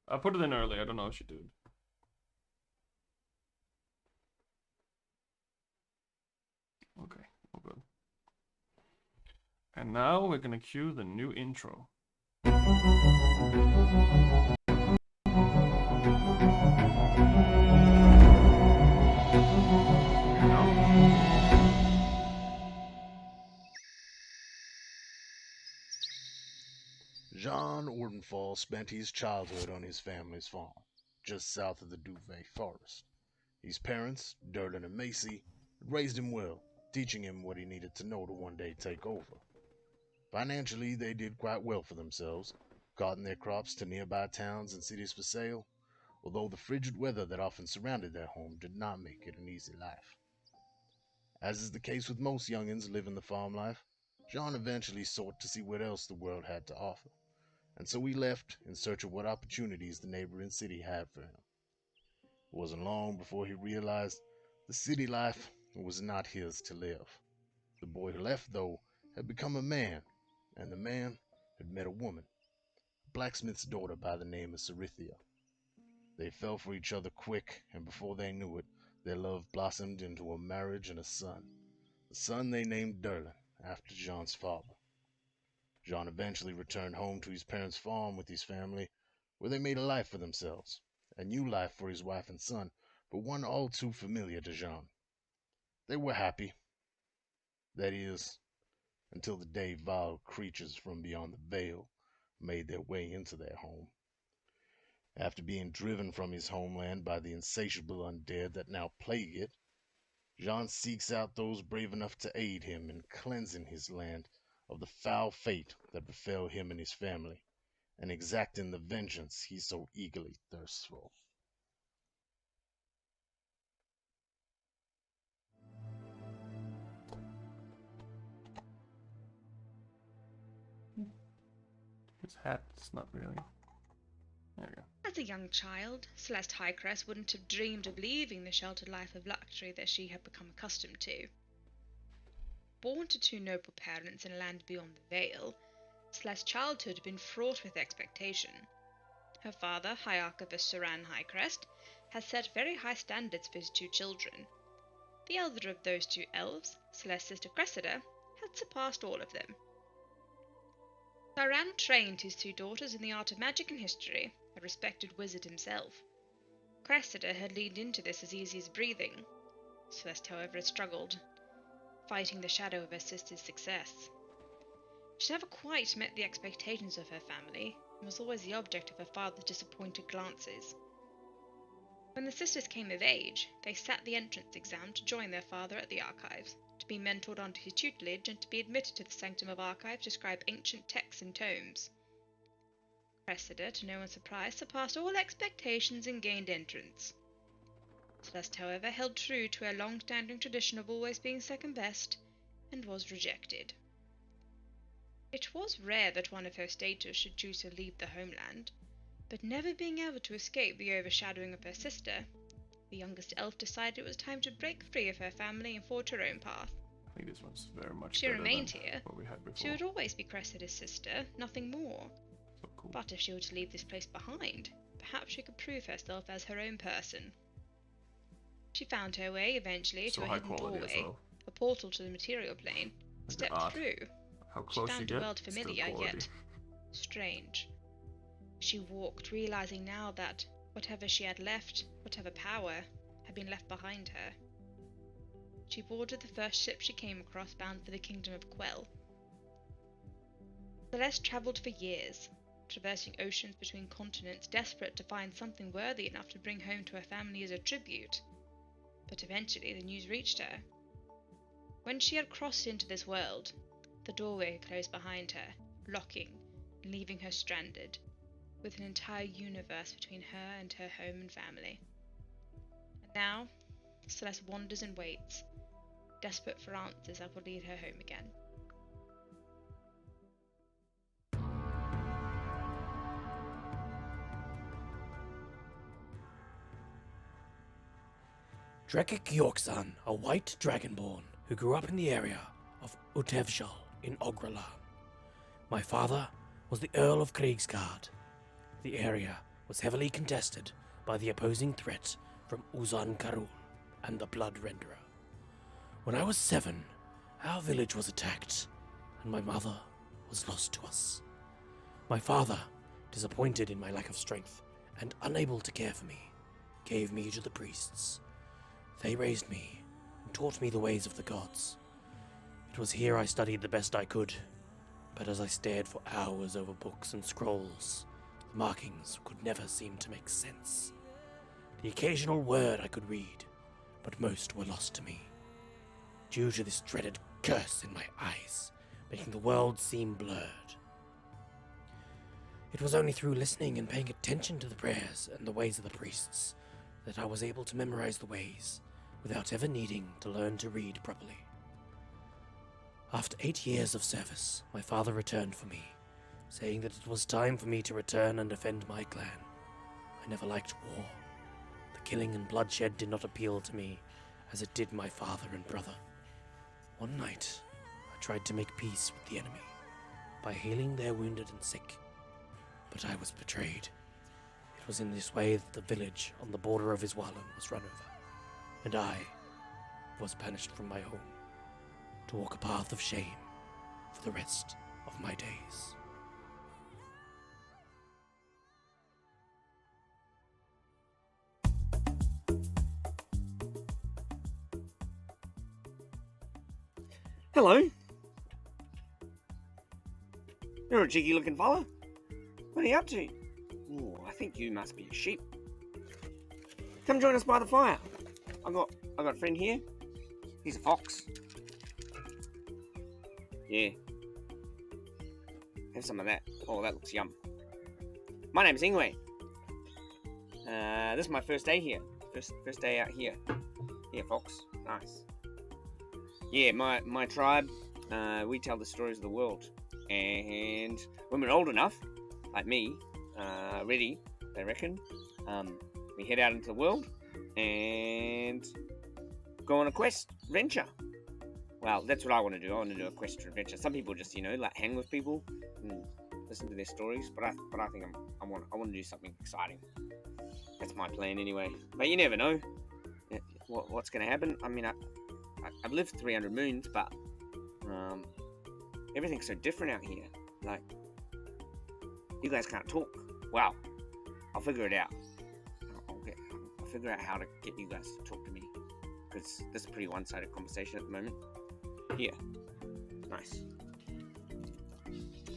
I put it in early. I don't know if she did. Okay, all good. And now we're gonna cue the new intro. John Ordenfall spent his childhood on his family's farm, just south of the Duvet Forest. His parents, Durden and Macy, had raised him well, teaching him what he needed to know to one day take over. Financially, they did quite well for themselves, carting their crops to nearby towns and cities for sale, although the frigid weather that often surrounded their home did not make it an easy life. As is the case with most youngins living the farm life, John eventually sought to see what else the world had to offer, and so he left in search of what opportunities the neighboring city had for him. It wasn't long before he realized the city life was not his to live. The boy who left, though, had become a man, and the man had met a woman, a blacksmith's daughter by the name of Cerithia. They fell for each other quick, and before they knew it, their love blossomed into a marriage and a son. The son they named Derlin, after John's father. John eventually returned home to his parents' farm with his family, where they made a life for themselves, a new life for his wife and son, but one all too familiar to Jean. They were happy, that is, until the day vile creatures from beyond the veil made their way into their home. After being driven from his homeland by the insatiable undead that now plague it, Jean seeks out those brave enough to aid him in cleansing his land of the foul fate that befell him and his family, and exacting the vengeance he so eagerly thirsts for. His hat's not really. There we go. As a young child, Celeste Highcrest wouldn't have dreamed of leaving the sheltered life of luxury that she had become accustomed to. Born to two noble parents in a land beyond the veil, Celeste's childhood had been fraught with expectation. Her father, High Archivist Saran Highcrest, had set very high standards for his two children. The elder of those two elves, Celeste's sister Cressida, had surpassed all of them. Saran trained his two daughters in the art of magic and history, a respected wizard himself. Cressida had leaned into this as easy as breathing. Celeste, however, had struggled, fighting the shadow of her sister's success. She never quite met the expectations of her family, and was always the object of her father's disappointed glances. When the sisters came of age, they sat the entrance exam to join their father at the archives, to be mentored under his tutelage, and to be admitted to the sanctum of archives to scribe ancient texts and tomes. Cressida, to no one's surprise, surpassed all expectations and gained entrance. Celeste, however, held true to her long-standing tradition of always being second best, and was rejected. It was rare that one of her status should choose to leave the homeland, but never being able to escape the overshadowing of her sister, the youngest elf decided it was time to break free of her family and forge her own path. I think this one's very much She better remained than here. what we had before. She would always be Cressida's sister, nothing more. So cool. But if she were to leave this place behind, perhaps she could prove herself as her own person. She found her way eventually to a hidden doorway, well. a portal to the material plane, stepped through. How close she found you the get, world familiar yet strange. She walked, realizing now that whatever she had left, whatever power, had been left behind her. She boarded the first ship she came across, bound for the kingdom of Quell. Celeste travelled for years, traversing oceans between continents, desperate to find something worthy enough to bring home to her family as a tribute. But eventually the news reached her. When she had crossed into this world, the doorway closed behind her, locking and leaving her stranded, with an entire universe between her and her home and family. And now, Celeste wanders and waits, desperate for answers that will lead her home again. Drekik Yorksan, a white dragonborn who grew up in the area of Utevshal in Ogralan. My father was the Earl of Kriegsgard. The area was heavily contested by the opposing threat from Uzan Karul and the Blood Renderer. When I was 7, our village was attacked, and my mother was lost to us. My father, disappointed in my lack of strength and unable to care for me, gave me to the priests. They raised me and taught me the ways of the gods. It was here I studied the best I could, but as I stared for hours over books and scrolls, the markings could never seem to make sense. The occasional word I could read, but most were lost to me, due to this dreaded curse in my eyes, making the world seem blurred. It was only through listening and paying attention to the prayers and the ways of the priests that I was able to memorize the ways, without ever needing to learn to read properly. After 8 years of service, my father returned for me, saying that it was time for me to return and defend my clan. I never liked war. The killing and bloodshed did not appeal to me as it did my father and brother. One night, I tried to make peace with the enemy by healing their wounded and sick, but I was betrayed. It was in this way that the village on the border of Iswalan was run over, and I was banished from my home to walk a path of shame for the rest of my days. Hello. You're a cheeky looking fella. What are you up to? Oh, I think you must be a sheep. Come join us by the fire. I got a friend here. He's a fox. Yeah. Have some of that. Oh, that looks yum. My name's Ingwe. This is my first day here. First day out here. Yeah, fox. Nice. Yeah, my tribe, we tell the stories of the world. And when we're old enough, like me, ready, they reckon, we head out into the world and go on a quest, adventure. Well, that's what I want to do. I want to do a quest or adventure. Some people just, like hang with people and listen to their stories. But I think I want to do something exciting. That's my plan anyway. But you never know what's going to happen. I mean, I've lived 300 moons, but everything's so different out here. Like, you guys can't talk. Wow, I'll figure it out. I'll figure out how to get you guys to talk to me, because this is a pretty one-sided conversation at the moment. Here, nice.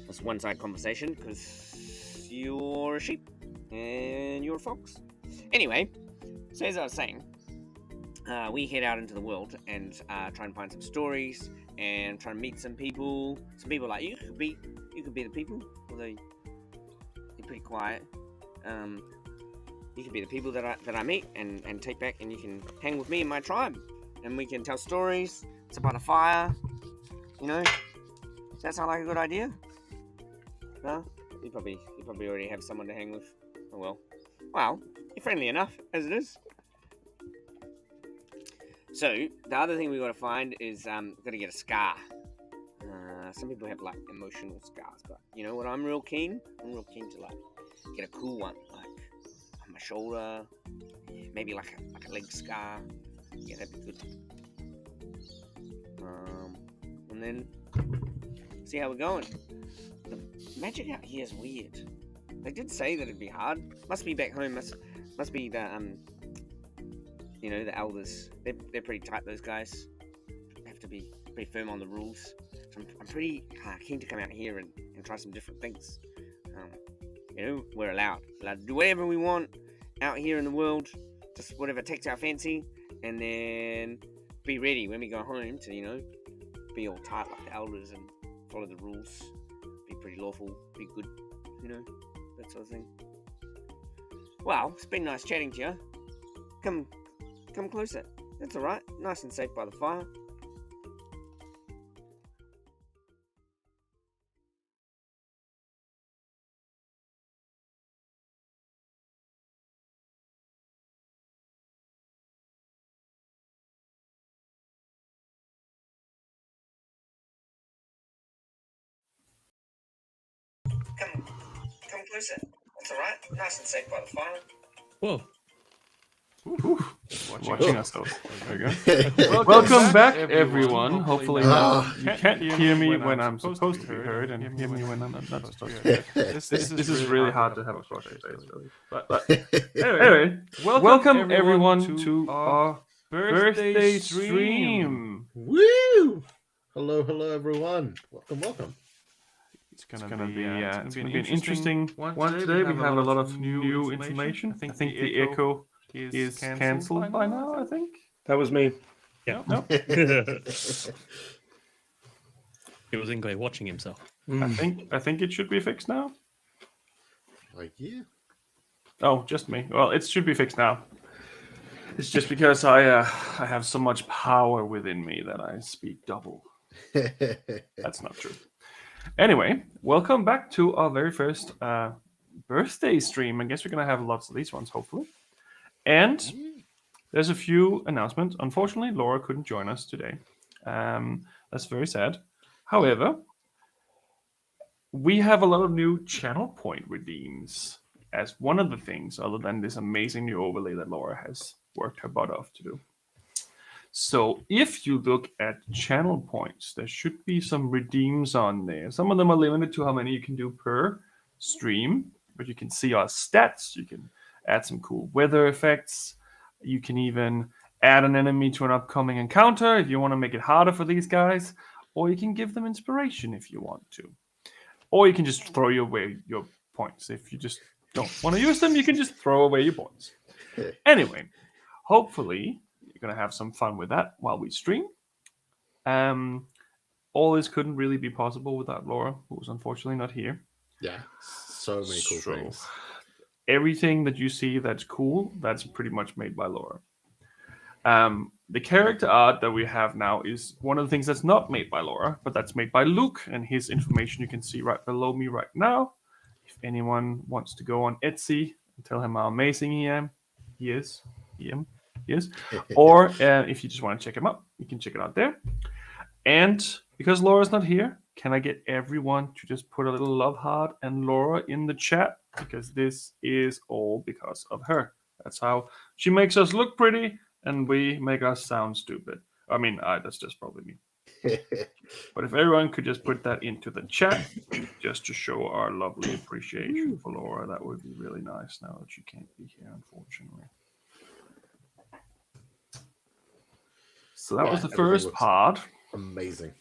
That's one-sided conversation because you're a sheep and you're a fox. Anyway, so as I was saying, we head out into the world and try and find some stories and try and meet some people. Some people like you could be the people, although you're pretty quiet. You could be the people that I meet and take back, and you can hang with me and my tribe, and we can tell stories. It's about a fire, Does that sound like a good idea? No? You probably already have someone to hang with. Oh well. Well, you're friendly enough as it is. So, the other thing we got to find is, we've got to get a scar. Some people have, like, emotional scars, but, you know what, I'm real keen to, like, get a cool one, like, on my shoulder, maybe, like a leg scar. Yeah, that'd be good. And then, see how we're going. The magic out here is weird. They did say that it'd be hard. Must be back home, must be the, the elders. They're pretty tight, those guys. Have to be pretty firm on the rules. So I'm pretty keen to come out here and try some different things. We're allowed to do whatever we want out here in the world. Just whatever takes our fancy. And then be ready when we go home to, be all tight like the elders and follow the rules. Be pretty lawful, be good, that sort of thing. Well, it's been nice chatting to you. Come closer. That's alright. Nice and safe by the fire. Come closer. That's alright. Nice and safe by the fire. Whoa. Watching ourselves. There we go. Welcome back, everyone. Hopefully now you can't hear me when I'm supposed to be heard and hear me when I'm not supposed to be heard. This is really hard to have a podcast, really. But anyway, welcome everyone to our birthday stream. Woo! Hello, everyone. Welcome. It's gonna be an interesting one today. We have a lot of new information. I think the echo is cancelled by now, I think. That was me. Yeah. No. It was Ingley watching himself. I think it should be fixed now. Like, yeah. Oh, just me. Well, it should be fixed now. It's just because I have so much power within me that I speak double. That's not true. Anyway, welcome back to our very first birthday stream. I guess we're going to have lots of these ones, hopefully. And there's a few announcements. Unfortunately, Laura couldn't join us today. That's very sad. However, we have a lot of new channel point redeems as one of the things, other than this amazing new overlay that Laura has worked her butt off to do. So if you look at channel points, there should be some redeems on there. Some of them are limited to how many you can do per stream, but you can see our stats. You can add some cool weather effects. You can even add an enemy to an upcoming encounter if you want to make it harder for these guys, or you can give them inspiration if you want to. Or you can just throw away your points. If you just don't want to use them, you can just throw away your points. Anyway, hopefully you're going to have some fun with that while we stream. All this couldn't really be possible without Laura, who's unfortunately not here. Yeah, so many cool things. Everything that you see that's cool, that's pretty much made by Laura. The character art that we have now is one of the things that's not made by Laura, but that's made by Luke, and his information you can see right below me right now. If anyone wants to go on Etsy and tell him how amazing he is. Or if you just want to check him out, you can check it out there. And because Laura's not here, can I get everyone to just put a little love heart and Laura in the chat? Because this is all because of her. That's how she makes us look pretty and we make us sound stupid. I mean, that's just probably me. But if everyone could just put that into the chat, just to show our lovely appreciation for Laura, that would be really nice now that she can't be here, unfortunately. So that was the first part. Amazing.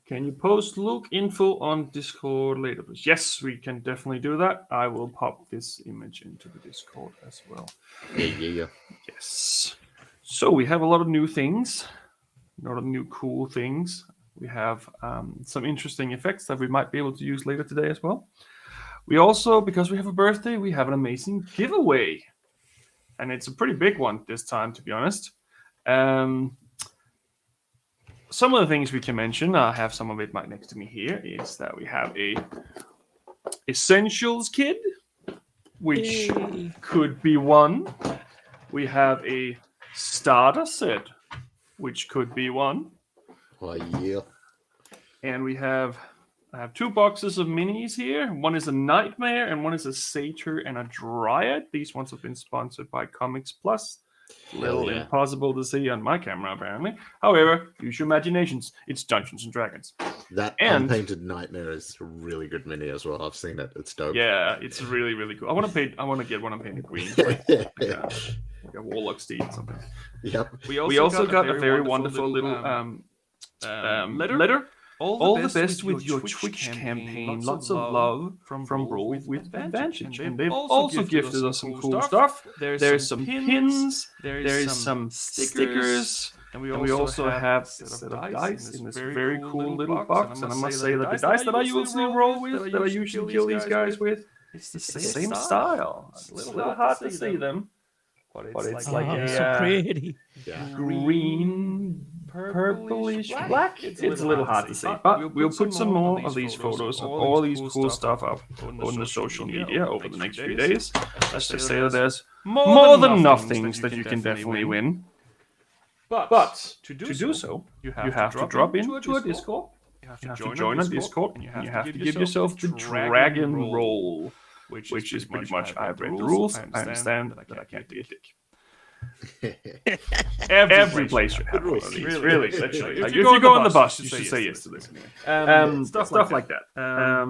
Can you post Luke info on Discord later, please? Yes, we can definitely do that. I will pop this image into the Discord as well. Yeah. Yes. So we have a lot of new things, a lot of new cool things. We have some interesting effects that we might be able to use later today as well. We also, because we have a birthday, we have an amazing giveaway. And it's a pretty big one this time, to be honest. Some of the things we can mention, I have some of it right next to me here, is that we have a Essentials kit, which could be one. We have a starter set, which could be one. Oh, yeah. And I have 2 boxes of minis here. One is a Nightmare and one is a Satyr and a Dryad. These ones have been sponsored by Comics Plus. A little impossible to see on my camera, apparently. However, use your imaginations. It's Dungeons and Dragons. That unpainted Nightmare is a really good mini as well. I've seen it. It's dope. Yeah, it's really, really cool. I want to get one painted green, like a Warlock Steed or something. Yep. We also got a very wonderful little letter. All the best with your Twitch campaign. Lots of love from Roll with Advantage. And they've also gifted us some cool stuff. There's some pins. There's some stickers. And we also have a set of dice in this very cool little box. And I must say that the dice that I usually roll with, that I usually kill these guys with, it's the same style. It's a little hard to see them. But it's like so pretty. Green, purplish, black. It's a little hard to see, but we'll put some more of these photos of all these cool stuff up on the social media over the next few days. Let's just say that there's more than enough things that you can definitely win. But to do so, you have to drop into a Discord. You have to join a Discord, and you have to give yourself the dragon roll. which is pretty much I've read the rules. I understand that I can't be a dick. Every place should have one of these, really, literally. Like, if you go on the bus, you should say yes to this. Stuff like that.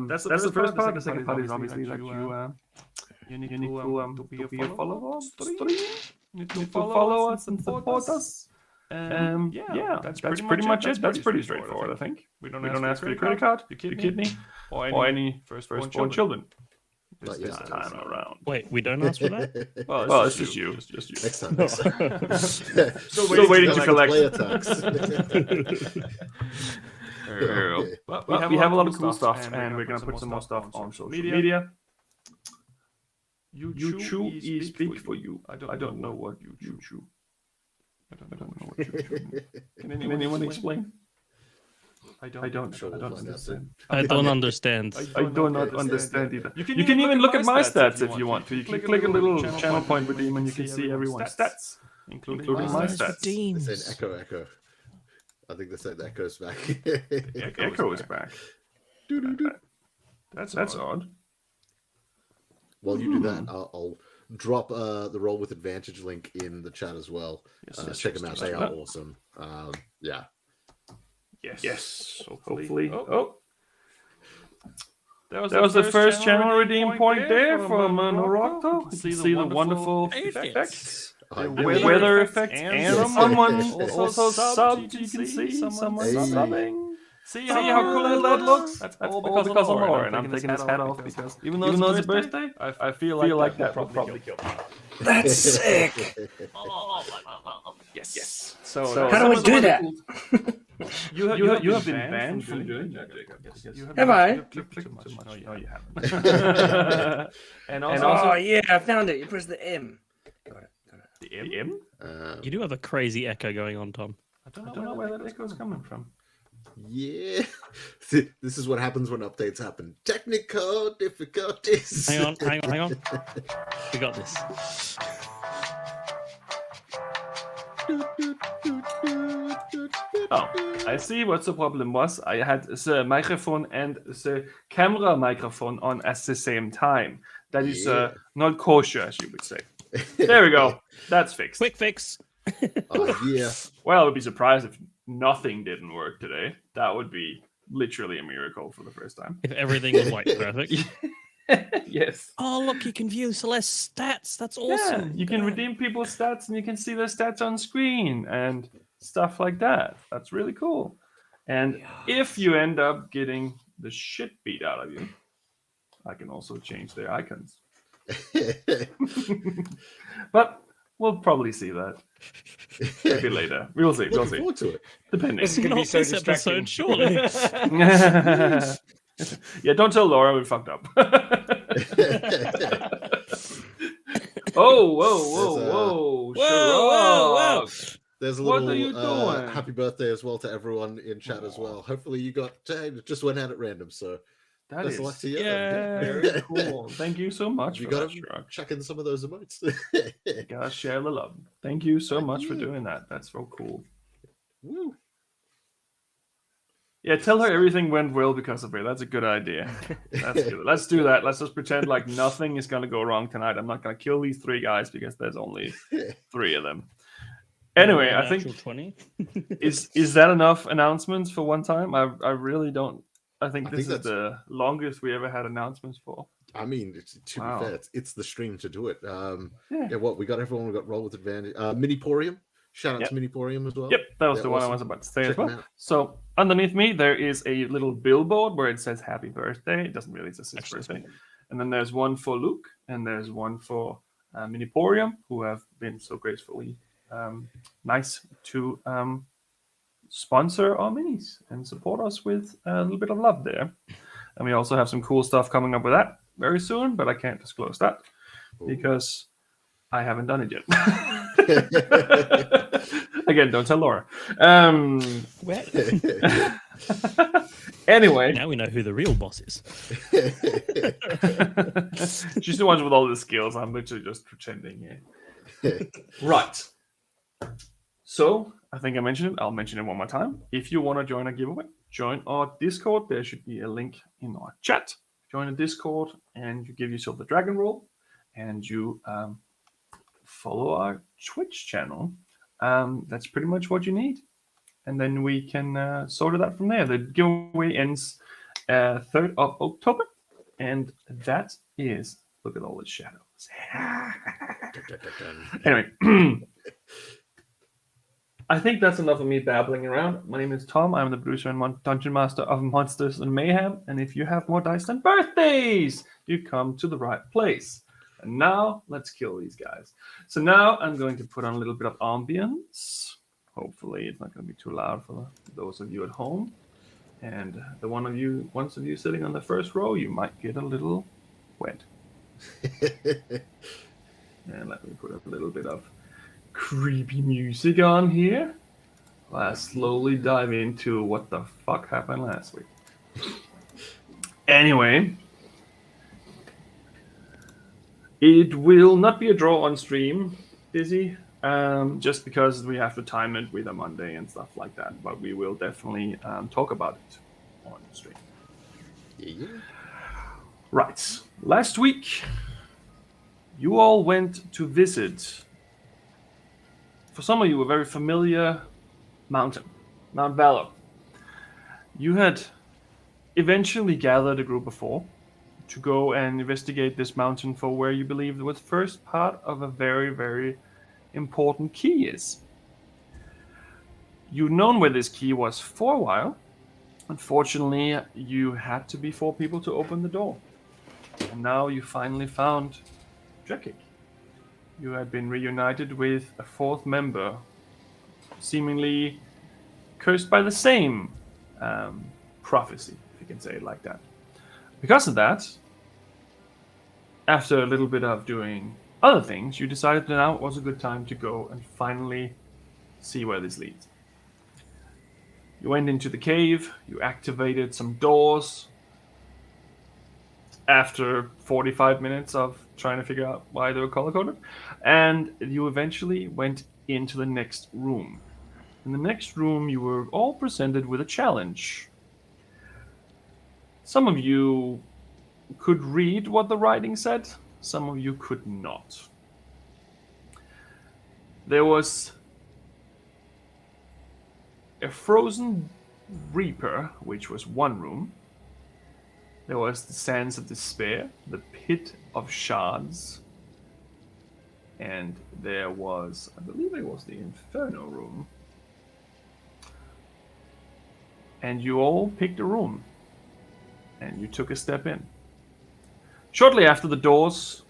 That's the first part. The second part is obviously that you need to be a follower on stream. You need to follow us and support us. Yeah, that's pretty much it. That's pretty straightforward, I think. We don't ask for your credit card, your kidney, or any firstborn children. This time around. Wait, we don't ask for that? Well, it's just you. Next time. Still waiting to collect. Player tax. We have a lot of cool stuff, and we're going to put some more stuff on social media. You is big for you. I don't know what you chew. I don't know what you chew. Can anyone explain? I don't understand. I don't understand. I do not understand either. You can even look at my stats if you want to. You can click a little channel point redeem and you can see everyone's stats, including my stats. They said echo. I think they said Echo's back. Echo is back. That's odd. While you do that, I'll drop the Roll with Advantage link in the chat as well. Check them out. They are awesome. Yeah. Yes. Hopefully. Oh. There was the first channel redeem point there from Norocto. You can see the wonderful effects. The weather effects. And someone also subbed. You can see someone subbing. See how cool that looks? That's all because of Laura. And I'm taking his hat off because even though it's a birthday, I feel like that will probably kill me. That's sick. Yes. So how do I do that? You have been banned from doing that, Jacob. Have I? No, you haven't. and also, yeah, I found it. You press the M. Got it. The M? You do have a crazy echo going on, Tom. I don't know where that echo is coming from. Yeah. This is what happens when updates happen. Technical difficulties. Hang on. We got this. Oh, I see what the problem was. I had the microphone and the camera microphone on at the same time. That is not kosher, as you would say. There we go. That's fixed. Quick fix. Yeah. Well, I would be surprised if nothing didn't work today. That would be literally a miracle for the first time. If everything was like perfect. Yes. Oh, look, you can view Celeste's stats. That's awesome. Yeah, you can redeem people's stats and you can see their stats on screen and stuff like that. That's really cool. And if you end up getting the shit beat out of you, I can also change their icons. But we'll probably see that. Maybe later. We'll see. Looking forward to it. Depending. This is going to be so this distracting. episode, surely. Yeah, don't tell Laura we fucked up. Whoa. Sherrod. There's a What little are you doing? happy birthday as well to everyone in chat as well. Hopefully you got it just went out at random, so That best is of luck to you. very cool. Thank you so much You for got that, to Sherrod. check in some of those emotes. You gotta share the love. Thank you so much for doing that. That's so cool. Woo. Yeah, tell her everything went well because of her. That's a good idea. That's good. Let's do that. Let's just pretend like nothing is going to go wrong tonight. I'm not going to kill these 3 guys because there's only 3 of them. Anyway, I think 20. is that enough announcements for one time? I really don't. I think this is the longest we ever had announcements for. I mean, to Wow. be fair, it's the stream to do it. Yeah. What we got everyone, we got Roll with Advantage. Miniporium. Shout out Yep. to Miniporium as well. Yep, that was They're the one I awesome. was about to say Check as well. them out. So underneath me, there is a little billboard where it says "Happy Birthday." It doesn't really say his Actually, birthday. And then there's one for Luke, and there's one for Miniporium, who have been so gracefully nice to sponsor our minis and support us with a little bit of love there. And we also have some cool stuff coming up with that very soon, but I can't disclose that because I haven't done it yet. Again, don't tell Laura. Anyway. Now we know who the real boss is. She's the one with all the skills. I'm literally just pretending here. Right. So, I think I mentioned it. I'll mention it one more time. If you want to join a giveaway, join our Discord. There should be a link in our chat. join a Discord, and you give yourself the dragon roll, and you follow our Twitch channel. That's pretty much what you need. And then we can sort it out from there. The giveaway ends 3rd of October. And that is, look at all the shadows. Anyway, I think that's enough of me babbling around. My name is Tom. I'm the producer and dungeon master of Monsters and Mayhem. And if you have more dice than birthdays, you come to the right place. And now, let's kill these guys. So now I'm going to put on a little bit of ambience. Hopefully it's not going to be too loud for those of you at home. And the ones of you sitting on the first row, you might get a little wet. And let me put a little bit of creepy music on here while I slowly dive into what the fuck happened last week. Anyway, it will not be a draw on stream, Dizzy, just because we have to time it with a Monday and stuff like that. But we will definitely talk about it on stream. Yeah. Right. Last week, you all went to visit, for some of you, a very familiar mountain, Mount Valor. You had eventually gathered a group of 4 to go and investigate this mountain for where you believe the first part of a very, very important key is. You'd known where this key was for a while. Unfortunately, you had to be 4 people to open the door. And now you finally found Drekik. You had been reunited with a 4th member, seemingly cursed by the same prophecy, if you can say it like that. Because of that, after a little bit of doing other things, you decided that now was a good time to go and finally see where this leads. You went into the cave, you activated some doors. After 45 minutes of trying to figure out why they were color-coded, and you eventually went into the next room. In the next room, you were all presented with a challenge. Some of you could read what the writing said, some of you could not. There was a frozen reaper, which was one room. There was the Sands of Despair, the Pit of Shards, and there was, I believe it was the Inferno room. And you all picked a room, and you took a step in. Shortly after, the doors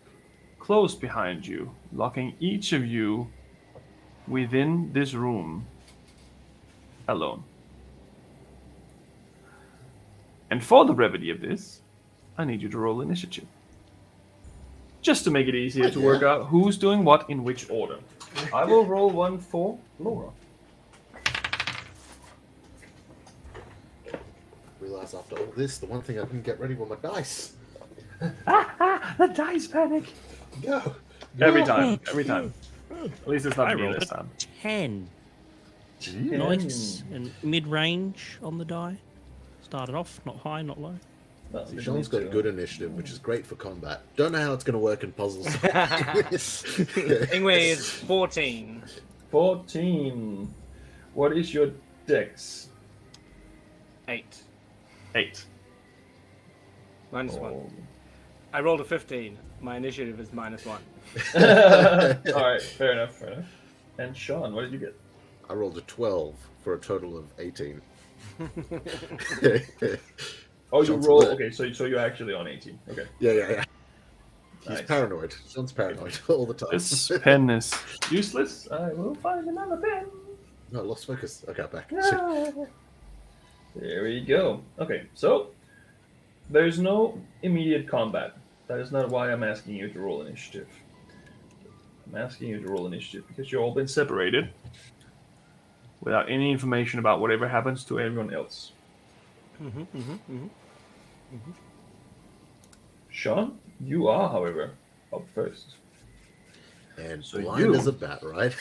closed behind you, locking each of you within this room alone. And for the brevity of this, I need you to roll initiative. Just to make it easier to work out who's doing what in which order. I will roll one for Laura. Realize after all this, the one thing I didn't get ready were my dice. The dice panic. Go. Every time. At least it's not I me rolled this a time. 10. Jeez. Nice and mid-range on the die. Started off, not high, not low. See, Sean's got a good initiative, which is great for combat. Don't know how it's going to work in puzzles. Ingwe is 14. 14. What is your dex? 8. 8. Minus Oh. 1. I rolled a 15. My initiative is minus 1. Alright, fair enough. And Sean, what did you get? I rolled a 12 for a total of 18. Oh, you Sean's roll. lit. Okay, so you're actually on 18. Okay. Yeah. He's Nice. paranoid. Sean's paranoid all the time. This pen is useless. I will find another pen. No, I lost focus. Okay, back. There we go. Okay, so there's no immediate combat. That is not why I'm asking you to roll initiative. I'm asking you to roll initiative because you've all been separated without any information about whatever happens to everyone else. Sean, you are, however, up first. And So blind you- as a bat, right?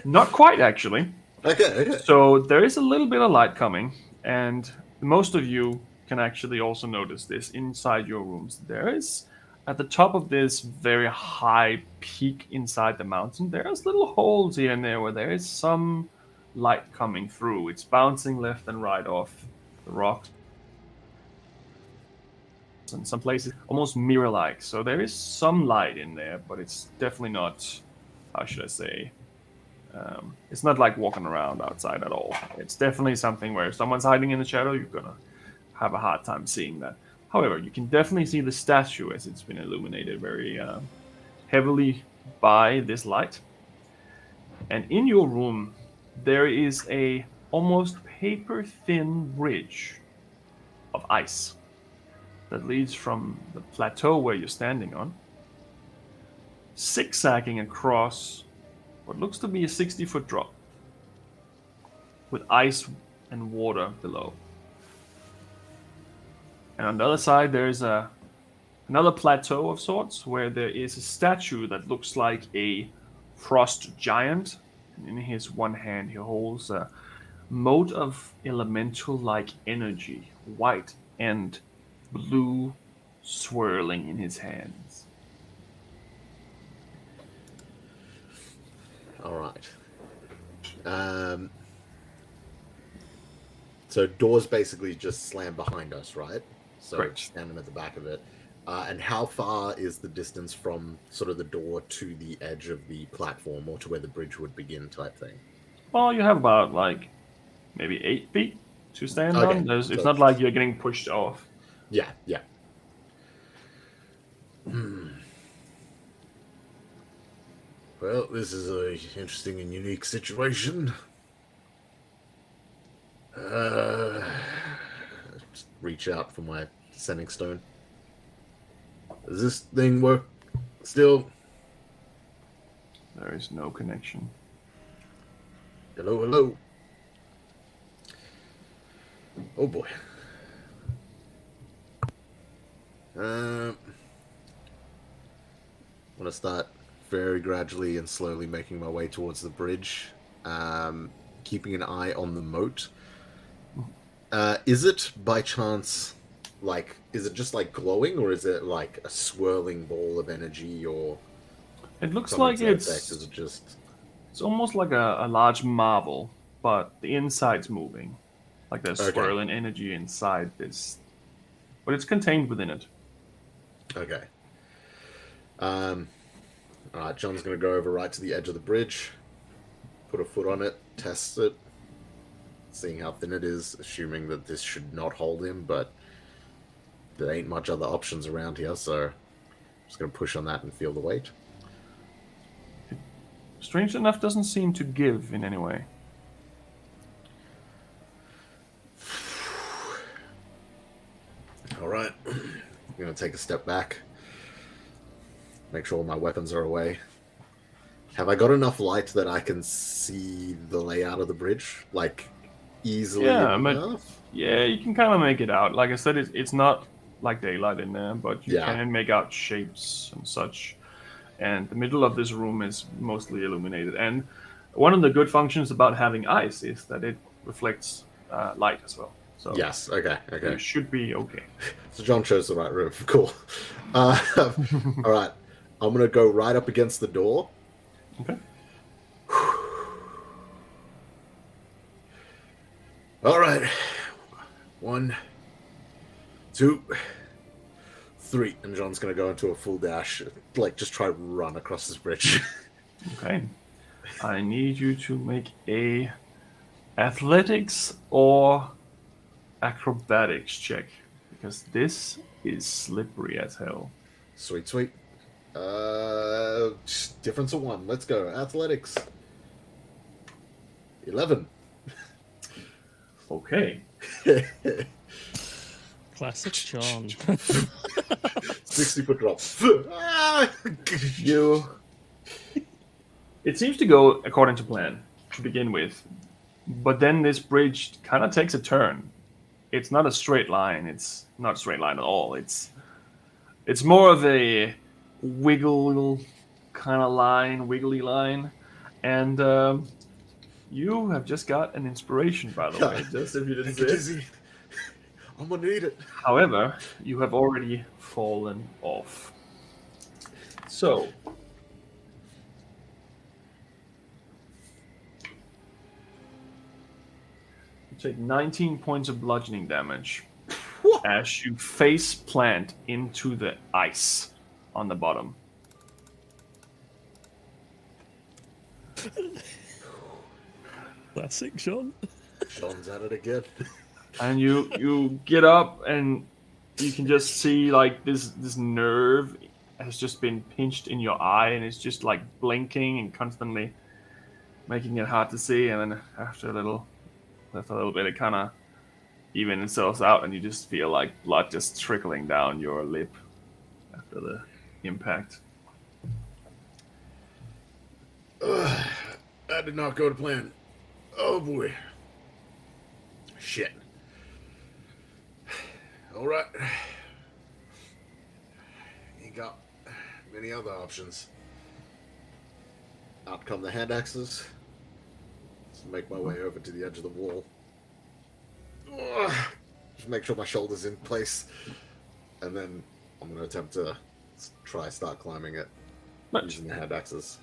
Not quite, actually. Okay. So there is a little bit of light coming, and most of you can actually also notice this inside your rooms. There is, at the top of this very high peak inside the mountain, there's little holes here and there where there is some light coming through. It's bouncing left and right off the rocks. In some places, almost mirror-like. So there is some light in there, but it's definitely not, how should I say, it's not like walking around outside at all. It's definitely something where if someone's hiding in the shadow, you're gonna have a hard time seeing that. However, you can definitely see the statue as it's been illuminated very heavily by this light. And in your room, there is a almost paper-thin ridge of ice that leads from the plateau where you're standing on, zigzagging across what looks to be a 60-foot drop with ice and water below. And on the other side, there's another plateau of sorts where there is a statue that looks like a frost giant. And in his one hand, he holds a mote of elemental-like energy, white and blue, swirling in his hands. All right. So doors basically just slam behind us, right? So Correct. Standing at the back of it. And how far is the distance from sort of the door to the edge of the platform or to where the bridge would begin type thing? Well, you have about like maybe 8 feet to stand Okay. on. It's So- not like you're getting pushed off. Yeah. Well, this is a interesting and unique situation. Just reach out for my sending stone. Does this thing work still? There is no connection. Hello. Oh boy. I'm gonna start very gradually and slowly making my way towards the bridge, keeping an eye on the moat. Is it by chance is it just like glowing, or is it like a swirling ball of energy, or It looks something like to that it's effect? Is it just it's almost like a large marble, but the inside's moving. Like there's Okay. swirling energy inside this, but it's contained within it. okay? All right, John's gonna go over right to the edge of the bridge, put a foot on it, test it, seeing how thin it is, assuming that this should not hold him, but there ain't much other options around here, so I'm just gonna push on that and feel the weight. Strange enough, doesn't seem to give in any way. All right, I'm gonna take a step back, make sure all my weapons are away. Have I got enough light that I can see the layout of the bridge, like easily enough? Yeah, you can kind of make it out. Like I said, it's not like daylight in there, but you Yeah. can make out shapes and such. And the middle of this room is mostly illuminated. And one of the good functions about having ice is that it reflects light as well. So Yes. Okay. you should be okay. So John chose the right room. Cool. All right. I'm going to go right up against the door. Okay. All right. 1, 2, 3. And John's going to go into a full dash. Just try to run across this bridge. Okay. I need you to make a athletics or acrobatics check, because this is slippery as hell. Sweet. Difference of 1. Let's go. Athletics. 11. Okay. Classic John. 60-foot drop. It seems to go according to plan to begin with, but then this bridge kind of takes a turn. It's not a straight line. It's not a straight line at all. It's more of a wiggle kind of line, wiggly line, and you have just got an inspiration, by the way. Just if you didn't see it. I'm gonna need it. However, you have already fallen off. So, you take 19 points of bludgeoning damage as you face plant into the ice on the bottom. Classic, Sean. Sean's at it again. And you get up and you can just see like this nerve has just been pinched in your eye and it's just like blinking and constantly making it hard to see. And then after a little bit, it kind of even itself out, and you just feel like blood just trickling down your lip after the impact. That did not go to plan. Oh boy. Shit. Alright. Ain't got many other options. Out come the hand axes. Just make my way over to the edge of the wall. Just make sure my shoulder's in place. And then I'm going to attempt to start climbing it using the hand axes.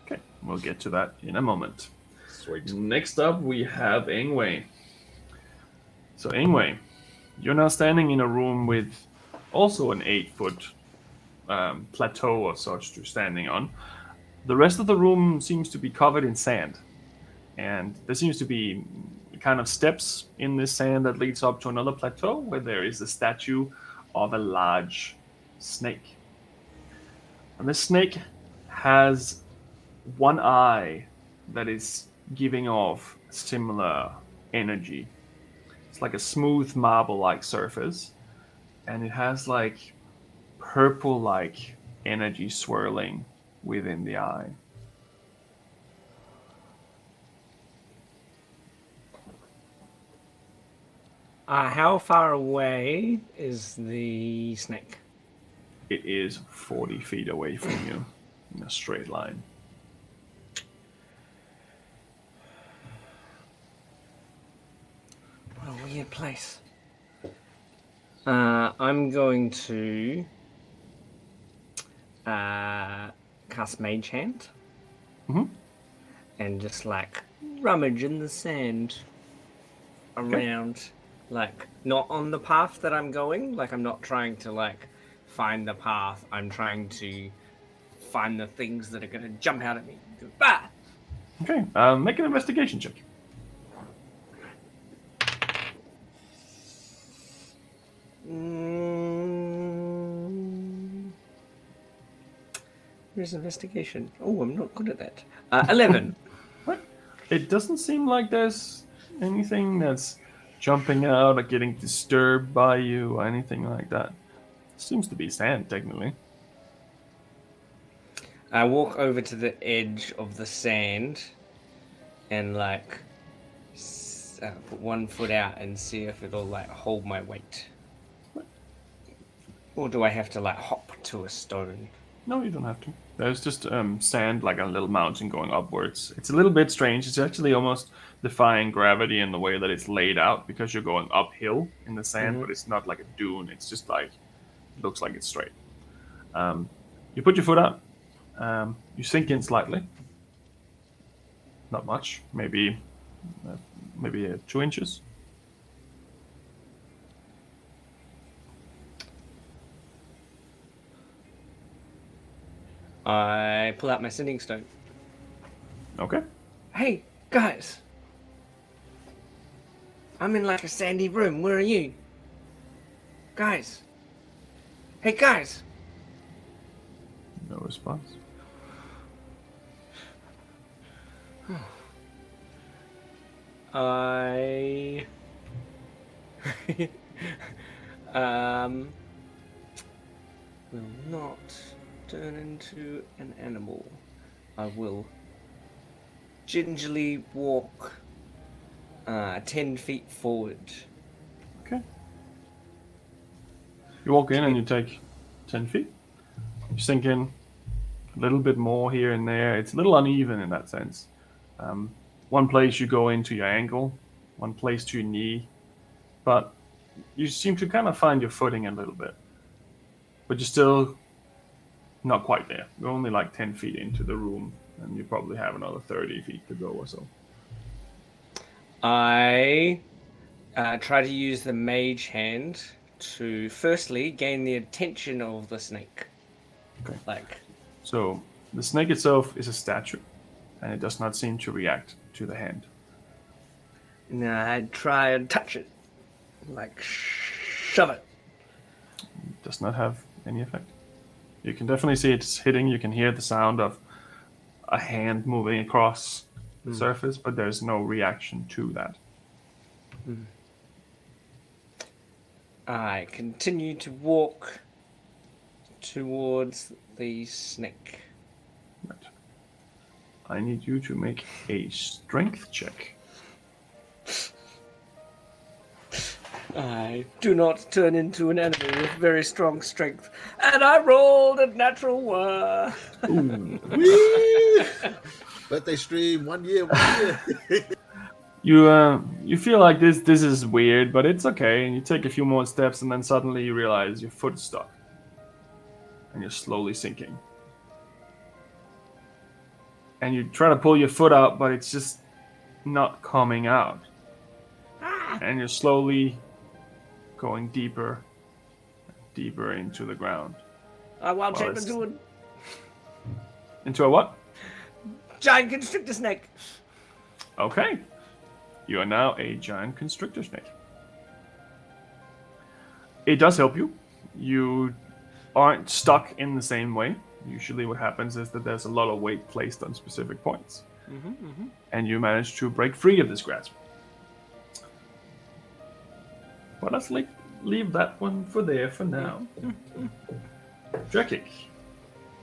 Okay, we'll get to that in a moment. Sweet. Next up, we have Ingwe. So, Ingwe, you're now standing in a room with also an 8-foot plateau or such you're standing on. The rest of the room seems to be covered in sand. And there seems to be kind of steps in this sand that leads up to another plateau where there is a statue of a large snake. And this snake has one eye that is giving off similar energy. It's like a smooth marble-like surface, and it has like purple-like energy swirling within the eye. How far away is the snake? It is 40 feet away from you in a straight line. What a weird place. I'm going to cast Mage Hand. Mhm. And just like rummage in the sand around, like not on the path that I'm going. Like I'm not trying to like find the path. I'm trying to find the things that are going to jump out at me. Go, bah! Okay, make an investigation check. Where's investigation? Oh, I'm not good at that. 11. What? It doesn't seem like there's anything that's jumping out or getting disturbed by you or anything like that. Seems to be sand, technically. I walk over to the edge of the sand and like put one foot out and see if it'll like hold my weight. Or do I have to like hop to a stone? No, you don't have to. There's just sand, like a little mountain going upwards. It's a little bit strange. It's actually almost defying gravity in the way that it's laid out because you're going uphill in the sand, but it's not like a dune. It's just like, it looks like it's straight. You put your foot out. You sink in slightly. Not much. Maybe 2 inches. I pull out my sending stone. Okay. Hey, guys. I'm in like a sandy room. Where are you? Guys. Hey, guys. No response. I will not turn into an animal. I will gingerly walk 10 feet forward. Okay. You walk in and you take 10 feet. You sink in a little bit more here and there. It's a little uneven in that sense. One place you go into your ankle, one place to your knee, but you seem to kind of find your footing a little bit, but you're still not quite there. You're only like 10 feet into the room, and you probably have another 30 feet to go or so. I try to use the mage hand to firstly gain the attention of the snake. Okay. So the snake itself is a statue, and it does not seem to react to the hand. Now I try and touch it, shove it. It does not have any effect. You can definitely see it's hitting. You can hear the sound of a hand moving across the surface, but there's no reaction to that. I continue to walk towards the snake. Right. I need you to make a strength check. I do not turn into an enemy with very strong strength, and I rolled a natural one. Whee! Birthday stream, 1 year. You feel like this is weird, but it's okay, and you take a few more steps, and then suddenly you realize your foot's stuck, and you're slowly sinking. And you try to pull your foot out, but it's just not coming out. And you're slowly going deeper into the ground. I wild shape into a Into a what? giant constrictor snake. Okay. You are now a giant constrictor snake. It does help you. You aren't stuck in the same way. Usually what happens is that there's a lot of weight placed on specific points. And you manage to break free of this grasp. But let's leave that one for now. Drekik,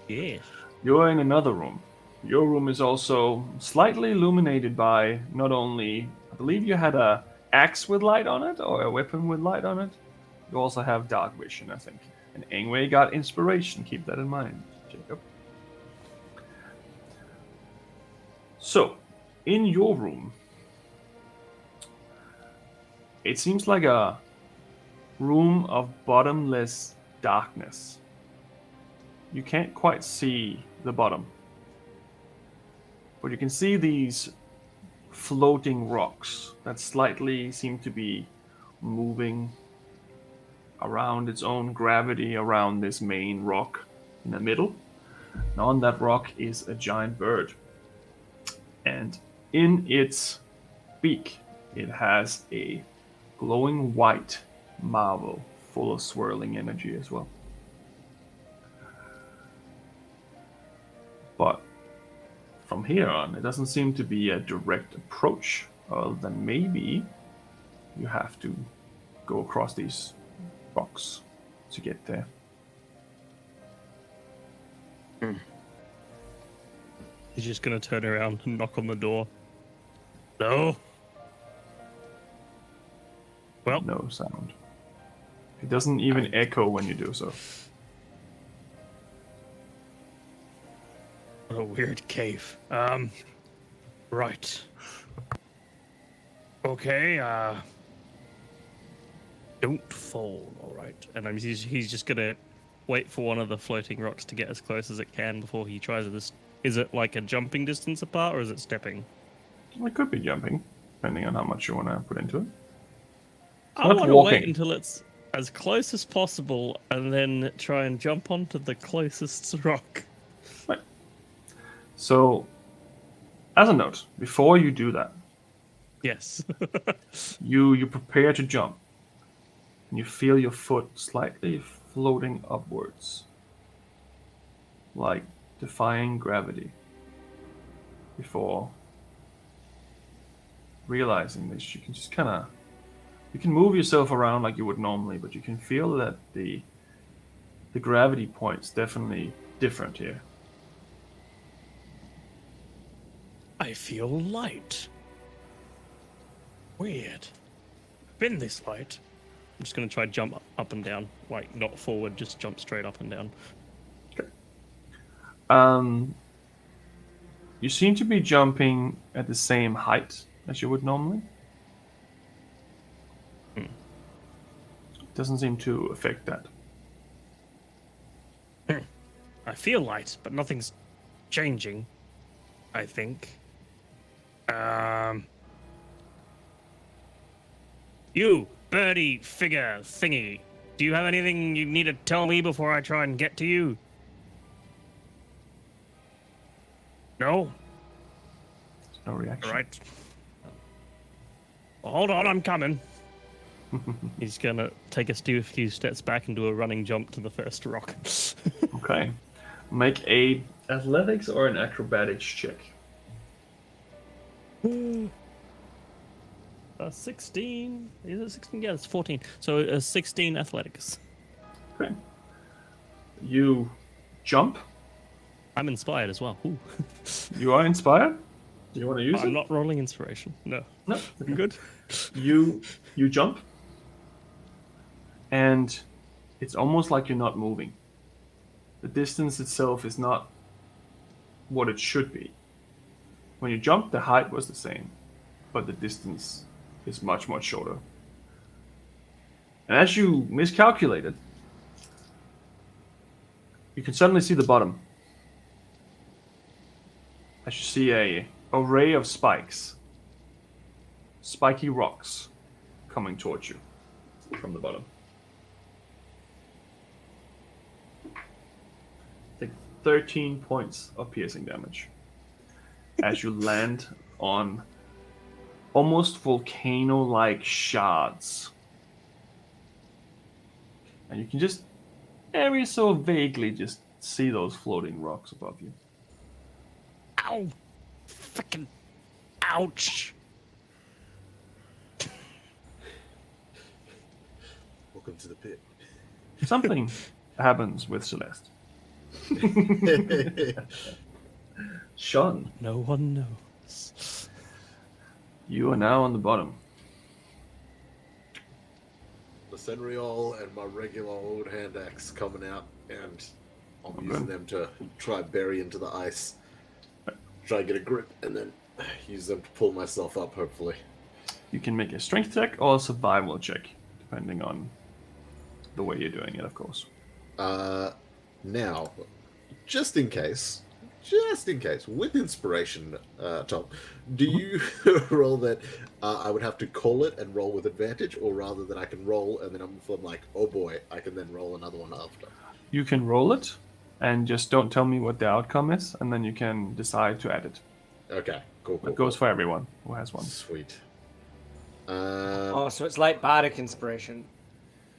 Yes. you're in another room. Your room is also slightly illuminated by not only, I believe you had a axe with light on it, or a weapon with light on it. You also have dark vision, I think. And Ingwe got inspiration. Keep that in mind, Jacob. So, in your room, it seems like a room of bottomless darkness. You can't quite see the bottom, but you can see these floating rocks that slightly seem to be moving around its own gravity around this main rock in the middle. And on that rock is a giant bird. And in its beak, it has a glowing white marble full of swirling energy as well. But from here on, it doesn't seem to be a direct approach, other than maybe you have to go across these rocks to get there. He's just going to turn around and knock on the door. No? Well, No sound. It doesn't even echo when you do so. what a weird cave. Right. Okay, don't fall, alright. And he's just gonna wait for one of the floating rocks to get as close as it can before he tries this. Is it like a jumping distance apart, or is it stepping? It could be jumping, depending on how much you want to put into it. I not want to walking. wait until it's as close as possible and then try and jump onto the closest rock. Right. So, as a note, before you do that, Yes. you prepare to jump. And you feel your foot slightly floating upwards, like defying gravity. Before realizing this, you can just you can move yourself around like you would normally, but you can feel that the gravity point's definitely different here. I feel light. Weird. Been this light. I'm just gonna try to jump up and down, like not forward, just jump straight up and down. You seem to be jumping at the same height as you would normally. doesn't seem to affect that. I feel light, but nothing's changing, I think. You, birdie figure thingy, do you have anything you need to tell me before I try and get to you? No? No reaction. All right. Well, hold on, I'm coming. He's gonna take a few steps back and do a running jump to the first rock. Okay. Make a athletics or an acrobatics check. 16. Is it 16? Yeah, it's 14. So 16 athletics. Okay. You jump. I'm inspired as well. Ooh. You are inspired. Do you want to use it? I'm not rolling inspiration. No. No. I'm good. You jump, and it's almost like you're not moving. The distance itself is not what it should be. When you jump, the height was the same, but the distance is much, much shorter. And as you miscalculated, you can suddenly see the bottom. As you see a array of spikes, spiky rocks coming towards you from the bottom. Take 13 points of piercing damage as you land on almost volcano-like shards. And you can just ever so vaguely just see those floating rocks above you. Ow! Frickin' ouch! Welcome to the pit. Something happens with Celeste. Sean, No one knows. you are now on the bottom. The Senriol and my regular old hand axe coming out, and I'm Okay. using them to try bury into the ice. Try to get a grip, and then use them to pull myself up, hopefully. You can make a strength check or a survival check, depending on the way you're doing it, of course. Now, just in case, with inspiration, Tom, do you roll that I would have to call it and roll with advantage, or rather that I can roll and then if I'm like, oh boy, I can then roll another one after? You can roll it, and just don't tell me what the outcome is, and then you can decide to add it. Okay, cool. It goes for everyone who has one. Sweet. Oh, so it's like bardic inspiration,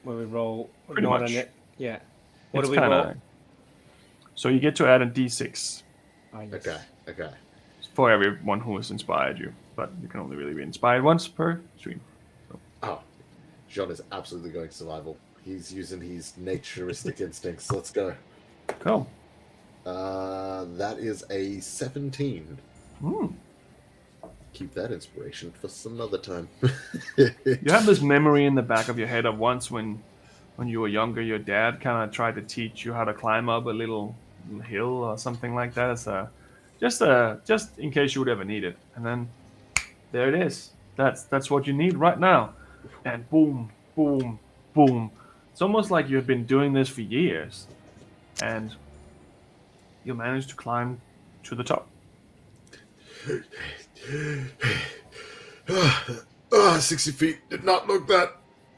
where we roll Pretty not much. in it. Yeah. What It's do we roll? kinda... So you get to add a d6 Oh, yes. Okay. for everyone who has inspired you, but you can only really be inspired once per stream. Oh, John is absolutely going survival. He's using his naturistic instincts. Let's go. Cool. That is a 17. Keep that inspiration for some other time. You have this memory in the back of your head of once when you were younger, your dad kind of tried to teach you how to climb up a little hill or something like that. It's just in case you would ever need it. And then there it is. That's what you need right now. And boom, boom, boom. It's almost like you've been doing this for years, and you managed to climb to the top. 60 feet. Did not look that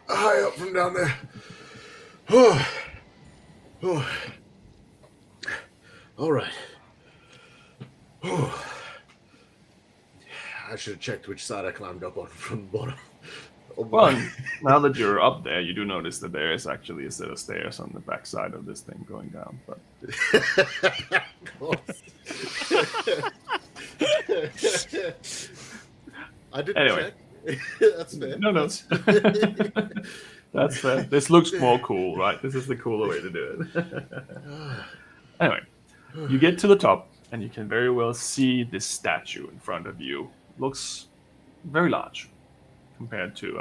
high up from down there. All right. I should have checked which side I climbed up on from the bottom. Oh, boy. Well, now that you're up there, you do notice that there is actually a set of stairs on the back side of this thing going down. But I didn't Anyway. check. That's fair. no. That's fair. This looks more cool, right? This is the cooler way to do it. Anyway, you get to the top, and you can very well see this statue in front of you. Looks very large compared to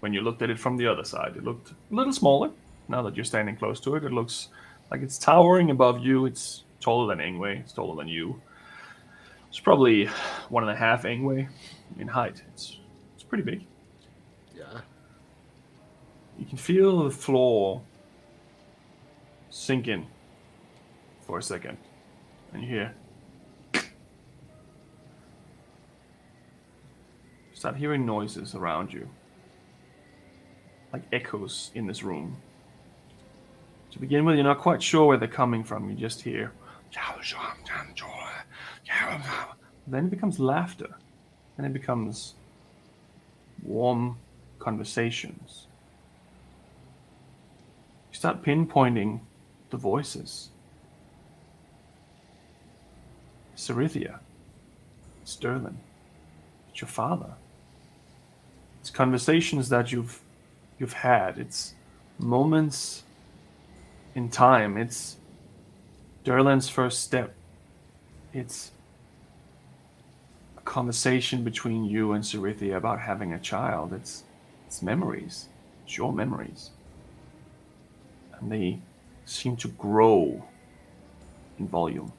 when you looked at it from the other side. It looked a little smaller. Now that you're standing close to it, it looks like it's towering above you. It's taller than Ingwe. It's taller than you. It's probably 1.5 Ingwe in height. It's pretty big. Yeah. You You can feel the floor sink in for a second. And you hear... You start hearing noises around you. Like echoes in this room. To begin with, you're not quite sure where they're coming from. You just hear... Then it becomes laughter. Then it becomes warm conversations. You start pinpointing the voices. Cerithia. It's Derlin. It's your father. It's conversations that you've had. It's moments in time. It's Derlin's first step. It's a conversation between you and Cerithia about having a child. It's memories. It's your memories. And they seem to grow in volume.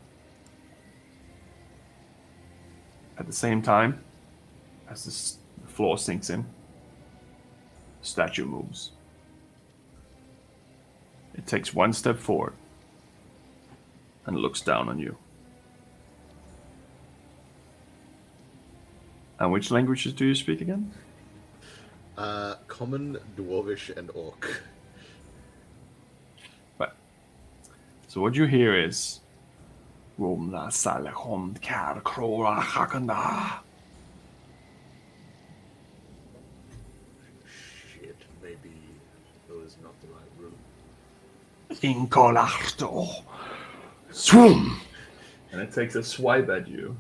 At the same time, as the floor sinks in, the statue moves. It takes one step forward and looks down on you. And which languages do you speak again? Common, Dwarvish, and Orc. Right. So what you hear is... Shit, maybe it was not the right room. Incolarto. Swoom! And it takes a swipe at you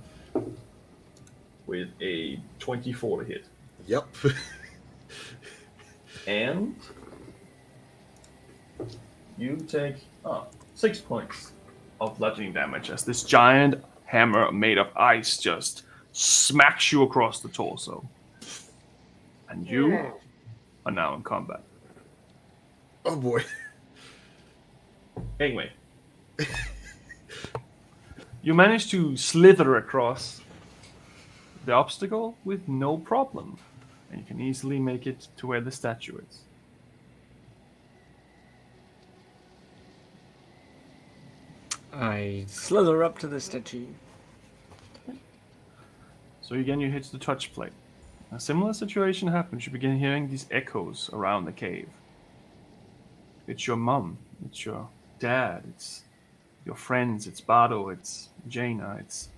with a 24 to hit. Yep. And you take 6 points of bludgeoning damage as this giant hammer made of ice just smacks you across the torso. And you are now in combat. Oh boy. Anyway. You manage to slither across the obstacle with no problem. And you can easily make it to where the statue is. I slither up to the statue. So again, you hit the touch plate. A similar situation happens. You begin hearing these echoes around the cave. It's your mum. It's your dad. It's your friends. It's Bardo. It's Jaina. It's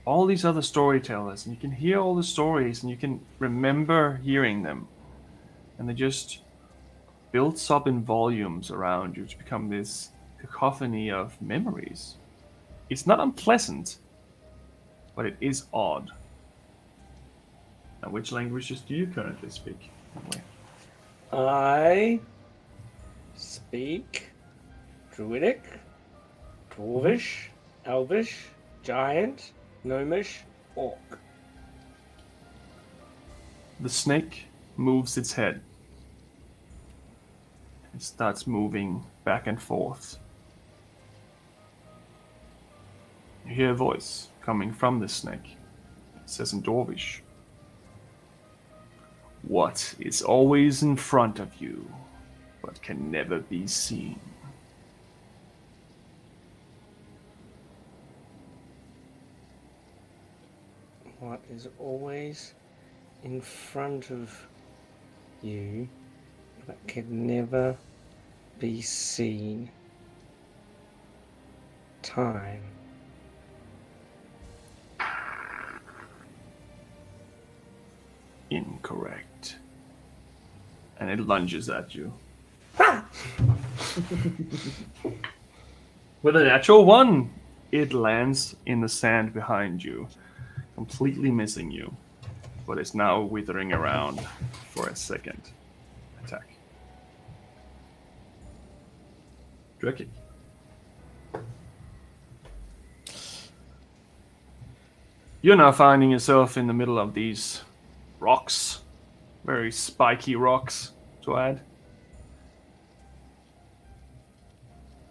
all these other storytellers. And you can hear all the stories and you can remember hearing them. And they just builds up in volumes around you to become this cacophony of memories. It's not unpleasant, but it is odd. Now, which languages do you currently speak? I speak Druidic, Dwarvish, Elvish, Giant, Gnomish, Orc. The snake moves its head. It starts moving back and forth. You hear a voice coming from the snake. It says in Dwarvish, "What is always in front of you, but can never be seen?" What is always in front of you, but can never be seen? Time. Incorrect. And it lunges at you. With a natural 1, it lands in the sand behind you, completely missing you, but it's now withering around for a second attack. Dreki. You're now finding yourself in the middle of these rocks, very spiky rocks to add.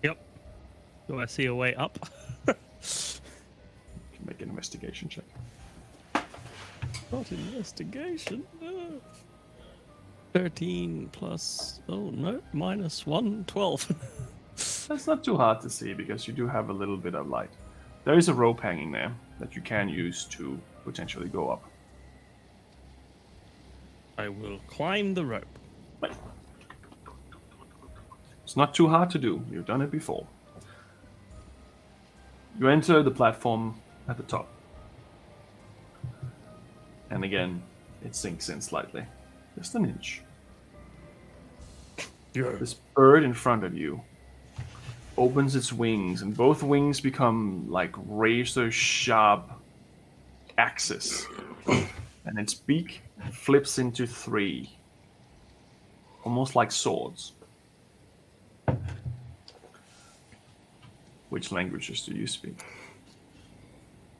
Yep. Do I see a way up? You can make an investigation check. Not investigation. 13 plus, oh no, minus 1, 12. That's not too hard to see because you do have a little bit of light. There is a rope hanging there that you can use to potentially go up. I will climb the rope. It's not too hard to do. You've done it before. You enter the platform at the top. And again, it sinks in slightly. Just an inch. This bird in front of you opens its wings, and both wings become like razor-sharp axes. And its beak flips into 3. Almost like swords. Which languages do you speak?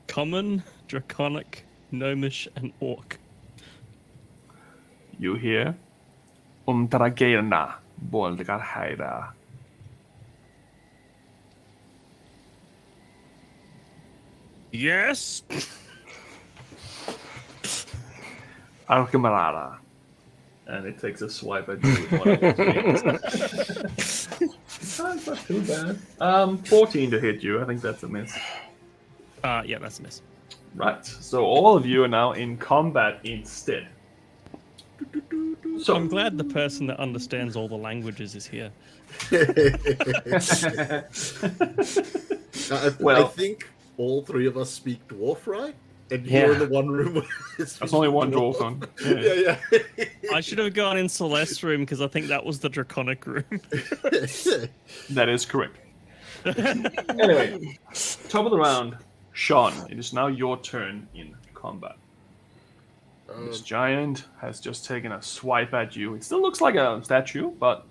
Common, Draconic, Gnomish, and Orc. You hear? Umdragerna bolgarhaira. Yes! Arkamarara. And it takes a swipe at you with one of its wings. That's not too bad. 14 to hit you. I think that's a miss. Yeah, that's a miss. Right. So all of you are now in combat instead. So I'm glad the person that understands all the languages is here. I think all 3 of us speak dwarf, right? And you're in the one room where There's only one dwarf on. Yeah. I should have gone in Celeste's room because I think that was the Draconic room. That is correct. Anyway, top of the round, Sean. It is now your turn in combat. This giant has just taken a swipe at you. It still looks like a statue, but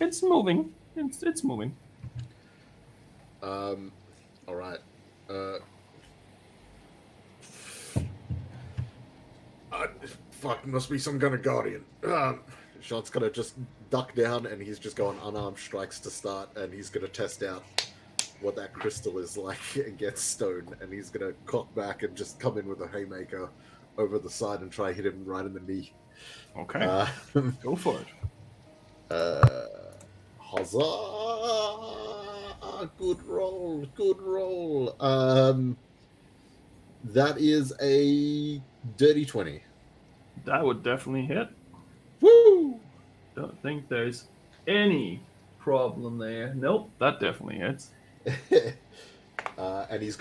it's moving. It's moving. All right. Fuck, must be some kind of guardian. Sean's gonna just duck down, and he's just going unarmed strikes to start, and he's gonna test out what that crystal is like against stone, and he's gonna cock back and just come in with a haymaker over the side and try hit him right in the knee. Okay. Go for it. Huzzah! Good roll. That is a dirty 20. That would definitely hit. Woo! Don't think there's any problem there. Nope, that definitely hits. And he's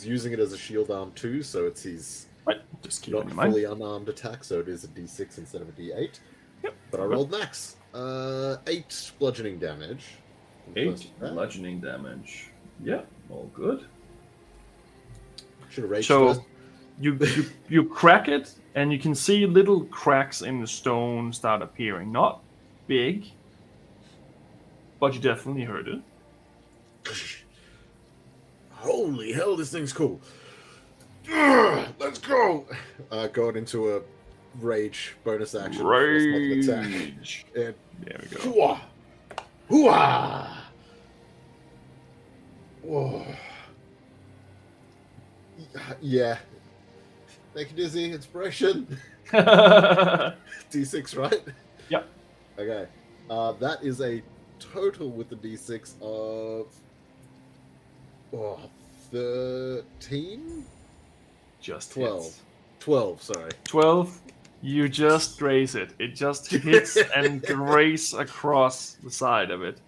using it as a shield arm too, so it's his Right, just keep not it in mind. fully unarmed attack, so it is a D6 instead of a D8. Yep. But I rolled max. 8 bludgeoning damage. 8 bludgeoning damage. Yep, all good. Should have raged So first. you crack it, and you can see little cracks in the stone start appearing. Not big, but you definitely heard it. Holy hell, this thing's cool. Let's go. Going into a rage bonus action. Rage. Attack. And There we go. hooah! Hooah! Whoa. Yeah. Make you dizzy. Inspiration. D6, right? Yep. Okay. That is a total with the D6 of 13? Just 12. hits. 12, sorry. 12. You just graze it. It just hits and graze across the side of it.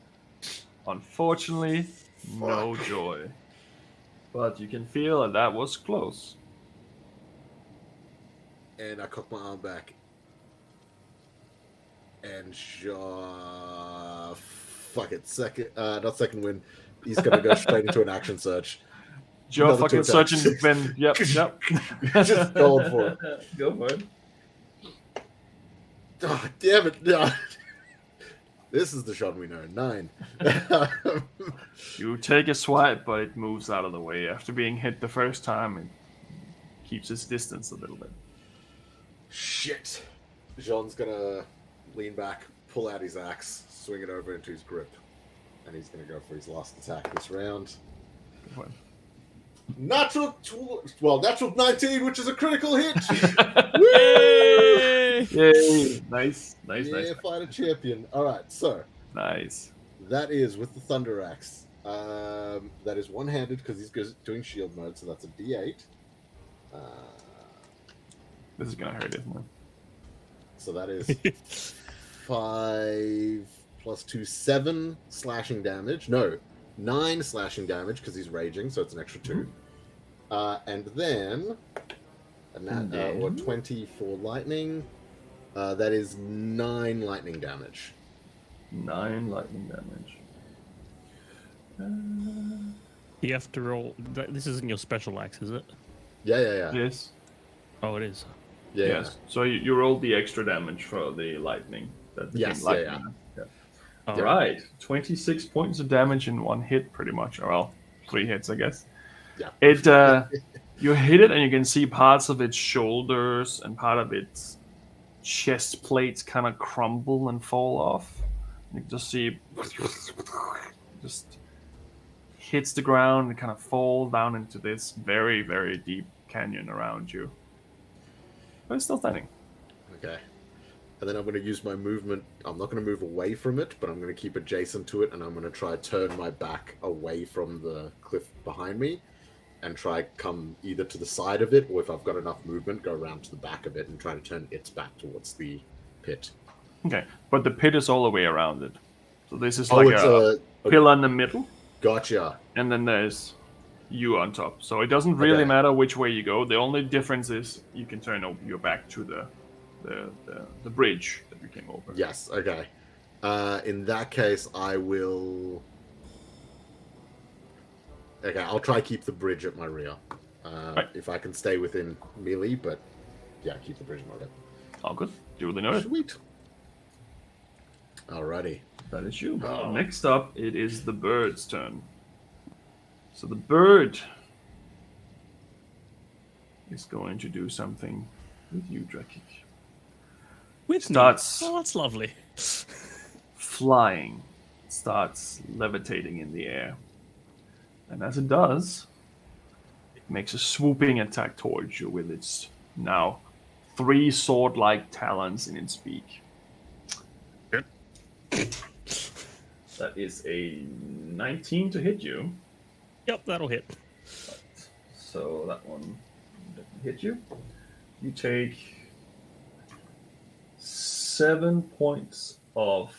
Unfortunately, no joy. But you can feel that was close. And I cock my arm back. And fuck it. Not second win. He's gonna go straight into an action search. Joe Another fucking 2 attacks. searching Ben. Yep. Just going for it. Go for it. Oh, damn it. No. This is the Sean we know. 9. You take a swipe, but it moves out of the way. After being hit the first time, it keeps its distance a little bit. Shit. Jean's gonna lean back, pull out his axe, swing it over into his grip. And he's gonna go for his last attack this round. Go for it. Natural 19, which is a critical hit. Yay! Yay! Yay! Nice. Yeah, fighter champion. All right, so Nice. that is with the Thunder Axe. That is one-handed because he's doing shield mode, so that's a D8. This is gonna hurt, isn't it? So that is 5 plus 2, 7 slashing damage. No, 9 slashing damage because he's raging, so it's an extra 2. And then, or 20 for lightning. That is 9 lightning damage. 9 lightning damage. You have to roll. This isn't your special axe, is it? Yeah. Yes. Oh, it is. Yeah. Yes. So you rolled the extra damage for the lightning. That became Yes, lightning. yeah. All Yeah. right. 26 points of damage in one hit, pretty much. Or, well, 3 hits, I guess. Yeah. It you hit it, and you can see parts of its shoulders and part of its chest plates kind of crumble and fall off. You can just see just hits the ground and kind of fall down into this very, very deep canyon around you. But it's still standing. Okay. And then I'm going to use my movement. I'm not going to move away from it, but I'm going to keep adjacent to it, and I'm going to try to turn my back away from the cliff behind me and try come either to the side of it, or if I've got enough movement, go around to the back of it and try to turn its back towards the pit. Okay, but the pit is all the way around it. So this is like it's a pillar in the middle, Gotcha. and then there's you on top. So it doesn't really Okay. matter which way you go. The only difference is you can turn your back to the bridge that you came over. Yes, okay. In that case, I will... Okay, I'll try keep the bridge at my rear. Right. If I can stay within melee, but yeah, keep the bridge at my rear. All good. Duly noted. Sweet. Alrighty. That is you. Next up, it is the bird's turn. So the bird is going to do something with you, Drakik. With Starts- me. Oh, that's lovely. Flying, starts levitating in the air. And as it does, it makes a swooping attack towards you with its now 3 sword-like talons in its beak. Good. That is a 19 to hit you. Yep, that'll hit. So that one doesn't hit you. You take 7 points of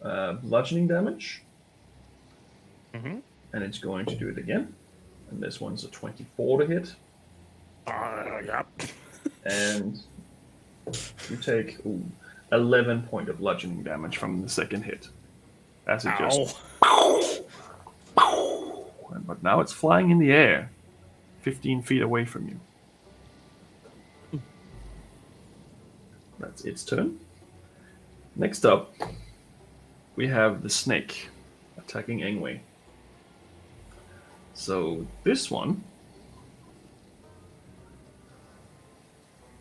bludgeoning damage. Mm-hmm. And it's going to do it again. And this one's a 24 to hit. Yep. And you take 11 point of bludgeoning damage from the second hit. As it just... But now it's flying in the air, 15 feet away from you. That's its turn. Next up, we have the snake attacking Engway. So this one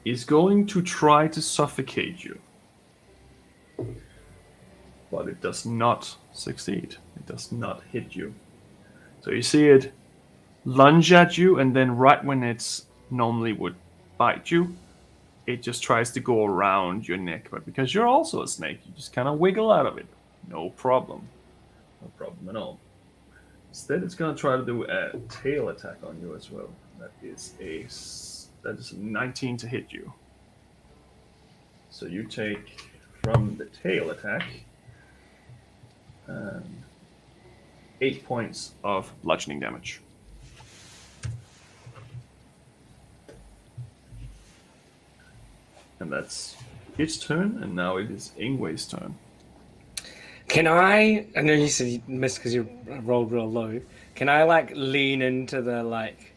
is going to try to suffocate you. But it does not succeed. It does not hit you. So you see it lunge at you, and then right when it's normally would bite you, it just tries to go around your neck. But because you're also a snake, you just kind of wiggle out of it. No problem. No problem at all. Instead, it's going to try to do a tail attack on you as well. That is a 19 to hit you. So you take from the tail attack 8 points of bludgeoning damage. And that's its turn, and now it is Ingway's turn. Can I know you said you missed because you rolled real low. Can I, like, lean into the, like,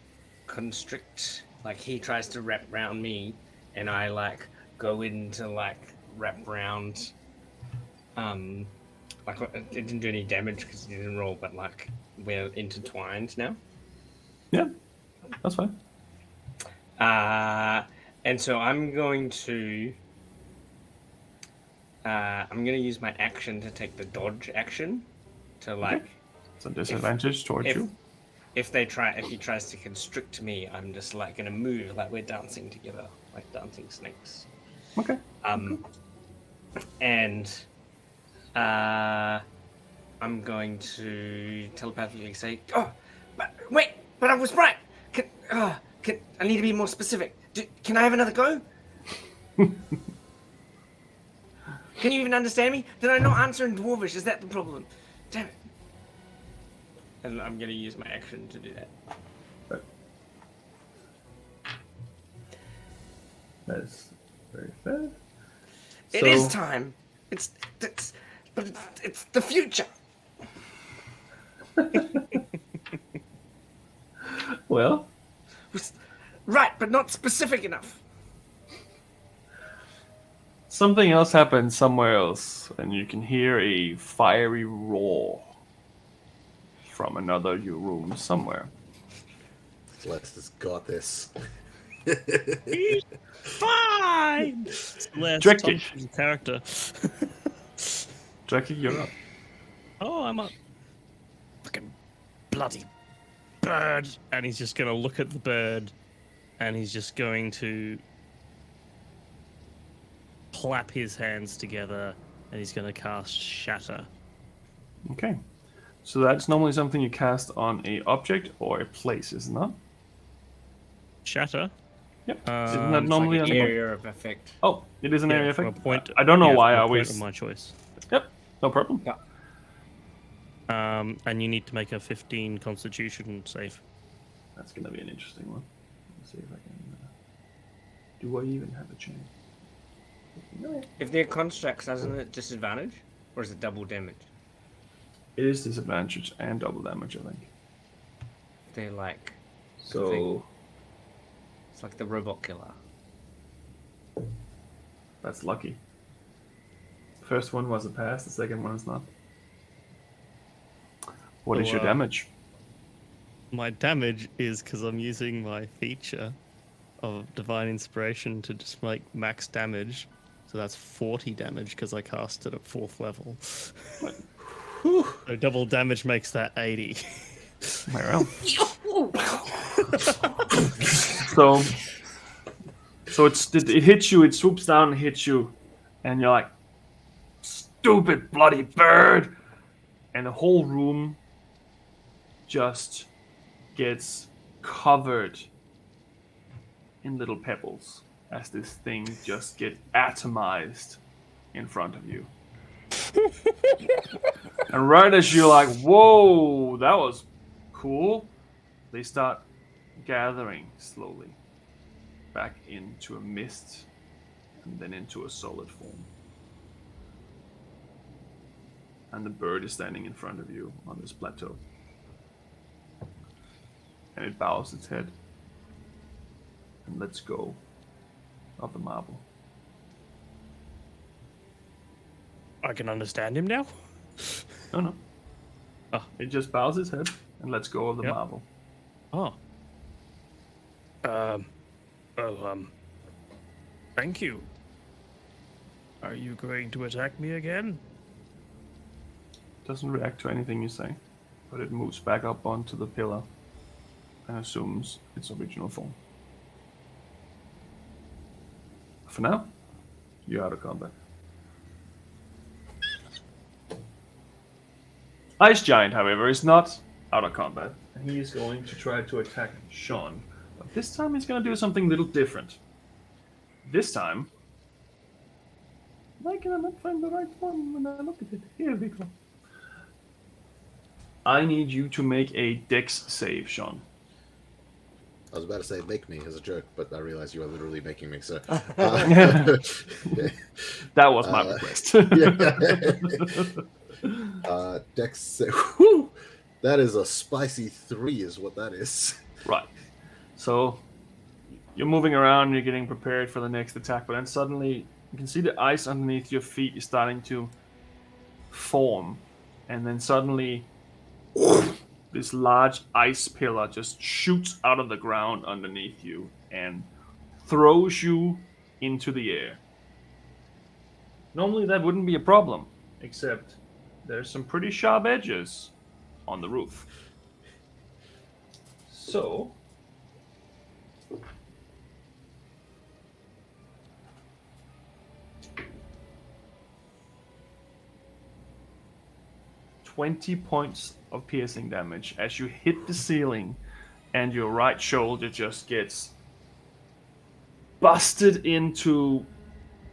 constrict? Like, he tries to wrap round me, and I, like, go into, like, wrap round. Like, it didn't do any damage because it didn't roll, but, like, we're intertwined now. Yeah, that's fine. And so I'm going to use my action to take the dodge action to, like, It's a disadvantage towards you. if he tries to constrict me, I'm just, like, gonna move like we're dancing together, like dancing snakes. Okay. And I'm going to telepathically say, "Oh, but wait, but I was right. I need to be more specific. Can I have another go? Can you even understand me? Did I not answer in Dwarvish? Is that the problem? Damn it." And I'm going to use my action to do that. That's very fair. It is time. It's the future. Well, Right, but not specific enough. something else happens somewhere else, and you can hear a fiery roar from another room somewhere. Celeste has got this. He's fine. Celeste Tricky. Thompson's character. Jackie, you're up. Oh, I'm up. Fucking bloody bird. And he's just going to look at the bird and he's just going to clap his hands together and he's going to cast Shatter. Okay. So that's normally something you cast on a object or a place, isn't it? Shatter? Yep. Isn't that It's normally like on an a area of effect. Oh, it is an area from effect. a point, I don't know why I from a always. point of my choice. Yep. No problem. Yeah. And you need to make a 15 Constitution save. That's gonna be an interesting one. Let's see if I can. Do I even have a chance? No. If they're constructs, doesn't it disadvantage? Or is it double damage? It is disadvantage and double damage, I think. They're like... So It's like the robot killer. that's lucky. First one was a pass, the second one is not. What is your damage? My damage is because I'm using my feature of Divine Inspiration to just make max damage. So that's 40 damage because I cast it at 4th level. So double damage makes that 80. Well. So it hits you, it swoops down and hits you, and you're like, stupid bloody bird! And the whole room just gets covered in little pebbles as this thing just gets atomized in front of you. And right as you're like, whoa, that was cool, they start gathering slowly back into a mist and then into a solid form. And the bird is standing in front of you on this plateau. And it bows its head and lets go of the marble. I can understand him now. No. Oh. It just bows its head and lets go of the marble. Oh. Thank you. Are you going to attack me again? Doesn't react to anything you say, but it moves back up onto the pillar and assumes its original form. For now, you're out of combat. Ice Giant, however, is not out of combat, and he is going to try to attack Sean. But this time he's going to do something a little different. This time... Why can I not find the right one when I look at it? Here we go. I need you to make a Dex save, Sean. I was about to say make me as a joke, but I realized you are literally making me, so... That was my request. Dex save. Whew! That is a spicy 3 is what that is. Right. So, you're moving around, you're getting prepared for the next attack, but then suddenly you can see the ice underneath your feet is starting to form. And then suddenly, this large ice pillar just shoots out of the ground underneath you and throws you into the air. Normally that wouldn't be a problem, except there's some pretty sharp edges on the roof. So, 20 points of piercing damage as you hit the ceiling and your right shoulder just gets busted into.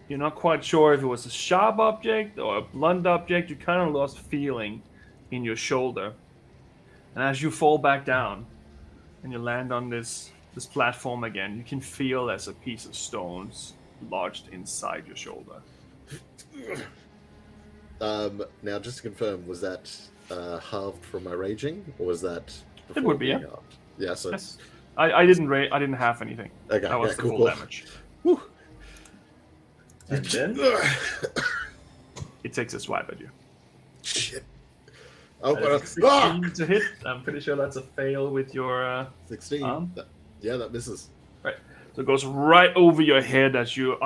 You're not quite sure if it was a sharp object or a blunt object. You kind of lost feeling in your shoulder. And as you fall back down and you land on this platform again, you can feel as a piece of stones lodged inside your shoulder. Now, just to confirm, was that halved from my raging, or was that? It would be, yeah. Halved? Yeah. So Yes. I didn't have anything. Okay, That was yeah, the cool. full damage. Whew. And then it takes a swipe at you. Shit. Oh, That is a 16 to hit. I'm pretty sure that's a fail with your 16. arm. Yeah, that misses. Right. So it goes right over your head as you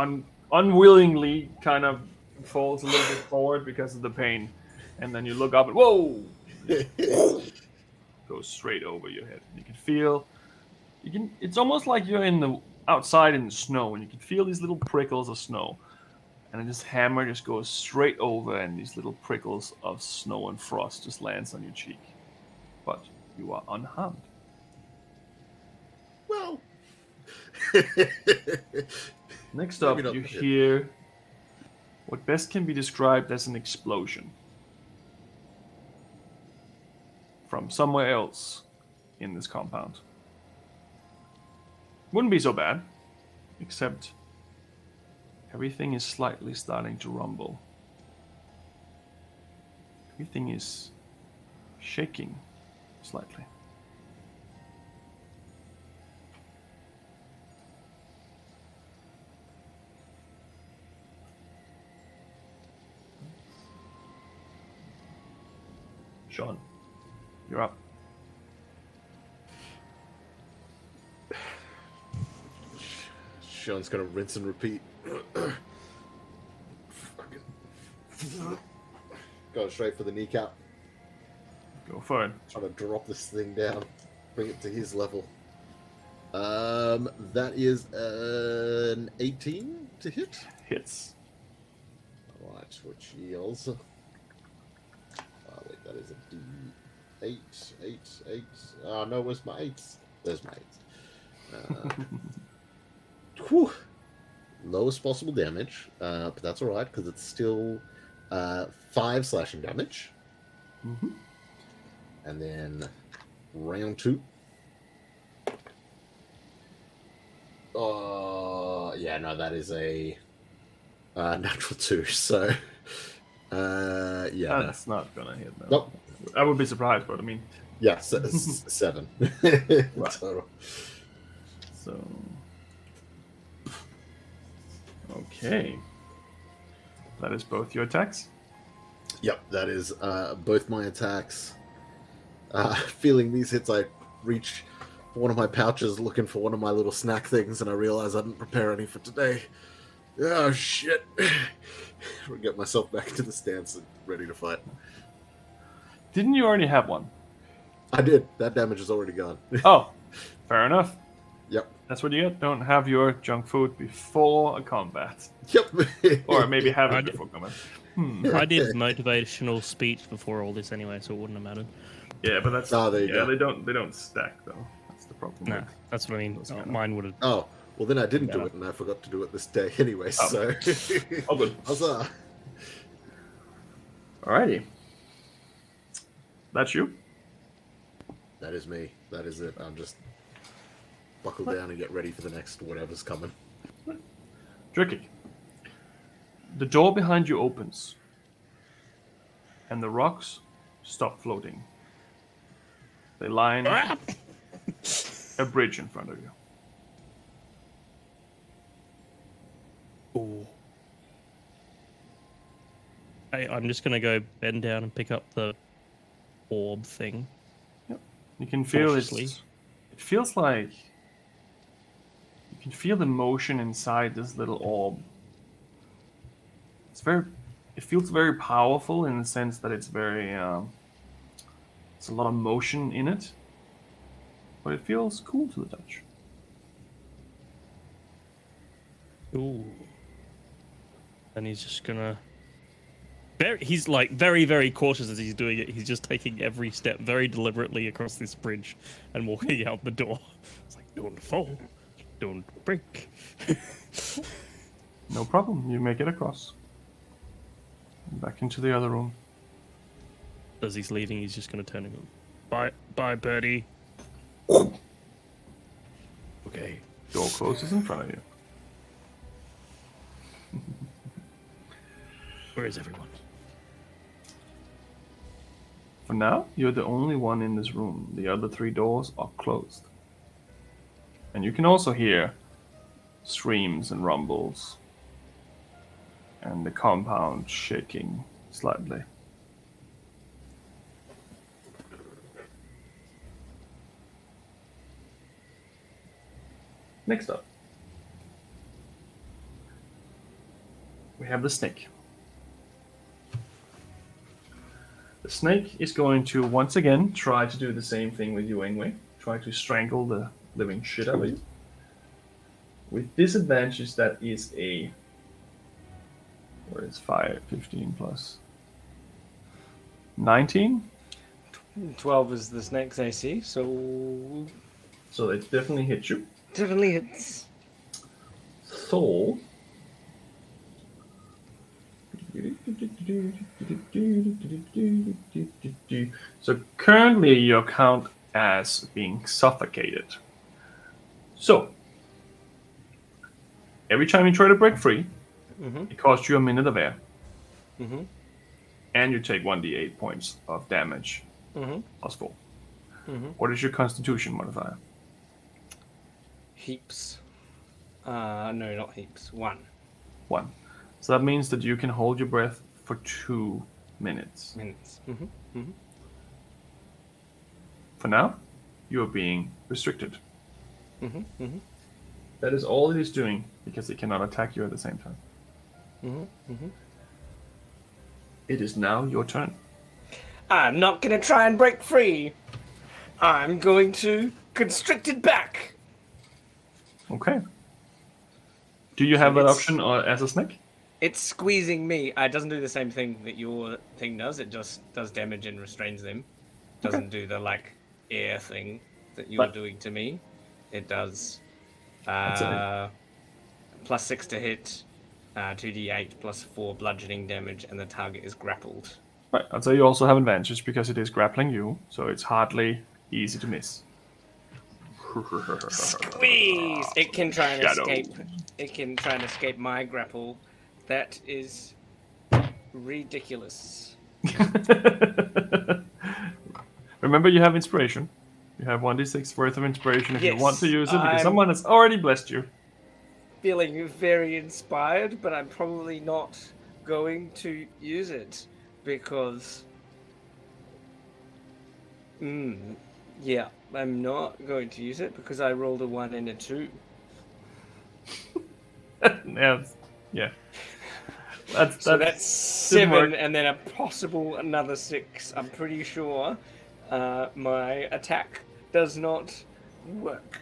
unwillingly kind of falls a little bit forward because of the pain. And then you look up and whoa! Goes straight over your head. You can feel it's almost like you're outside in the snow and you can feel these little prickles of snow. And then this hammer just goes straight over and these little prickles of snow and frost just lands on your cheek. But you are unharmed. Well. Next up, Maybe you not. hear what best can be described as an explosion from somewhere else in this compound. Wouldn't be so bad, except everything is slightly starting to rumble. Everything is shaking slightly. Sean, you're up. Sean's gonna rinse and repeat. Go straight for the kneecap. Go for it. Trying to drop this thing down, bring it to his level. That is an 18 to hit. Hits. Alright, which yields. Wait, that is a D8, 8. Oh no, where's my 8s? There's my 8s. Whew. Lowest possible damage, but that's alright because it's still 5 slashing damage. Mm-hmm. And then round 2. Yeah, no, that is a natural 2. So, yeah, That's not gonna hit. No. Nope. I would be surprised, but I mean, Yeah, 7. Right. Total. so. Okay. That is both your attacks. Yep, that is both my attacks. Feeling these hits, I reach for one of my pouches looking for one of my little snack things, and I realize I didn't prepare any for today. Oh, shit. I'll get myself back into the stance and ready to fight. Didn't you already have one? I did. That damage is already gone. Oh, fair enough. Yep. That's what you get. Don't have your junk food before a combat. Yep. Or maybe have I it did- before combat. I did motivational speech before all this anyway, so it wouldn't have mattered. Yeah, but that's Oh, there you go. they don't stack though. That's the problem. No, with- that's what I mean. Those kind of- Mine would have. Oh, well, then I didn't do Yeah. it, and I forgot to do it this day anyway, Oh. so... Oh, good. Huzzah. Alrighty. That's you. That is me. That is it. I'll just buckle down and get ready for the next whatever's coming. Tricky. The door behind you opens, and the rocks stop floating. They line a bridge in front of you. Ooh. I'm just gonna go bend down and pick up the orb thing. You can feel it. Cautiously. It feels like you can feel the motion inside this little orb. It feels very powerful in the sense that it's very. It's a lot of motion in it, but it feels cool to the touch. Ooh. And he's just gonna He's like very, very cautious as he's doing it. He's just taking every step very deliberately across this bridge and walking out the door. It's like, don't fall, don't break. No problem. You make it across. Back into the other room. As he's leaving, he's just going to turn and go, bye, birdie. Okay. Door closes in front of you. Where is everyone? For now, you're the only one in this room. The other 3 doors are closed. And you can also hear screams and rumbles. And the compound shaking slightly. Next up, we have the snake. The snake is going to once again try to do the same thing with you, Ingwe. Try to strangle the living shit out of you. With disadvantage, that is a... Where is 5, 15 plus 19? 12 is the snake's AC, so So it definitely hits you. definitely hits. So... So currently you count as being suffocated. So every time you try to break free, it costs you a minute of air. And you take 1d8 points of damage. Plus 4. What is your constitution modifier? Heaps. No, not heaps. 1. 1. So that means that you can hold your breath for 2 minutes. For now, you are being restricted. That is all it is doing, because it cannot attack you at the same time. It is now your turn. I'm not gonna try and break free. I'm going to constrict it back. Okay. Do you have that option as a snake? It's squeezing me. It doesn't do the same thing that your thing does. It just does damage and restrains them. Doesn't do the like air thing that you're doing to me. It does plus 6 to hit, 2d8 plus 4 bludgeoning damage, and the target is grappled. Right. I'd say you also have advantage because it is grappling you, so it's hardly easy to miss. Squeeze! It can try and Shadow. escape. It can try and escape my grapple. That is ridiculous. Remember, you have inspiration. You have 1d6 worth of inspiration if you Yes, want to use it, because I'm- someone has already blessed you. Feeling very inspired, but I'm probably not going to use it because... yeah, I'm not going to use it because I rolled a 1 and a 2. Yeah. So that's didn't 7 work. and then a possible another 6. I'm pretty sure my attack does not work.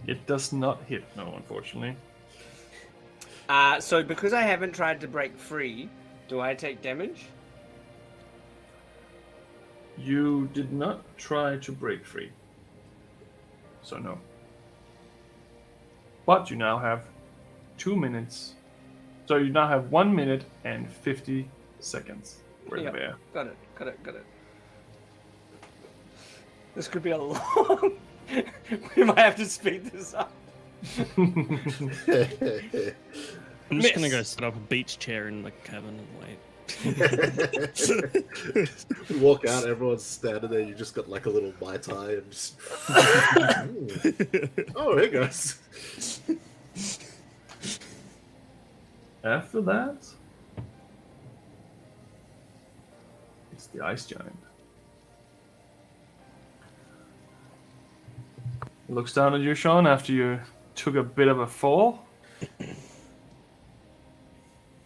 It does not hit, no, unfortunately. So because I haven't tried to break free, do I take damage? You did not try to break free. So no. But you now have 2 minutes. So you now have 1 minute and 50 seconds worth of air. Got it. This could be a long... We might have to speed this up. I'm just gonna Miss. go set up a beach chair in the cabin and wait. We walk out, everyone's standing there. You just got like a little Mai Tai and just. Oh, hey guys. After that, it's the ice giant. He looks down at you, Sean, after you took a bit of a fall.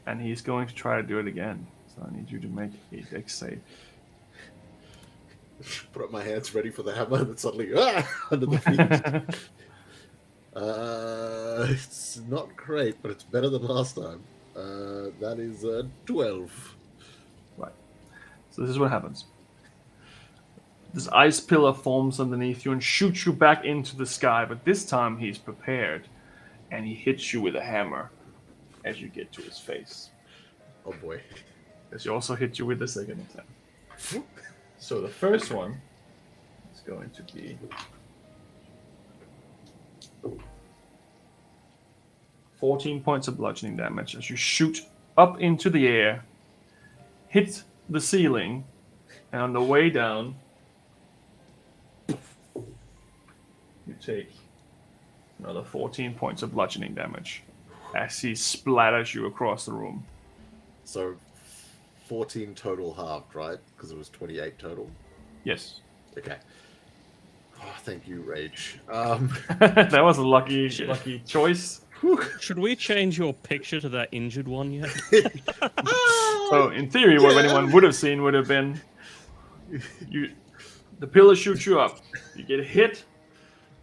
And he's going to try to do it again. So I need you to make a dex save. Put up my hands ready for the hammer, and then suddenly, under the feet. It's not great, but it's better than last time. That is 12. Right. So this is what happens. This ice pillar forms underneath you and shoots you back into the sky, but this time he's prepared, and he hits you with a hammer as you get to his face. Oh boy. As he also hit you with the second attack. So the first one is going to be 14 points of bludgeoning damage as you shoot up into the air, hit the ceiling, and on the way down, you take another 14 points of bludgeoning damage as he splatters you across the room. So 14 total halved, right? Because it was 28 total. Yes. Okay. Oh, thank you, Rage. That was a lucky choice. Should we change your picture to that injured one yet? So, in theory, what anyone would have seen would have been the pillar shoots you up. You get hit.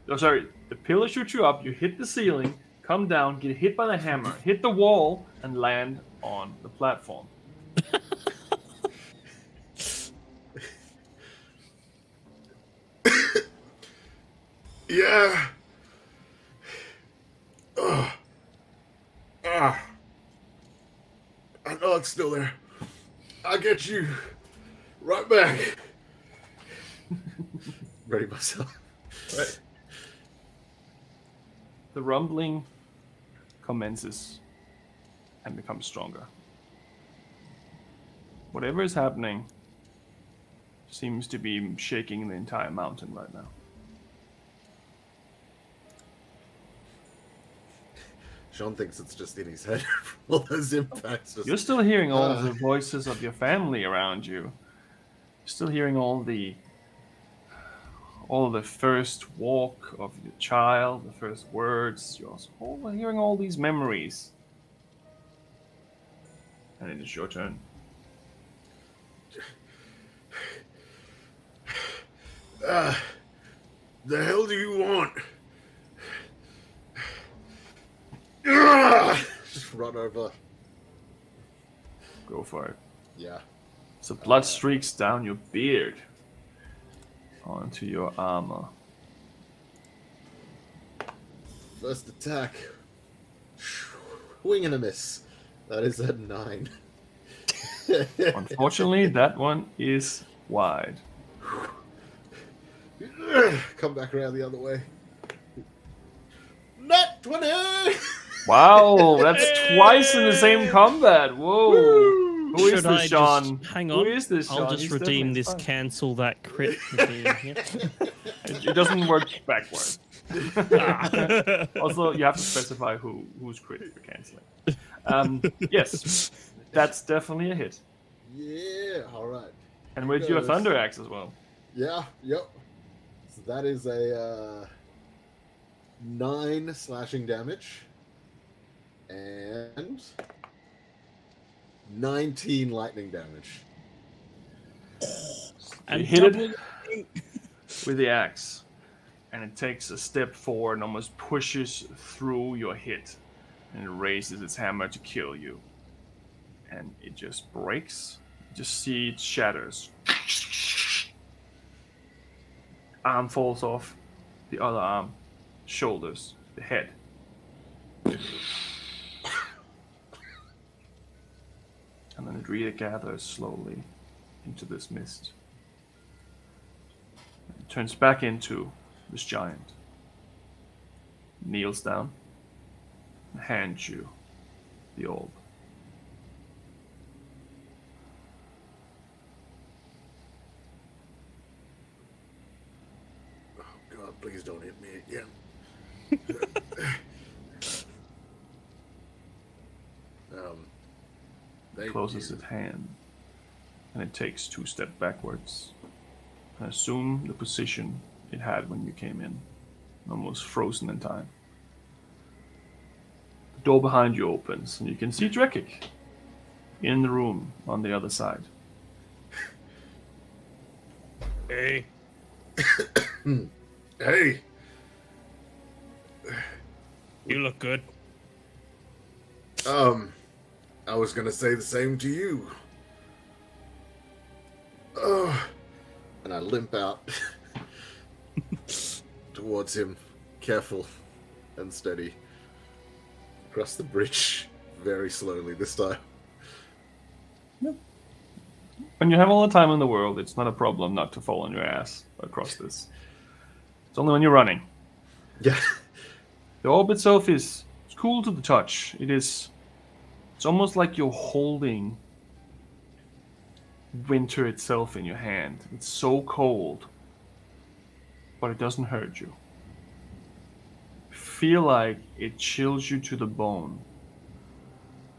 Oh, sorry. The pillar shoots you up. You hit the ceiling, come down, get hit by the hammer, hit the wall, and land on the platform. Yeah. I know it's still there. I'll get you right back. Ready myself. Right. The rumbling commences and becomes stronger. Whatever is happening seems to be shaking the entire mountain right now. Sean thinks it's just in his head from all those impacts. You're still hearing all the voices of your family around you. You're still hearing all the first walk of your child, the first words. You're also hearing all these memories. And it is your turn. The hell do you want? Just run over. Go for it. Yeah. So blood streaks down your beard onto your armor. First attack. Wing and a miss. That is a 9. Unfortunately, that one is wide. Come back around the other way. Nat 20! Wow, that's twice in the same combat. Whoa. Who is Should this, I Sean? just hang on? Who is this, Sean? I'll just He's redeem definitely this, fine. cancel that crit. Redeem, yeah. It doesn't work backwards. Also, you have to specify whose crit you're canceling. Yes, that's definitely a hit. Yeah, alright. And with your Thunder Axe as well. Yeah, yep. So that is a 9 slashing damage. And 19 lightning damage. You hit it with the axe, and it takes a step forward and almost pushes through your hit, and it raises its hammer to kill you. And it just breaks. You just see it shatters. Arm falls off, the other arm, shoulders, the head. And then it regathers slowly into this mist. It turns back into this giant. Kneels down and hands you the orb. Oh god, please don't hit me again. Closes its hand, and it takes 2 steps backwards and assume the position it had when you came in, almost frozen in time. The door behind you opens, and you can see Drekik in the room on the other side. Hey. Hey! You look good. I was gonna say the same to you. Oh. And I limp out towards him, careful and steady. Across the bridge, very slowly this time. When you have all the time in the world, it's not a problem not to fall on your ass across this. It's only when you're running. Yeah. The orb itself is cool to the touch. It's almost like you're holding winter itself in your hand. It's so cold, but it doesn't hurt you. Feel like it chills you to the bone,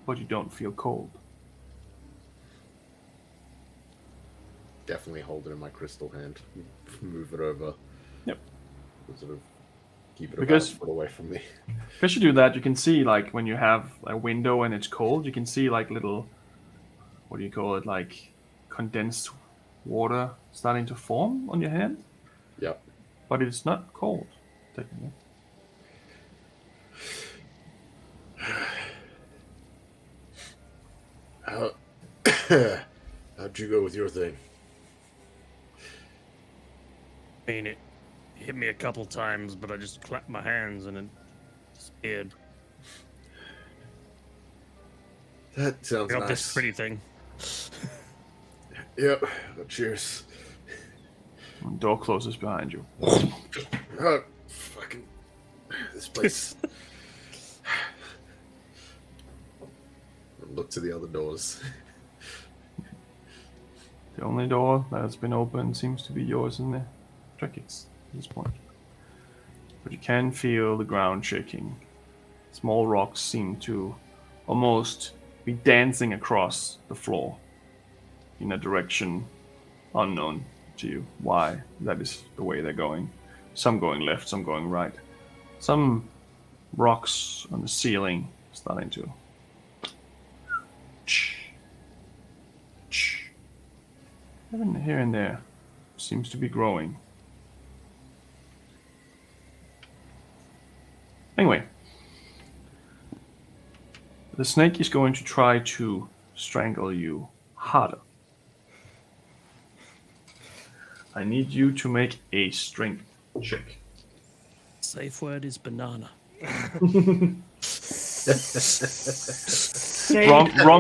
but you don't feel cold. Definitely hold it in my crystal hand. Move it over. Yep. Sort of keep it Because- about a foot away from me. Because you do that, you can see, like, when you have a window and it's cold, you can see, like, little, what do you call it, like, condensed water starting to form on your hand. Yep. But it's not cold, technically. How'd you go with your thing? I mean, it hit me a couple times, but I just clapped my hands and it disappeared. That sounds I got nice. this pretty thing. Yep. Cheers. When the door closes behind you. Oh, fucking this place. Look to the other doors. The only door that has been opened seems to be yours in the Trekkies at this point. But you can feel the ground shaking. Small rocks seem to almost be dancing across the floor in a direction unknown to you. Why? That is the way they're going. Some going left, some going right. Some rocks on the ceiling starting to here and there seems to be growing. Anyway, the snake is going to try to strangle you harder. I need you to make a strength check. Safe word is banana. Wrong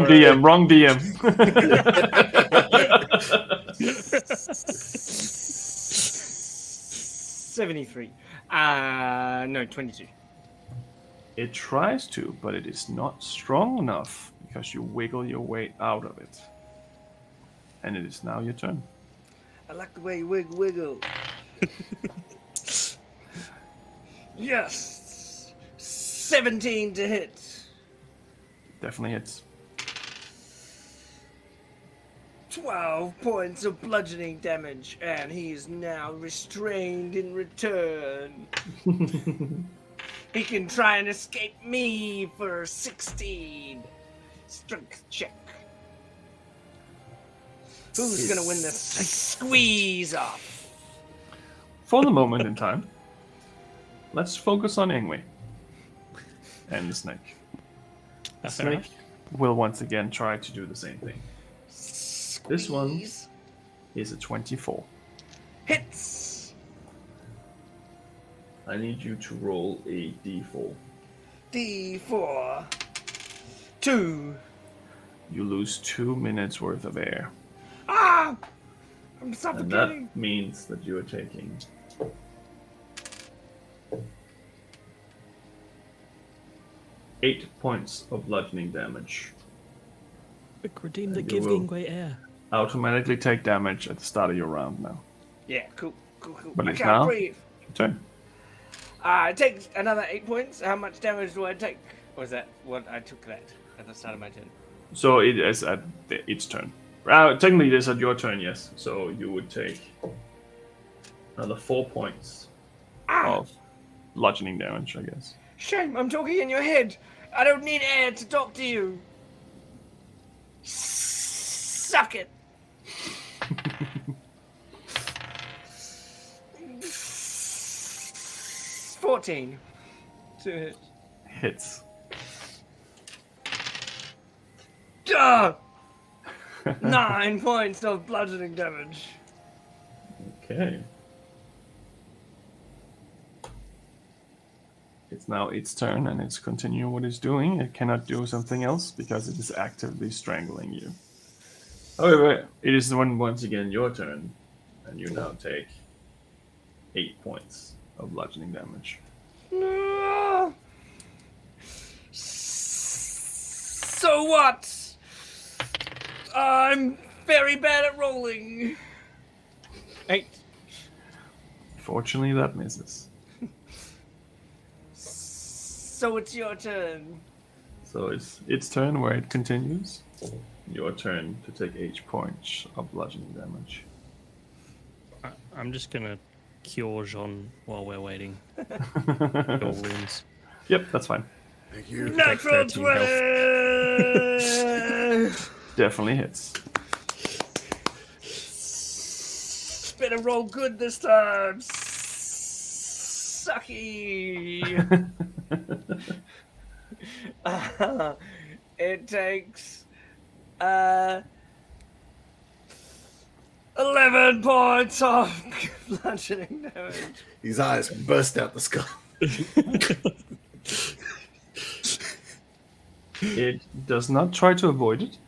DM, wrong DM. 73. No, 22. It tries to, but it is not strong enough because you wiggle your way out of it. And it is now your turn. I like the way you wiggle. Yes! 17 to hit. Definitely hits. 12 points of bludgeoning damage, and he is now restrained in return. He can try and escape me for 16. Strength check. Who's gonna win this squeeze off? For the moment in time, let's focus on Ingwe and the snake. The snake will once again try to do the same thing. This one is a 24. Hits! I need you to roll a d4. D4. 2. You lose 2 minutes worth of air. Ah! I'm And suffocating. that means that you are taking 8 points of bludgeoning damage. Quick, redeem the And you give will- Ingwe air. Automatically take damage at the start of your round now. Yeah, cool. But I it's can't now- breathe. Your turn. I take another 8 points. How much damage do I take? Or is that what I took that at the start of my turn? So it is at its turn. Technically, it is at your turn, yes. So you would take another 4 points of bludgeoning damage, I guess. Shame, I'm talking in your head. I don't need air to talk to you. Suck it. $14 to hit. Hits. Gah! 9 points of bludgeoning damage. Okay. It's now its turn, and it's continuing what it's doing. It cannot do something else because it is actively strangling you. However, it is once again your turn, and you now take 8 points of bludgeoning damage. No. So what? I'm very bad at rolling. 8. Fortunately, that misses. So it's your turn. So it's its turn where it continues. Your turn to take 8 points of bludgeoning damage. I'm just gonna cure Jean while we're waiting. Cure wounds. Yep, that's fine. Thank you. Natural 13 20! Definitely hits. Better roll good this time. Sucky. It takes 11 points of bludgeoning damage. His eyes burst out the skull. It does not try to avoid it.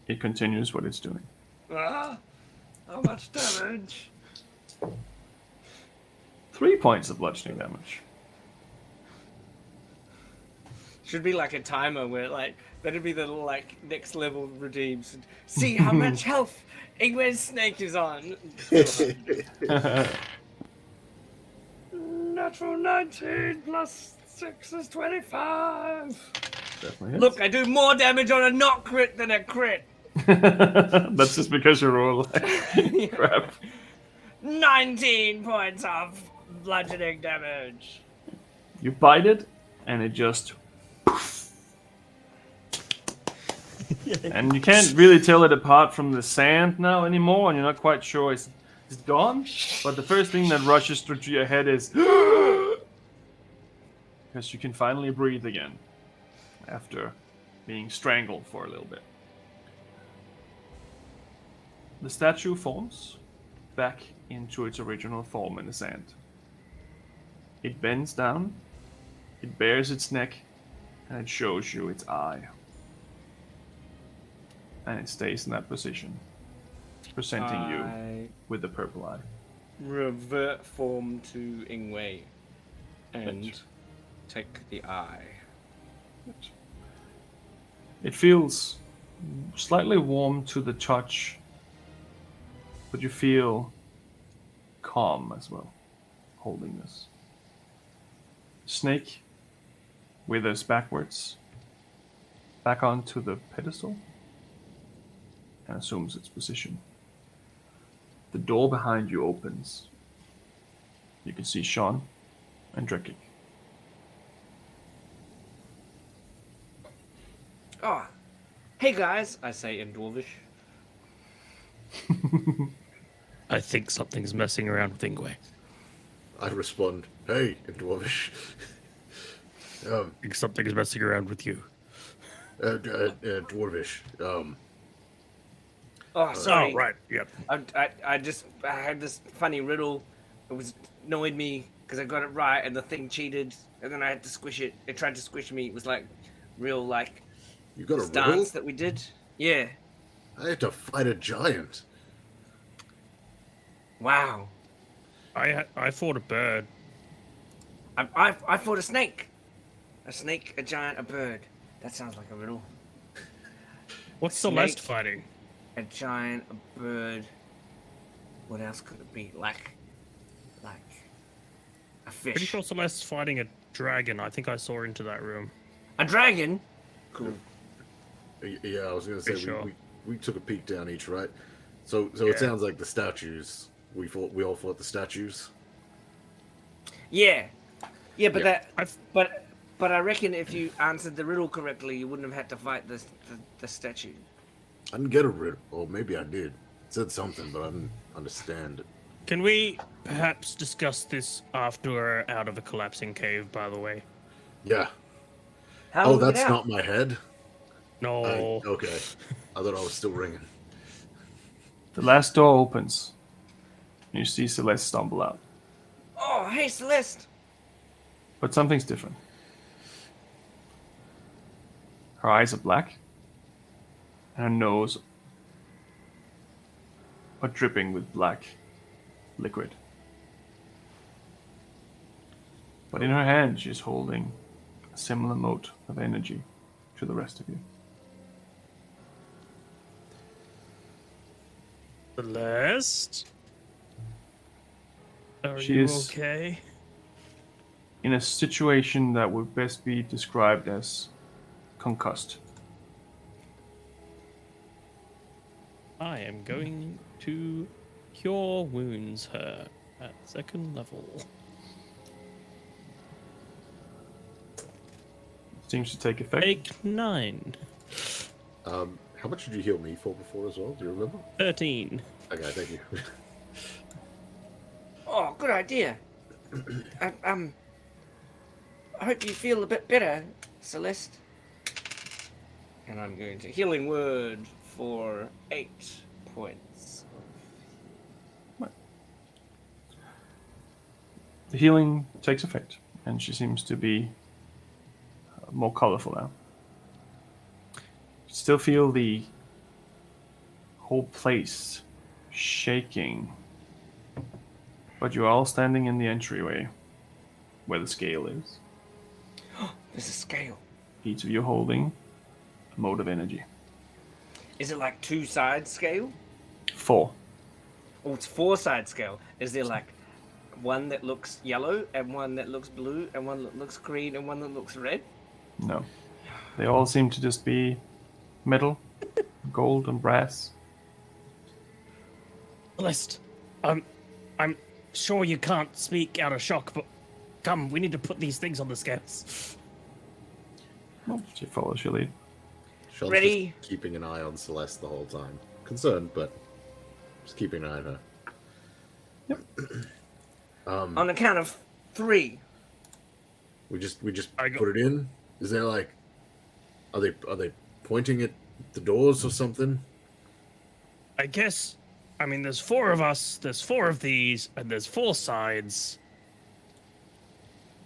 It continues what it's doing. How much damage? 3 points of bludgeoning damage. Should be like a timer where like that'd be the like next level redeems. See how much health Ingrid's snake is on. Natural 19 plus 6 is 25. Definitely hits. Look, I do more damage on a not crit than a crit. That's just because you roll like crap. 19 points of bludgeoning damage. You bite it, and it just... And you can't really tell it apart from the sand now anymore, and you're not quite sure it's gone. But the first thing that rushes through your head is... Because you can finally breathe again after being strangled for a little bit. The statue forms back into its original form in the sand. It bends down, it bares its neck, and it shows you its eye. And it stays in that position, presenting you with the purple eye. Revert form to Ingwe and take the eye. It feels slightly warm to the touch, but you feel calm as well, holding this. Snake withers backwards, back onto the pedestal, and assumes its position. The door behind you opens. You can see Sean and Drekik. Oh, hey guys, I say in Dwarvish. I think something's messing around with Ingwe. I respond, hey, in Dwarvish. I think something's messing around with you. Dwarvish. Oh, sorry. Oh, right, yep. I had this funny riddle. It was annoyed me because I got it right and the thing cheated, and then I had to squish it. It tried to squish me. It was like real like You got a dance riddle? that we did. Yeah. I had to fight a giant. Wow. I fought a bird. I fought a snake. A snake, a giant, a bird. That sounds like a riddle. What's Snake. Celeste fighting? A giant, a bird. What else could it be? Like a fish. Pretty sure Celeste's fighting a dragon. I think I saw into that room. A dragon. Cool. Yeah, I was gonna say Pretty sure. we took a peek down each, right? So Yeah. it sounds like the statues. We all fought the statues. Yeah. Yeah, but Yeah. but I reckon if you answered the riddle correctly, you wouldn't have had to fight the statue. I didn't get a riddle, or maybe I did. It said something, but I didn't understand it. Can we perhaps discuss this after we're out of a collapsing cave, by the way? Yeah. How Oh, do we get that's out? not my head. No. Okay. I thought I was still ringing. The last door opens. And you see Celeste stumble out. Oh, hey, Celeste. But something's different. Her eyes are black. And her nose are dripping with black liquid. But in her hand, she's holding a similar mote of energy to the rest of you. Celeste? Are She you is- okay? In a situation that would best be described as concussed. I am going to cure wounds her at 2nd level. Seems to take effect. Take 9. How much did you heal me for before as well? Do you remember? 13. Okay, thank you. Oh, good idea. I hope you feel a bit better, Celeste. And I'm going to healing word for 8 points. The healing takes effect, and she seems to be more colorful now. You still feel the whole place shaking, but you're all standing in the entryway where the scale is. There's a scale. Each of you holding a mode of energy. Is it like 2-side scale? 4. Oh, it's 4-side scale. Is there like one that looks yellow and one that looks blue and one that looks green and one that looks red? No. They all seem to just be metal, gold, and brass. Celeste, I'm sure you can't speak out of shock, but come, we need to put these things on the scales. She follows your lead. Sean's Ready? just keeping an eye on Celeste the whole time. Concerned, but just keeping an eye on her. Yep. On the count of 3. We just I go- put it in. Is there like, are they pointing at the doors or something? I guess, I mean, there's 4 of us, there's 4 of these, and there's 4 sides.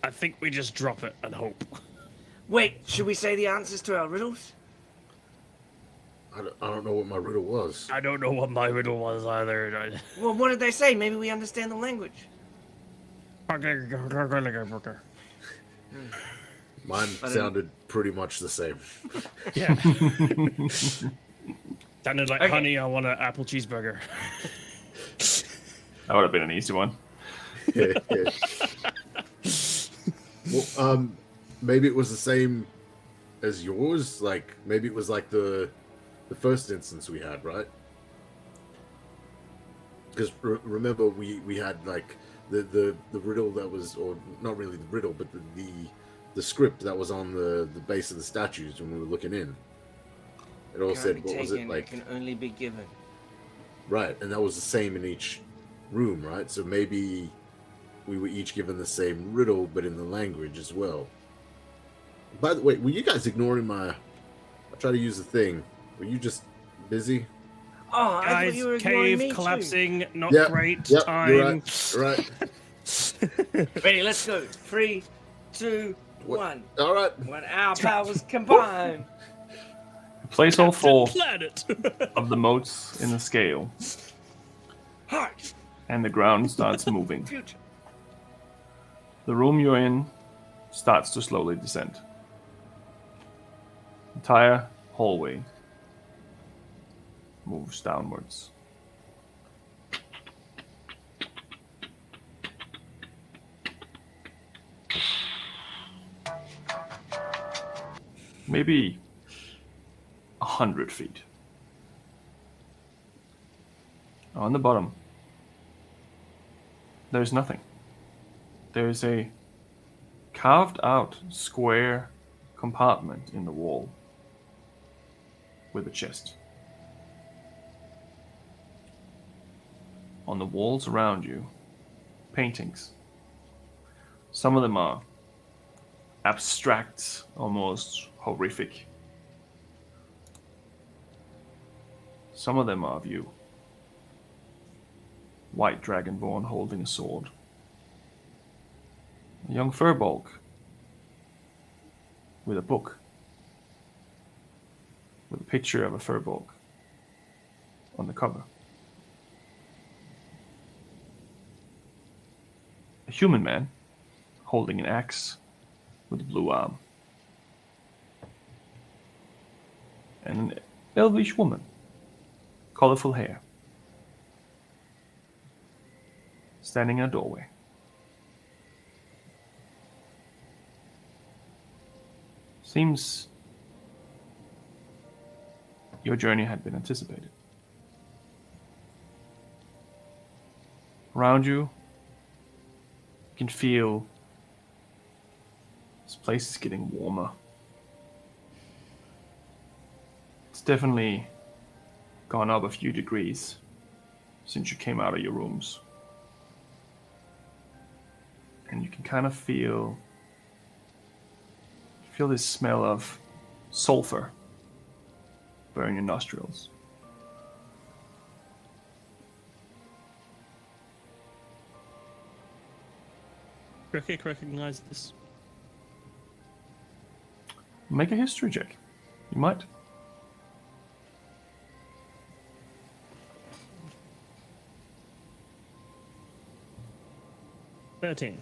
I think we just drop it and hope. Wait, should we say the answers to our riddles? I don't know what my riddle was. I don't know what my riddle was either. Well, what did they say? Maybe we understand the language. Mine I didn't- sounded pretty much the same. Yeah. Sounded like, Okay. honey, I want an apple cheeseburger. That would have been an easy one. Well, maybe it was the same as yours. Like maybe it was like the first instance we had, right? Because remember we had like the riddle that was, or not really the riddle, but the script that was on the base of the statues when we were looking in. It all Can't said, be what was taken, it like? can only be given. Right, and that was the same in each room, right? So maybe we were each given the same riddle, but in the language as well. By the way, were you guys ignoring my? I tried to use the thing. Were you just busy? Oh, I thought Guys, you were ignoring cave me collapsing, not Yep, great Yep, time. you're right. You're right. too. Ready, let's go. 3, 2, What? 1. All right. When our powers combine. Place all 4 Planet. of the motes in the scale, Heart. and the ground starts moving. Future. The room you're in starts to slowly descend. Entire hallway moves downwards. Maybe 100 feet. On the bottom, there's nothing. There's a carved out square compartment in the wall with a chest. On the walls around you, paintings. Some of them are abstract, almost horrific. Some of them are of you. White dragonborn holding a sword. A young furbolg with a book. With a picture of a furbolg on the cover. A human man holding an axe with a blue arm. And an elvish woman, colorful hair, standing in a doorway. Seems your journey had been anticipated. Around you, you can feel this place is getting warmer. It's definitely gone up a few degrees since you came out of your rooms. And you can kind of feel this smell of sulfur burn your nostrils. Cricket recognize this. Make a history check. You might. "13.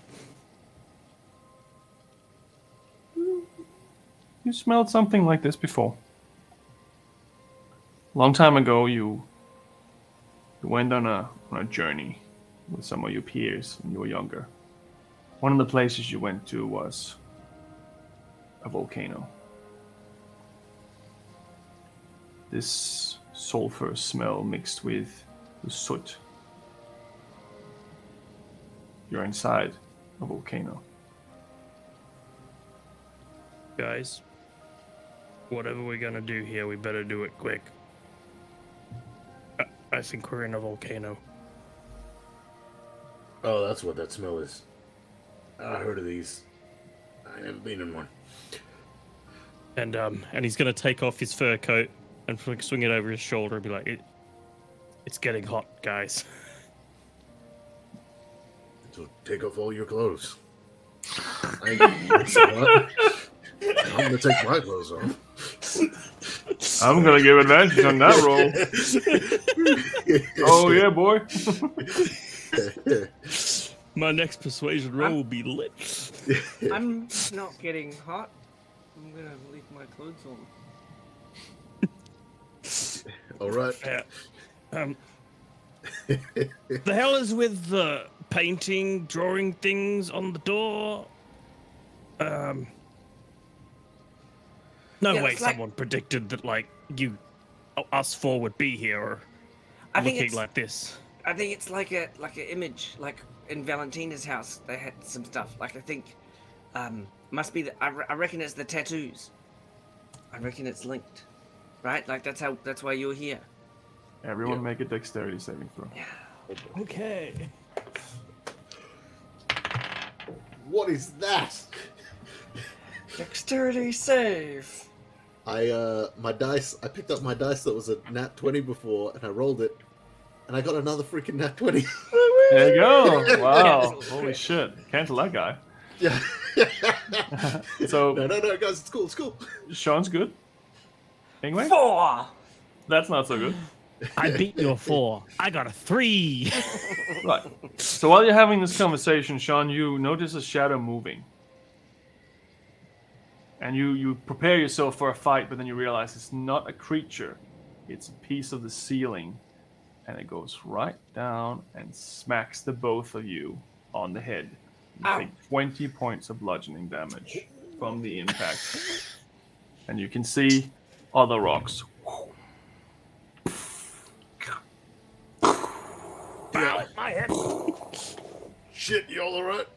You smelled something like this before. Long time ago, you went on a journey with some of your peers when you were younger. One of the places you went to was a volcano. This sulfur smell mixed with the soot. You're inside a volcano. Guys, whatever we're gonna do here, we better do it quick. I think we're in a volcano. Oh, that's what that smell is. I heard of these. I never been in one. And he's gonna take off his fur coat and swing it over his shoulder and be like, "It's getting hot, guys." So take off all your clothes. I'm gonna take my clothes off. I'm gonna give advantage on that roll. Oh yeah, boy. My next persuasion roll will be lit. I'm not getting hot. I'm gonna leave my clothes on. All right. The hell is with the painting, drawing things on the door? No Yeah, way it's like- someone predicted that, like, us four would be here or I think looking it's like this. I think it's like an image, like in Valentina's house. They had some stuff. Like I think, must be I reckon it's the tattoos. I reckon it's linked, right? Like that's why you're here. Everyone make a dexterity saving throw. Okay. What is that? Dexterity save. I picked up my dice that was a nat 20 before, and I rolled it, and I got another freaking nat 20. There you go. Wow. Yes. Holy shit. Cancel that guy. Yeah. So No, guys, it's cool. Sean's good. Anyway, 4. that's not so good. I beat your 4. I got a 3. Right. So while you're having this conversation, Sean, you notice a shadow moving. And you prepare yourself for a fight, but then you realize it's not a creature. It's a piece of the ceiling. And it goes right down and smacks the both of you on the head. You Ow. take 20 points of bludgeoning damage from the impact. And you can see other rocks. My head. Shit, you all alright?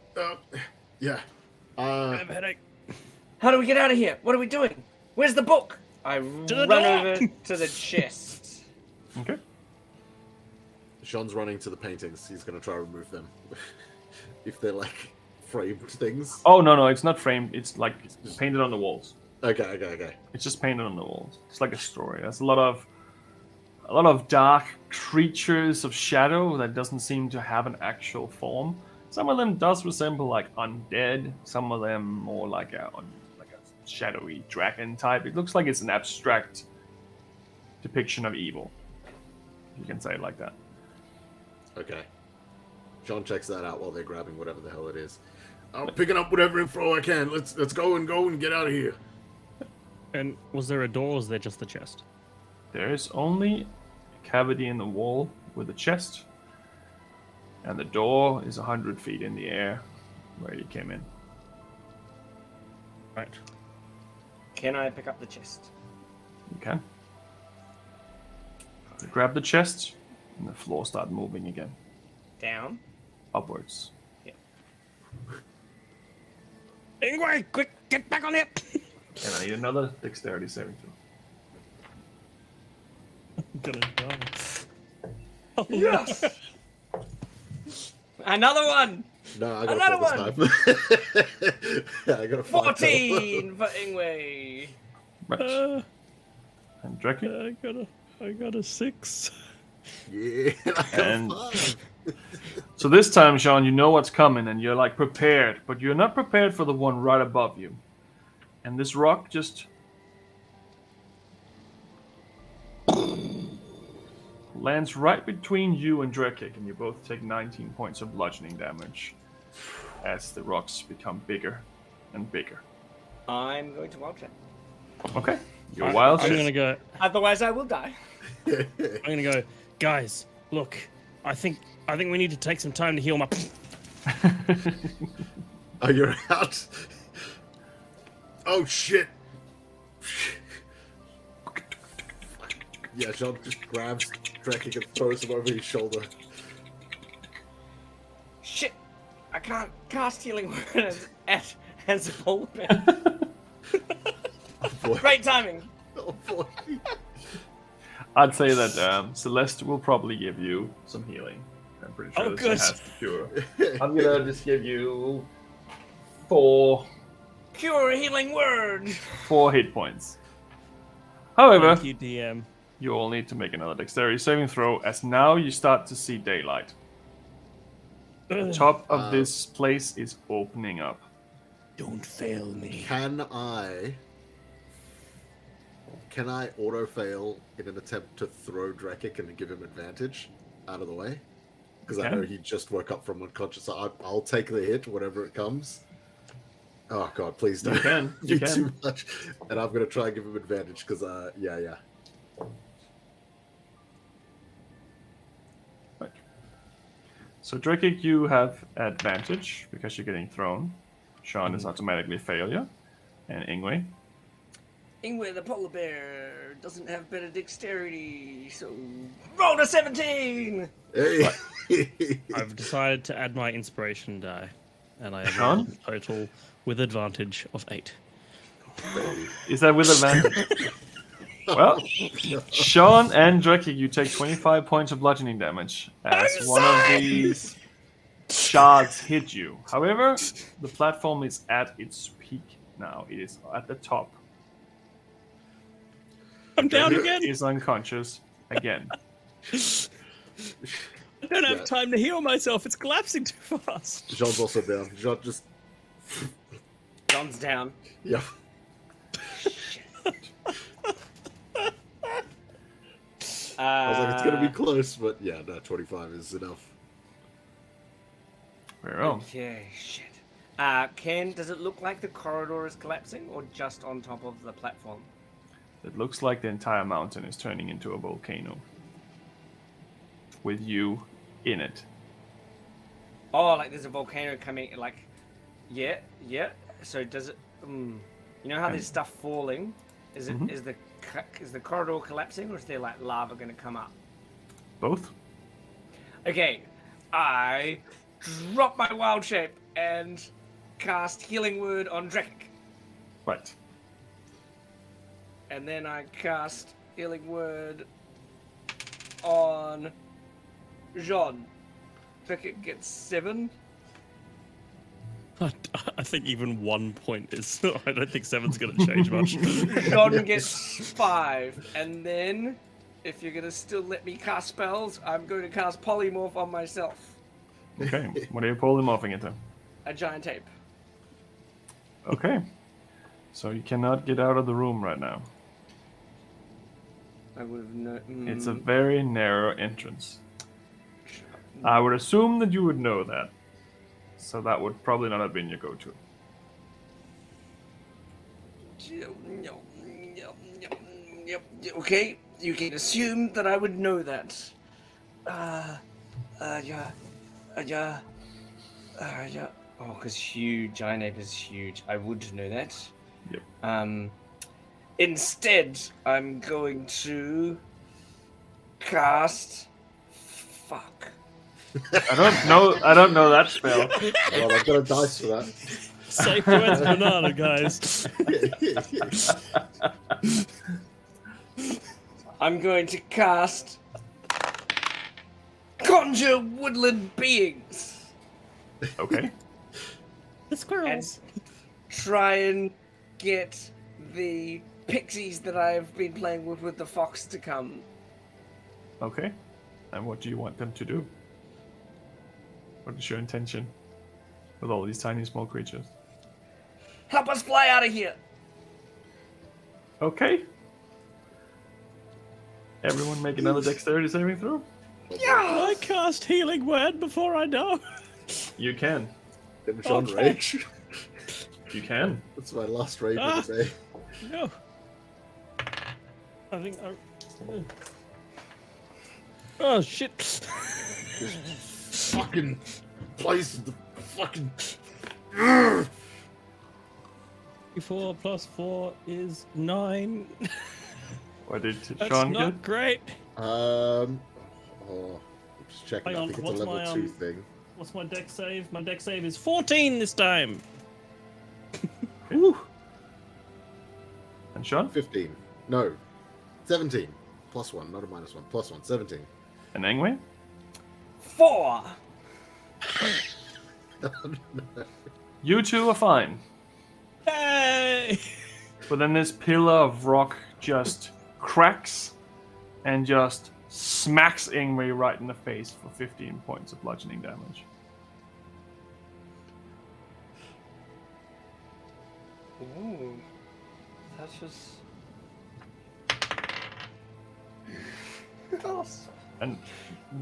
Yeah. I have a headache. How do we get out of here? What are we doing? Where's the book? I the run door. over to the chest. Okay. Sean's running to the paintings. He's gonna try to remove them. If they're like framed things. Oh, no, it's not framed. It's like painted on the walls. Okay. It's just painted on the walls. It's like a story. There's a lot of a lot of dark creatures of shadow that doesn't seem to have an actual form. Some of them does resemble like undead. Some of them more like a shadowy dragon type. It looks like it's an abstract depiction of evil. You can say it like that. Okay. John checks that out while they're grabbing whatever the hell it is. I'm picking up whatever info I can. Let's go and get out of here. And was there a door or was there just the chest? There is only a cavity in the wall with a chest, and the door is 100 feet in the air where you came in. Right. Can I pick up the chest? You can. You grab the chest, and the floor starts moving again, Down. upwards. Ingwe, quick, get back on it! And I need another dexterity saving throw. I'm gonna die. Oh, Yes! Another one! No, I got Another a 4 this time. I got a 5. 14 for Ingwe. Right. And Dreki? I got a 6. Yeah, I got And- a 5. So this time, Sean, you know what's coming, and you're like prepared, but you're not prepared for the one right above you. And this rock just lands right between you and Drekik, and you both take 19 points of bludgeoning damage as the rocks become bigger and bigger. I'm going to wild check. Okay, your wild I'm check. gonna go. Otherwise, I will die. I'm gonna go. Guys, look. I think we need to take some time to heal my. Oh, you're out? Oh, shit. Yeah, John just grabs Dreki and throws him over his shoulder. Shit! I can't cast Healing Word as a polar bear. Oh, boy. Great timing. Oh, boy. I'd say that Celeste will probably give you some healing. I'm pretty sure Oh, that she good. has the cure. I'm gonna just give you 4 Pure Healing Word. 4 hit points. However, Thank you, DM. you all need to make another dexterity saving throw, as now you start to see daylight. The top of this place is opening up. Don't fail me. Can I auto fail in an attempt to throw Drekik and give him advantage out of the way? Because I know he just woke up from unconscious. So I'll take the hit, whatever it comes. Oh god, please don't. You can. You do can. too much. And I'm gonna try and give him advantage because yeah. Right. So Drekik, you have advantage because you're getting thrown. Sean is automatically failure. And Ingwe. Ingwe the polar bear doesn't have better dexterity, so roll a 17. Hey. I've decided to add my inspiration die, and I have Sean? a total with advantage of 8. Is that with advantage? Well, Sean and Drekik, you take 25 points of bludgeoning damage as one of these shards hit you. However, the platform is at its peak now. It is at the top. I'm down Drekik again. is unconscious again. I don't have Yeah. time to heal myself. It's collapsing too fast. John's also down. John just John's down. yeah. I was like, it's gonna be close, but yeah, no, 25 is enough. Very well. Okay, shit. Does it look like the corridor is collapsing or just on top of the platform? It looks like the entire mountain is turning into a volcano. With you in it. Oh, like there's a volcano coming, like, yeah. So does it, you know how there's stuff falling? Is it, is the corridor collapsing or is there like lava gonna come up? Both? Okay, I drop my wild shape and cast Healing Word on Drekik. Right. And then I cast Healing Word on Jean. Drekik gets 7. I think even 1 point is. I don't think 7's going to change much. Jean gets 5. And then if you're gonna still let me cast spells, I'm going to cast polymorph on myself. Okay, what are you polymorphing into? A giant ape. Okay, so you cannot get out of the room right now. I would have known. It's a very narrow entrance. I would assume that you would know that. So that would probably not have been your go-to. Okay, you can assume that I would know that. Oh, because giant ape is huge. I would know that. Yep. Instead, I'm going to cast. Fuck. I don't know that spell. Well, I've got a dice for that. Safe words banana, guys. I'm going to cast Conjure Woodland Beings Okay. The squirrels. and try and get the pixies that I've been playing with the fox to come. Okay. And what do you want them to do? What is your intention with all these tiny small creatures? Help us fly out of here! Okay. Everyone make another dexterity saving throw. I cast healing word before I know. You can. Damage on Okay. rage. You can. That's my last rage of the day. No. I think I... Oh, shit. Fucking place the fucking. 4 plus 4 is 9. What did That's Sean not get? great. I'm just checking. Hang I on, think it's a what's level my, 2 thing. What's my dex save? My dex save is 14 this time. Whew. And Sean? 15. No. 17. Plus 1, not a minus 1. Plus 1. 17. And Engway? 4! You two are fine. Hey! But then this pillar of rock just cracks and just smacks Ingwe right in the face for 15 points of bludgeoning damage. Ooh. That's just... And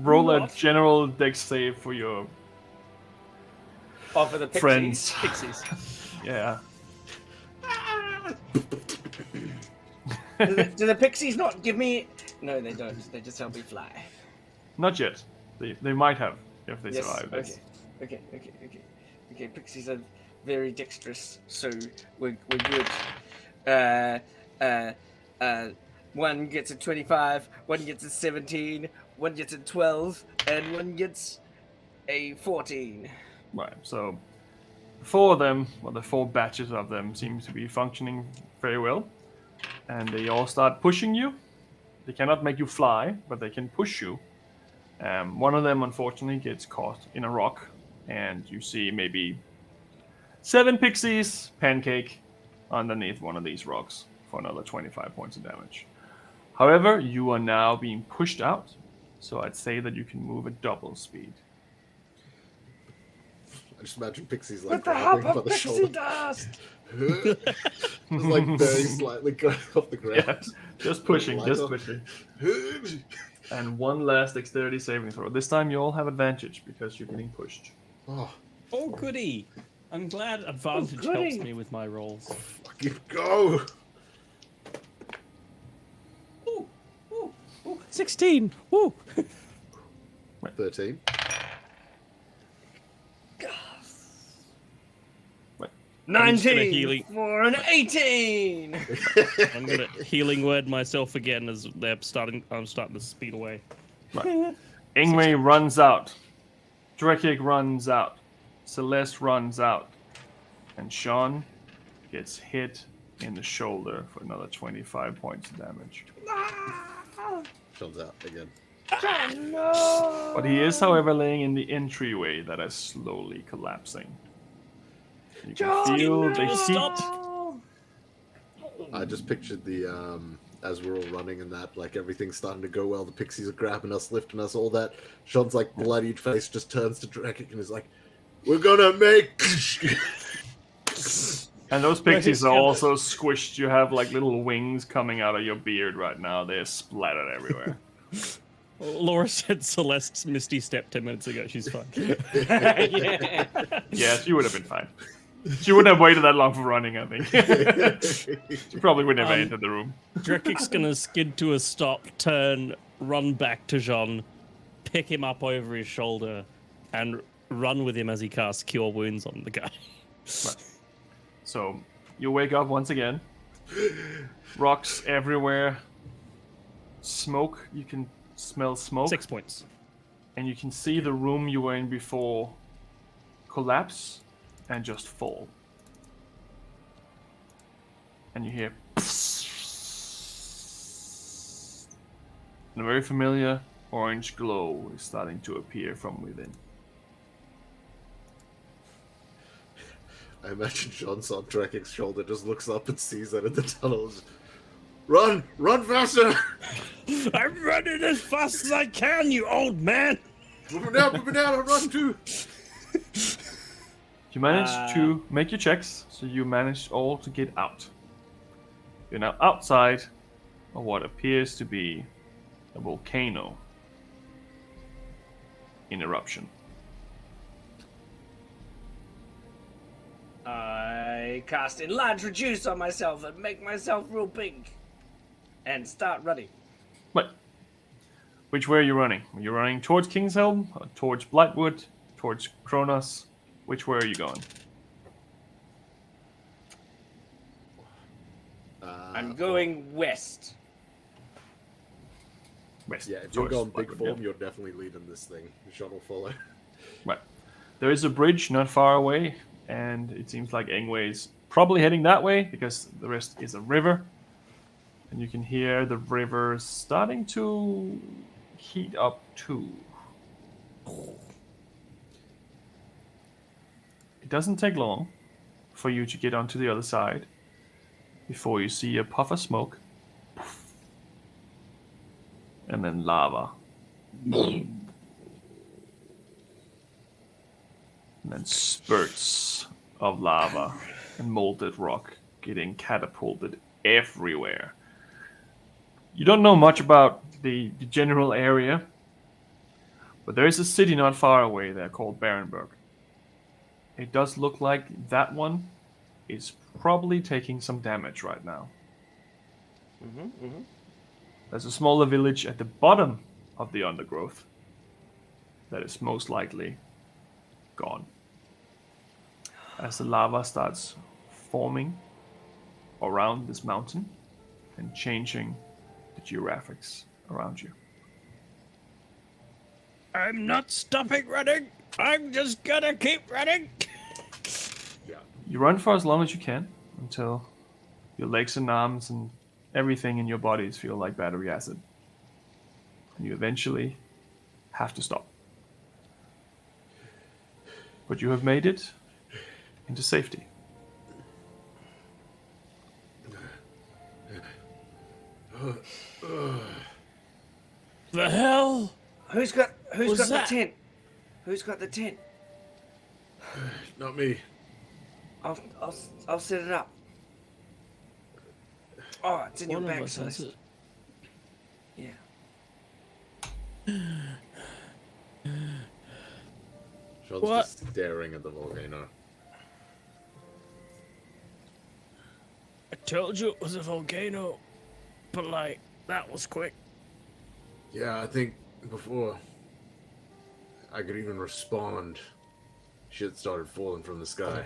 roll a What? general dex save for your Oh, for the pixies? friends. Pixies. Yeah. Do the pixies not give me... No, they don't. They just help me fly. Not yet. They might have if they Yes, survive this. Okay, pixies are very dexterous, so we're good. One gets a 25, one gets a 17, one gets a 12, and one gets a 14. Right, so four of them, well, the 4 batches of them, seems to be functioning very well. And they all start pushing you. They cannot make you fly, but they can push you. One of them, unfortunately, gets caught in a rock, and you see maybe 7 pixies pancake underneath one of these rocks for another 25 points of damage. However, you are now being pushed out, so I'd say that you can move at double speed. I just imagine Pixie's like With the help grabbing by of the pixie shoulder. dust! Just like very slightly going off the ground. Yeah, just pushing, just Lighter. pushing. And one last dexterity saving throw. This time you all have advantage because you're getting pushed. Oh, Oh, goody. I'm glad advantage goody. helps me with my rolls. fucking go! Ooh, 16. Woo. 13. 19 healing- for an 18! I'm gonna healing word myself again as I'm starting to speed away. Right. Ingwe runs out. Drekik runs out. Celeste runs out. And Sean gets hit in the shoulder for another 25 points of damage. Comes out again. No! But he is, however, laying in the entryway that is slowly collapsing. You can feel the heat. Stop. I just pictured the as we're all running and that, like everything's starting to go well. The pixies are grabbing us, lifting us, all that. Sean's like bloodied face just turns to Drakic and is like, "We're gonna make." And those pixies are also squished. You have like little wings coming out of your beard right now. They're splattered everywhere. Laura said Celeste's Misty Step 10 minutes ago. She's fine. Yeah. Yeah, she would have been fine. She wouldn't have waited that long for running, I think. She probably would never entered the room. Drekic's gonna skid to a stop, turn, run back to Jean, pick him up over his shoulder, and run with him as he casts Cure Wounds on the guy. Right. So, you wake up once again. Rocks everywhere. Smoke. You can smell smoke. 6 points. And you can see the room you were in before collapse and just fall. And you hear... And a very familiar orange glow is starting to appear from within. I imagine John's on Drakic's shoulder, just looks up and sees that in the tunnels. Run! Run faster! I'm running as fast as I can, you old man! Put me down, I'll run too! You managed to make your checks, so you managed all to get out. You're now outside of what appears to be a volcano in eruption. I cast Enlarge Reduce on myself and make myself real big. And start running. Wait. Which way are you running? Are you running towards Kingshelm? Or towards Blightwood? Towards Kronos? Which way are you going? I'm going west. West. Yeah, if you're towards going big Blightwood, form, yeah. you're definitely leading this thing. Sean will follow. Right. There is a bridge not far away, and it seems like Engway's probably heading that way because the rest is a river. And you can hear the river starting to heat up too. It doesn't take long for you to get onto the other side before you see a puff of smoke and then lava. And then spurts of lava and molded rock getting catapulted everywhere. You don't know much about the general area, but there is a city not far away there called Barenberg. It does look like that one is probably taking some damage right now. There's a smaller village at the bottom of the undergrowth that is most likely gone. As the lava starts forming around this mountain and changing the geographics around you. I'm not stopping running. I'm just gonna keep running. You run for as long as you can until your legs and arms and everything in your bodies feel like battery acid. And you eventually have to stop. But you have made it into safety. The hell? Who's got Was the that- tent? Who's got the tent? Not me. I'll set it up. Oh, it's in your One of bag, us has Celeste. it. Yeah. Sean's What? just staring at the volcano. I told you it was a volcano, but like, that was quick. Yeah, I think before I could even respond, shit started falling from the sky.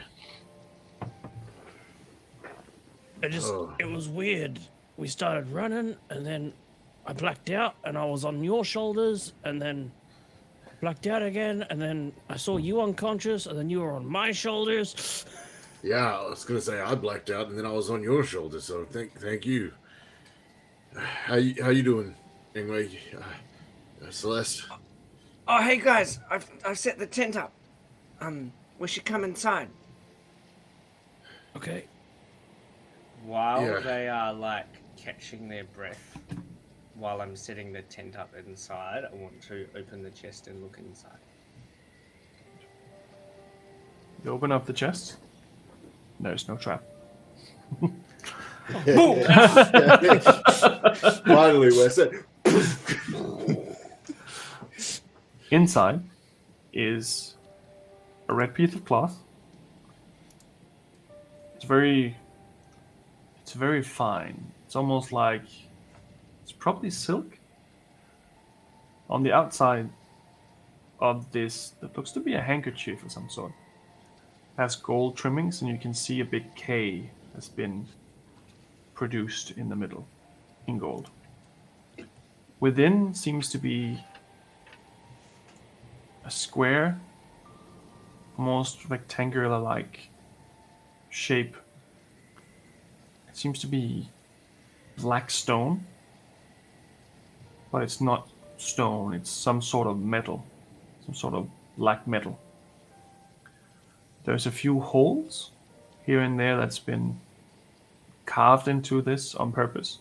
It was weird. We started running, and then I blacked out, and I was on your shoulders, and then blacked out again, and then I saw you unconscious, and then you were on my shoulders. Yeah, I was gonna say I blacked out, and then I was on your shoulder. So thank you. How you doing, anyway, Celeste? Oh, hey guys, I've set the tent up. We should come inside. Okay. While Yeah. they are like catching their breath while I'm setting the tent up inside. I want to open the chest and look inside. You open up the chest. There's no trap. Finally, we're set. Inside is a red piece of cloth. It's very fine. It's almost like it's probably silk. On the outside of this, that looks to be a handkerchief of some sort, has gold trimmings, and you can see a big K has been produced in the middle in gold. Within seems to be a square, almost rectangular-like shape. It seems to be black stone, but it's not stone. It's some sort of metal, some sort of black metal. There's a few holes here and there that's been carved into this on purpose.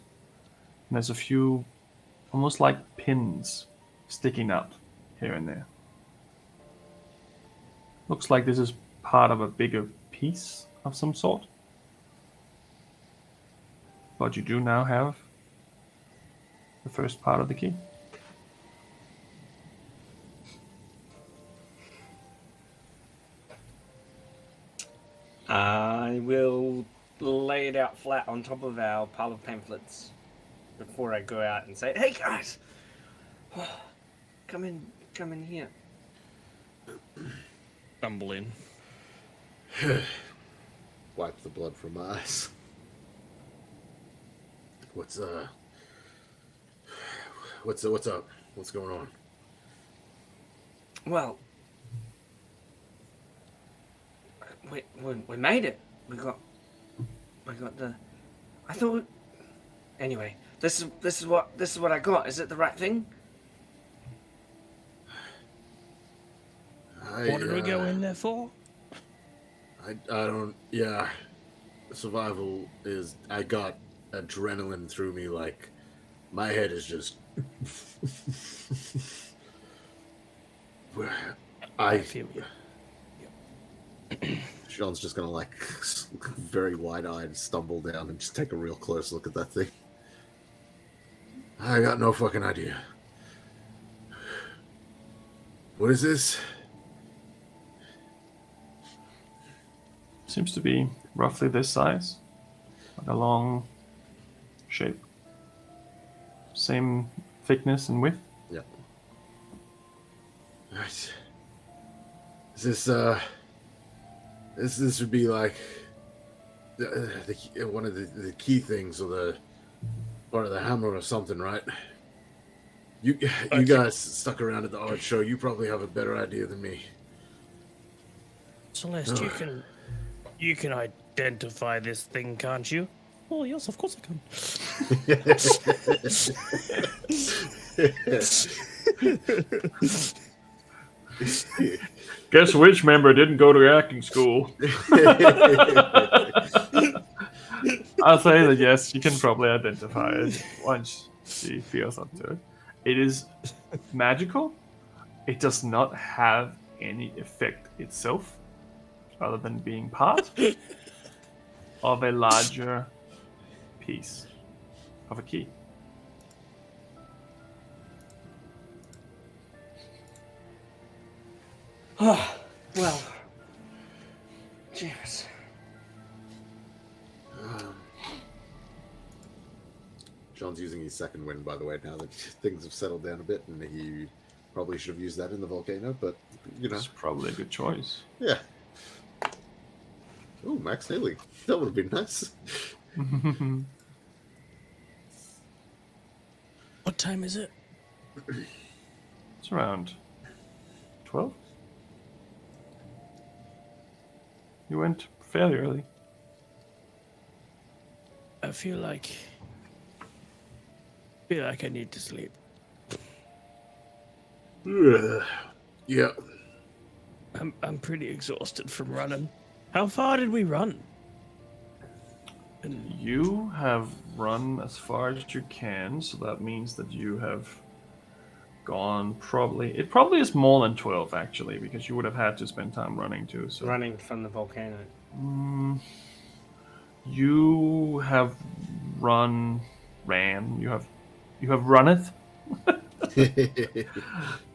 And there's a few almost like pins sticking out here and there. Looks like this is part of a bigger piece of some sort. But you do now have the first part of the key. I will lay it out flat on top of our pile of pamphlets before I go out and say, "Hey guys, come in here." Stumble in. Wipe the blood from my eyes. What's up? What's going on? Well, we made it. We got the. I thought. Anyway, this is what I got. Is it the right thing? What did we go in there for? I don't. Yeah, survival is. I got adrenaline through me. Like my head is just. I feel you. Sean's just gonna like very wide-eyed stumble down and just take a real close look at that thing. I got no fucking idea. What is this? Seems to be roughly this size. Like a long shape. Same thickness and width. Yeah. Right. Is this would be like one of the key things, or the part of the hammer or something, right? You guys stuck around at the art show. You probably have a better idea than me. Celeste, you can identify this thing, can't you? Oh yes, of course I can. Guess which member didn't go to acting school? I'll say that yes, you can probably identify it once she feels up to it. It is magical. It does not have any effect itself, other than being part of a larger piece of a key. Oh, well, James. Sean's using his second wind, by the way, now that things have settled down a bit, and he probably should have used that in the volcano, but, you know. It's probably a good choice. Yeah. Oh, max healing. That would have been nice. What time is it? It's around 12. You went fairly early. I feel like I need to sleep. Yeah. I'm pretty exhausted from running. How far did we run? You have run as far as you can, so that means that you have gone probably. It probably is more than 12 actually, because you would have had to spend time running too. So Running from the volcano. You have ran. You have runneth.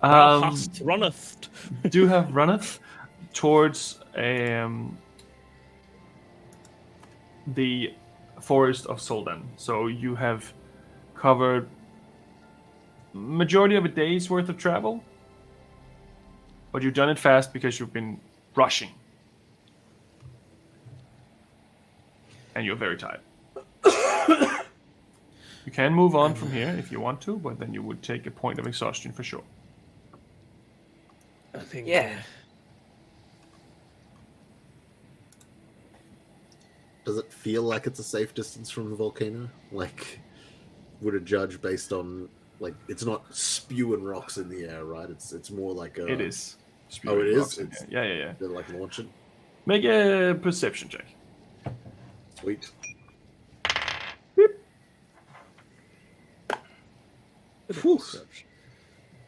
Thou hast runneth. Do have runneth towards the forest of Soldan. So you have covered majority of a day's worth of travel, but you've done it fast because you've been rushing. And you're very tired. You can move on from here if you want to, but then you would take a point of exhaustion for sure. I think. Yeah. Does it feel like it's a safe distance from the volcano? Like, would a judge based on, like, it's not spewing rocks in the air, right? It's more like a... It is. Oh, it is? Yeah. They're like launching? Make a perception check. Sweet. Whew.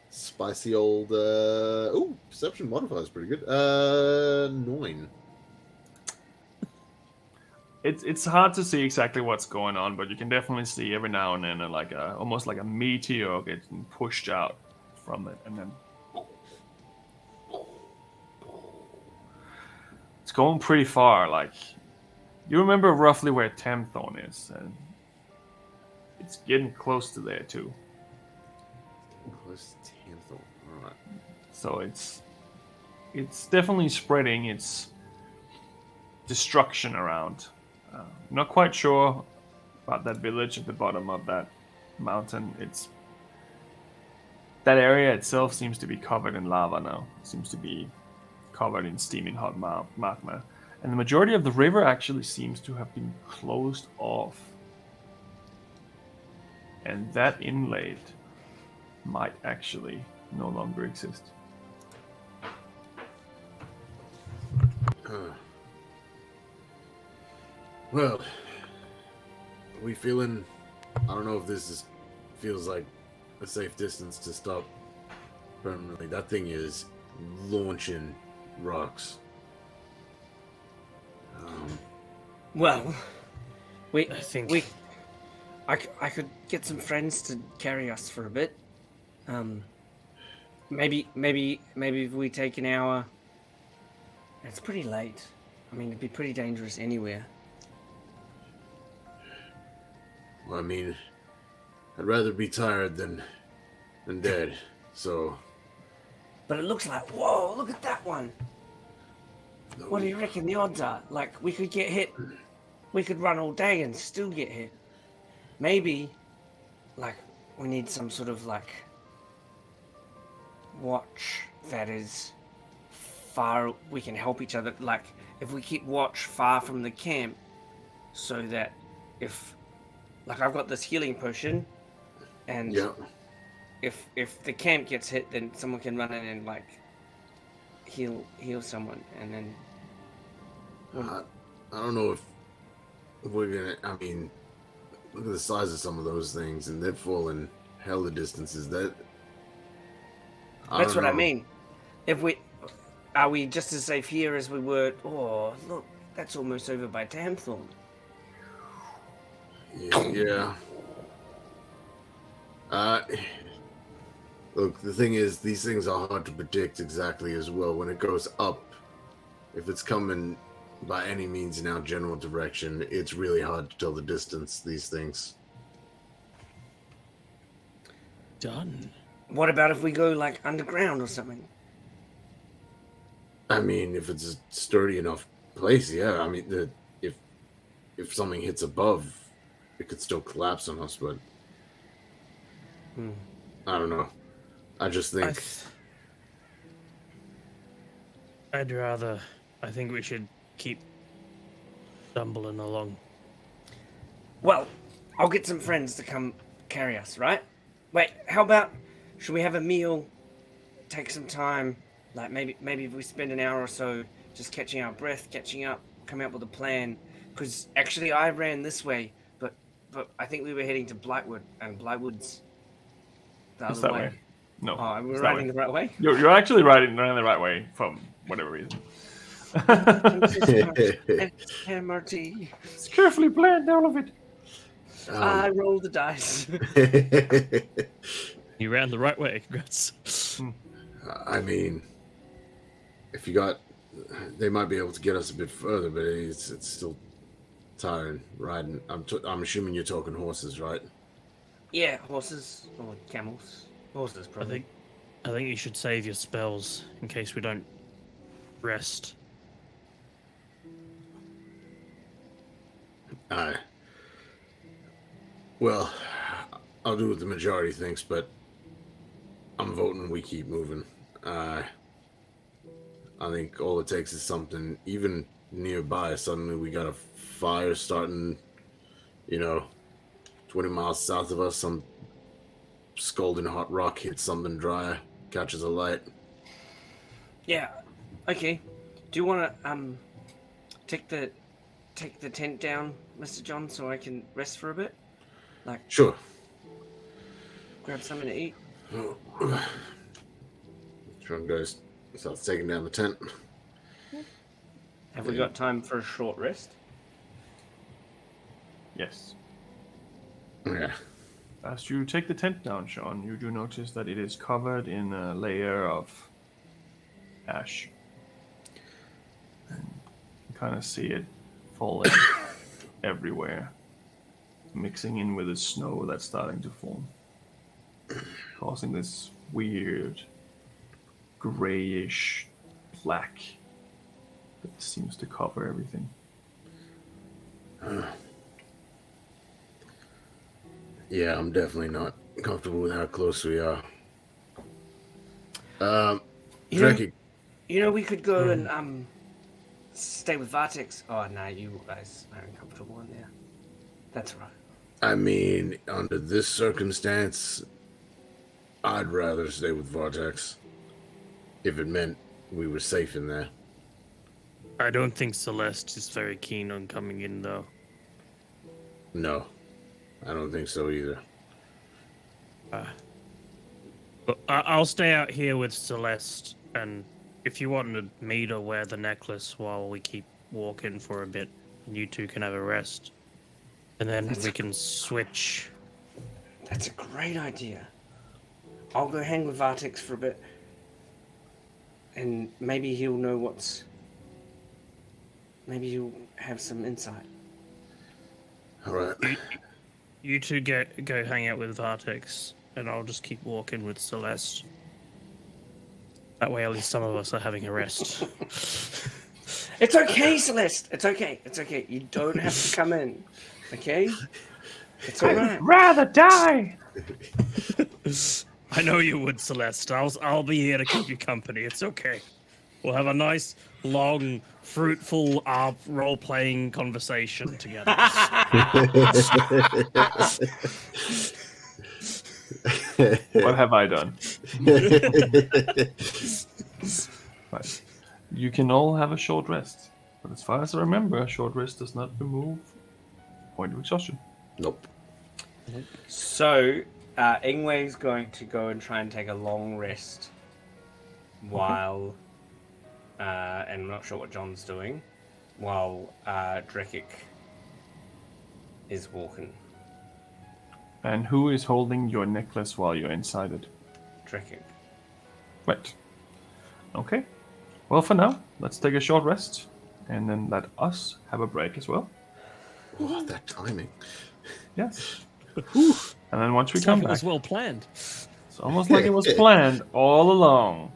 Spicy old... Ooh, perception modifier is pretty good. 9. It's hard to see exactly what's going on, but you can definitely see every now and then almost like a meteor getting pushed out from it, and then it's going pretty far. Like, you remember roughly where Temthorn is, and it's getting close to there too. Close to Temthorn. All right. So it's definitely spreading its destruction around. Not quite sure about that village at the bottom of that mountain. That area itself seems to be covered in lava now. It seems to be covered in steaming hot magma. And the majority of the river actually seems to have been closed off. And that inlet might actually no longer exist. Well, are we feeling... I don't know if this feels like a safe distance to stop permanently. That thing is launching rocks. Well, I think I could get some friends to carry us for a bit. Maybe if we take an hour. It's pretty late. I mean, it'd be pretty dangerous anywhere. Well, I mean, I'd rather be tired than dead, so... But it looks like, whoa, look at that one. No. What do you reckon the odds are? Like, we could get hit. We could run all day and still get hit. Maybe, like, we need some sort of, like, watch that is far, we can help each other. Like, if we keep watch far from the camp, so that if, like, I've got this healing potion, and Yeah. if the camp gets hit, then someone can run in and, like, heal someone, and then... I don't know if we're gonna... I mean, look at the size of some of those things, and they're falling hella distances. That's what I mean. Are we just as safe here as we were? Oh, look, that's almost over by Tamthorn. Yeah. Look, the thing is, these things are hard to predict exactly as well. When it goes up, if it's coming by any means in our general direction, it's really hard to tell the distance, these things. done. What about if we go, like, underground or something? I mean, if it's a sturdy enough place, yeah. I mean, if something hits above, it could still collapse on us, but... I don't know. I just think... I think we should keep stumbling along. Well, I'll get some friends to come carry us, right? Wait, how about, should we have a meal, take some time, like maybe if we spend an hour or so just catching our breath, catching up, coming up with a plan, Because actually, I ran this way, but I think we were heading to Blightwood, and Blightwood's the It's other that way. No. Oh, we're it's that riding way. the right way? You're actually riding the right way from whatever reason. MRT. It's carefully planned, all of it. I rolled the dice. You ran the right way. Congrats. I mean, if you got, they might be able to get us a bit further, but it's still tiring riding. I'm assuming you're talking horses, right? Yeah, horses or camels. Horses, probably. I think you should save your spells in case we don't rest. Well, I'll do what the majority thinks, but I'm voting we keep moving. I think all it takes is something, even nearby. Suddenly we got a fire starting, 20 miles south of us. Some scalding hot rock hits something dry, catches a light. Yeah. Okay. Do you want to take the tent down, Mr. John, so I can rest for a bit? Sure. Grab something to eat. John goes, starts taking down the tent. Have we got time for a short rest? Yes. Yeah. As you take the tent down, Sean, you do notice that it is covered in a layer of ash. And you kind of see it falling everywhere, mixing in with the snow that's starting to form, causing this weird grayish black that seems to cover everything. Yeah, I'm definitely not comfortable with how close we are. Dreki. We could go and stay with Vartex. Oh no, you guys are uncomfortable in there. That's right. I mean, under this circumstance, I'd rather stay with Vortex. If it meant we were safe in there. I don't think Celeste is very keen on coming in, though. No, I don't think so either. But I'll stay out here with Celeste, and if you wanted me to wear the necklace while we keep walking for a bit, you two can have a rest. And then we can switch. That's a great idea. I'll go hang with Vartex for a bit. And maybe he'll know what's... Maybe he'll have some insight. All right. You two go hang out with Vartex, and I'll just keep walking with Celeste. That way at least some of us are having a rest. It's okay, Celeste. It's okay. It's okay. You don't have to come in. Okay? It's alright. I'd rather die! I know you would, Celeste. I'll be here to keep you company. It's okay. We'll have a nice, long, fruitful role-playing conversation together. What have I done? Right. You can all have a short rest. But as far as I remember, a short rest does not remove point of exhaustion. Nope. So, Ingway's going to go and try and take a long rest while, and I'm not sure what John's doing, while Drekic is walking. And who is holding your necklace while you're inside it? Drekic. Right. Okay. Well, for now, let's take a short rest, and then let us have a break as well. Oh, that timing. Yes. And then once we come It back, was well planned. it's almost like it was planned all along.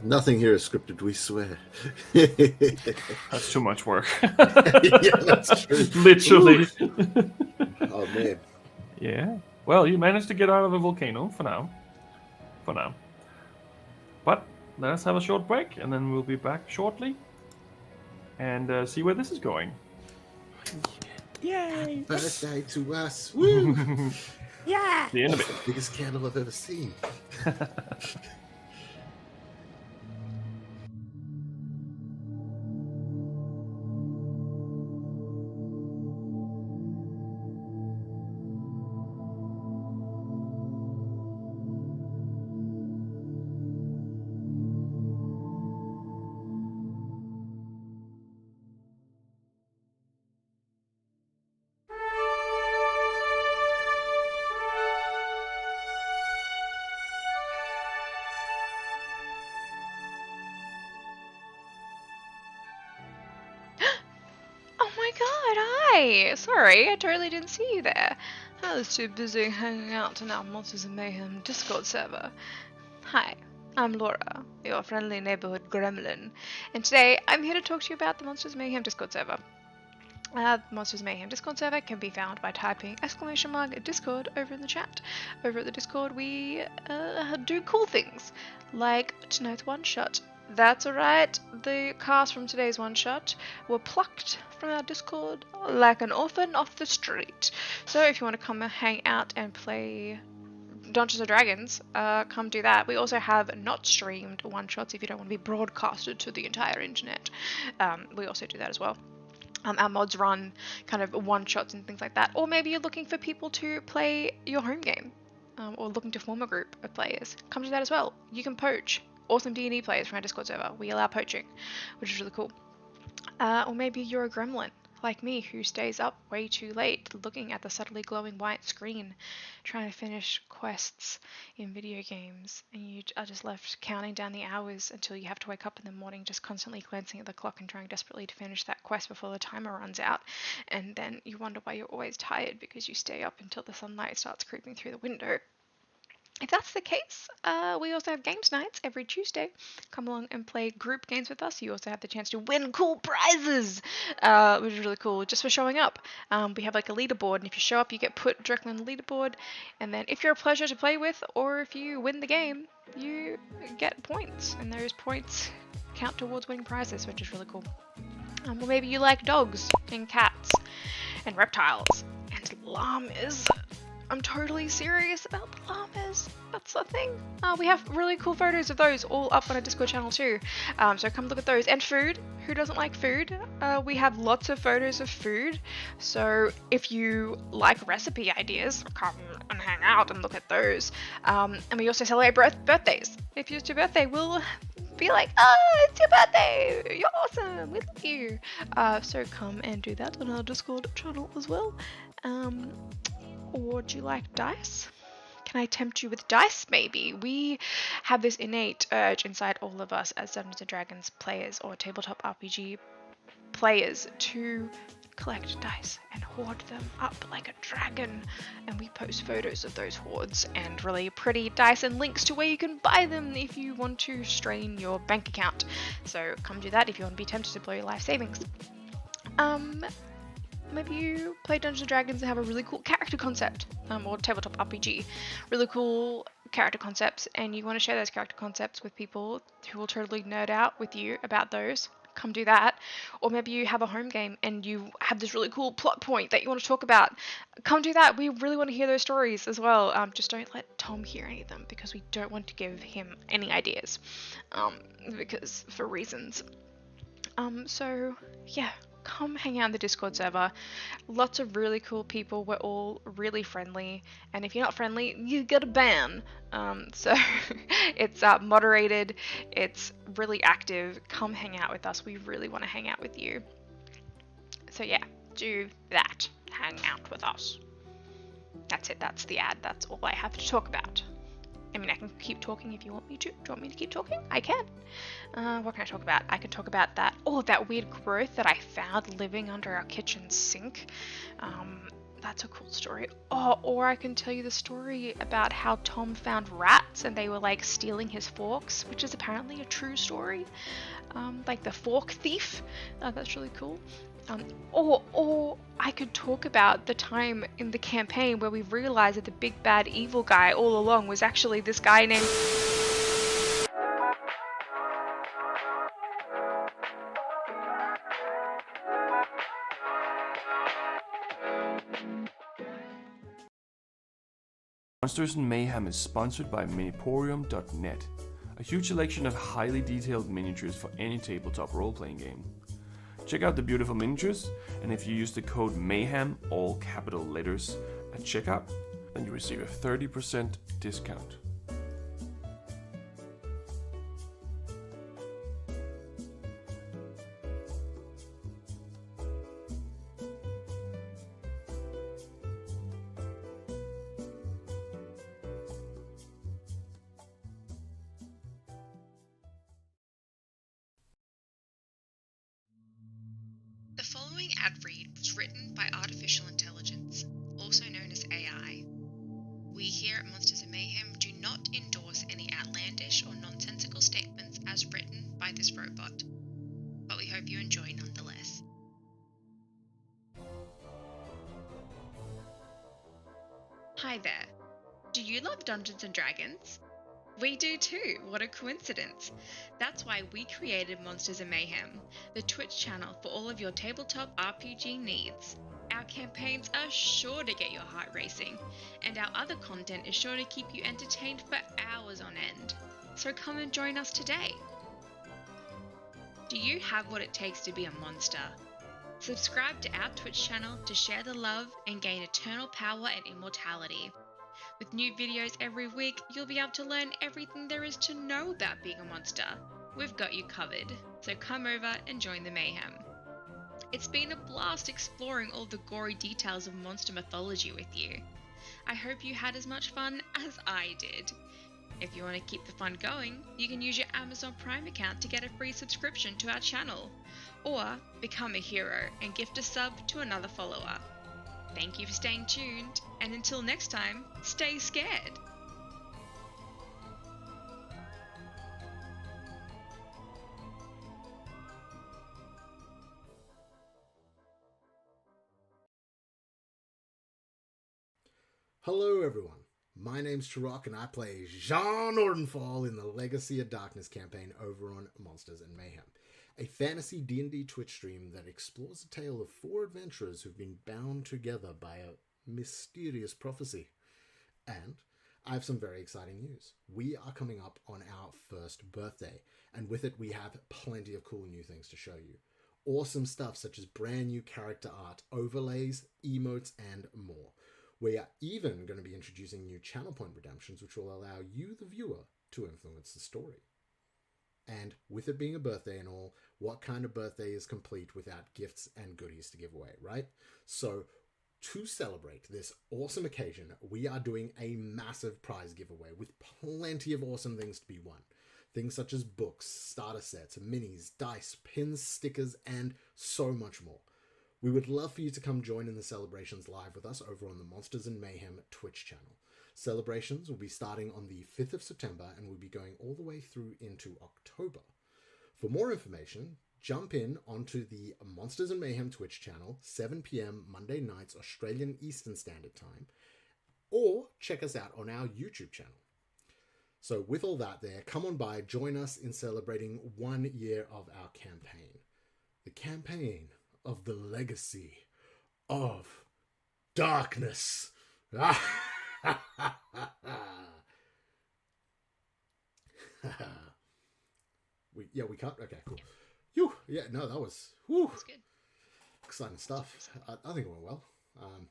Nothing here is scripted, we swear. That's too much work. Yeah, that's true. Literally. Oh, man. Yeah. Well, you managed to get out of the volcano for now. But let us have a short break, and then we'll be back shortly and see where this is going. Yay! Birthday to us. Woo! Yeah! See you in a bit. Biggest candle I've ever seen. Hi! Sorry, I totally didn't see you there. I was too busy hanging out in our Monsters of Mayhem Discord server. Hi, I'm Laura, your friendly neighborhood gremlin, and today I'm here to talk to you about the Monsters of Mayhem Discord server. The Monsters of Mayhem Discord server can be found by typing !Discord over in the chat. Over at the Discord, we do cool things, like tonight's one-shot. That's right, the cast from today's one-shot were plucked from our Discord like an orphan off the street. So if you want to come and hang out and play Dungeons & Dragons, come do that. We also have not streamed one-shots if you don't want to be broadcasted to the entire internet. We also do that as well. Our mods run kind of one-shots and things like that. Or maybe you're looking for people to play your home game, or looking to form a group of players. Come do that as well. You can poach awesome D&D players from our Discord server. We allow poaching, which is really cool. Or maybe you're a gremlin, like me, who stays up way too late looking at the subtly glowing white screen, trying to finish quests in video games, and you are just left counting down the hours until you have to wake up in the morning just constantly glancing at the clock and trying desperately to finish that quest before the timer runs out, and then you wonder why you're always tired because you stay up until the sunlight starts creeping through the window. If that's the case, we also have games nights every Tuesday. Come along and play group games with us. You also have the chance to win cool prizes, which is really cool, just for showing up. We have like a leaderboard, and if you show up, you get put directly on the leaderboard. And then if you're a pleasure to play with, or if you win the game, you get points. And those points count towards winning prizes, which is really cool. Or maybe you like dogs, and cats, and reptiles, and llamas. I'm totally serious about the llamas. That's the thing. We have really cool photos of those all up on our Discord channel too. So come look at those. And food. Who doesn't like food? We have lots of photos of food. So if you like recipe ideas, come and hang out and look at those. And we also celebrate birthdays. If it's your birthday, we'll be like, it's your birthday! You're awesome! We love you! So come and do that on our Discord channel as well. Or do you like dice? Can I tempt you with dice, maybe? We have this innate urge inside all of us as Dungeons & Dragons players or tabletop RPG players to collect dice and hoard them up like a dragon. And we post photos of those hoards and really pretty dice and links to where you can buy them if you want to strain your bank account. So come do that if you want to be tempted to blow your life savings. Maybe you play Dungeons & Dragons and have a really cool character concept, or tabletop RPG, really cool character concepts, and you want to share those character concepts with people who will totally nerd out with you about those. Come do that. Or maybe you have a home game and you have this really cool plot point that you want to talk about. Come do that. We really want to hear those stories as well. Just don't let Tom hear any of them because we don't want to give him any ideas, because for reasons. So yeah. Come hang out in the Discord server. Lots of really cool people. We're all really friendly. And if you're not friendly, you get a ban. So it's moderated. It's really active. Come hang out with us. We really want to hang out with you. So yeah, do that. Hang out with us. That's it. That's the ad. That's all I have to talk about. I mean, I can keep talking if you want me to. Do you want me to keep talking? I can. What can I talk about? I can talk about that weird growth that I found living under our kitchen sink. That's a cool story. Or I can tell you the story about how Tom found rats and they were like stealing his forks, which is apparently a true story. Like the fork thief. That's really cool. Or I could talk about the time in the campaign where we realized that the big bad evil guy all along was actually this guy named... Monsters and Mayhem is sponsored by Miniporium.net, a huge selection of highly detailed miniatures for any tabletop role-playing game. Check out the beautiful miniatures, and if you use the code MAYHEM, all capital letters, at checkout, then you receive a 30% discount. The following following ad read was written by artificial intelligence, also known as AI. We here at Monsters and Mayhem do not endorse any outlandish or nonsensical statements as written by this robot, but we hope you enjoy nonetheless. Hi there. Do you love Dungeons and Dragons? We do too, what a coincidence. That's why we created Monsters and Mayhem, the Twitch channel for all of your tabletop RPG needs. Our campaigns are sure to get your heart racing, and our other content is sure to keep you entertained for hours on end. So come and join us today. Do you have what it takes to be a monster? Subscribe to our Twitch channel to share the love and gain eternal power and immortality. With new videos every week, you'll be able to learn everything there is to know about being a monster. We've got you covered, so come over and join the mayhem. It's been a blast exploring all the gory details of monster mythology with you. I hope you had as much fun as I did. If you want to keep the fun going, you can use your Amazon Prime account to get a free subscription to our channel, or become a hero and gift a sub to another follower. Thank you for staying tuned, and until next time, stay scared! Hello everyone, my name's Chirok and I play Jean Ordenfall in the Legacy of Darkness campaign over on Monsters and Mayhem, a fantasy D&D Twitch stream that explores the tale of 4 adventurers who've been bound together by a mysterious prophecy. And I have some very exciting news. We are coming up on our first birthday, and with it we have plenty of cool new things to show you. Awesome stuff such as brand new character art, overlays, emotes, and more. We are even going to be introducing new channel point redemptions, which will allow you, the viewer, to influence the story. And with it being a birthday and all, what kind of birthday is complete without gifts and goodies to give away, right? So, to celebrate this awesome occasion, we are doing a massive prize giveaway with plenty of awesome things to be won. Things such as books, starter sets, minis, dice, pins, stickers, and so much more. We would love for you to come join in the celebrations live with us over on the Monsters and Mayhem Twitch channel. Celebrations will be starting on the 5th of September and will be going all the way through into October. For more information, jump in onto the Monsters and Mayhem Twitch channel, 7 p.m. Monday nights Australian Eastern Standard Time, or check us out on our YouTube channel. So with all that there, come on by, join us in celebrating 1 year of our campaign. The campaign of the Legacy of Darkness. We cut? Okay, cool. Phew, yeah, no, that was That's good. exciting stuff. I think it went well.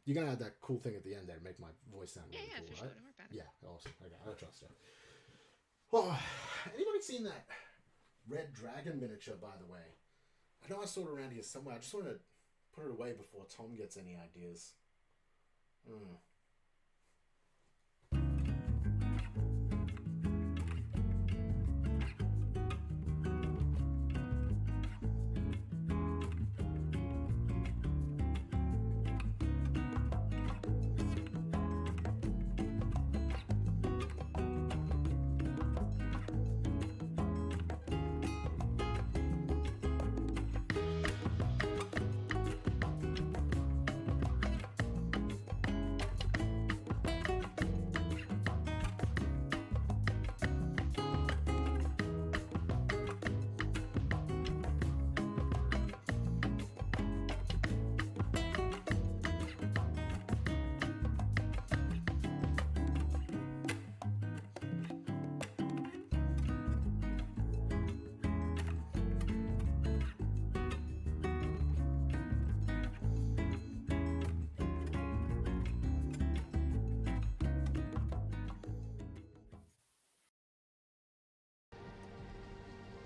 You're going to add that cool thing at the end there to make my voice sound really Yeah, cool, for right? sure. Don't worry about it. Yeah, awesome. Okay, I trust you. Oh, anybody seen that red dragon miniature, by the way? I know I saw it around here somewhere. I just want to put it away before Tom gets any ideas.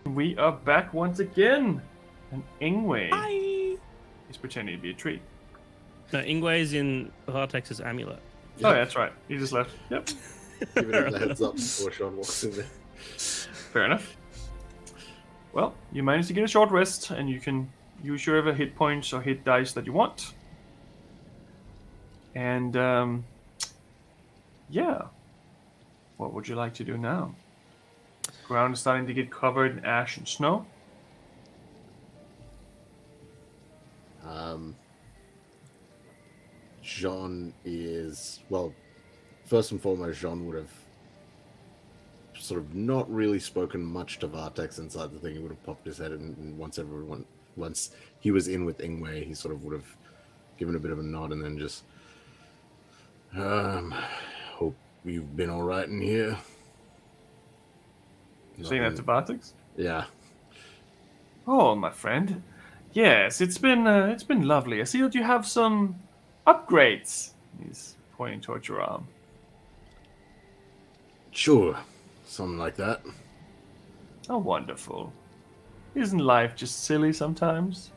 We are back once again, and Ingwe is pretending to be a tree. No, Ingwe's in Vartex's amulet. Oh, yeah, that's right. He just left. Yep. Giving him the heads up before Sean walks in there. Fair enough. Well, you managed to get a short rest, and you can use your hit points or hit dice that you want. And yeah, what would you like to do now? Ground is starting to get covered in ash and snow. Jean is, well, first and foremost, Jean would have sort of not really spoken much to Vartex inside the thing. He would have popped his head in, and once he was in with Ingwe, he sort of would have given a bit of a nod and then just, hope you've been all right in here. You're saying that to Vartex? Yeah. Oh, my friend. Yes, it's been lovely. I see that you have some upgrades. He's pointing towards your arm. Sure. Something like that. Oh, wonderful. Isn't life just silly sometimes?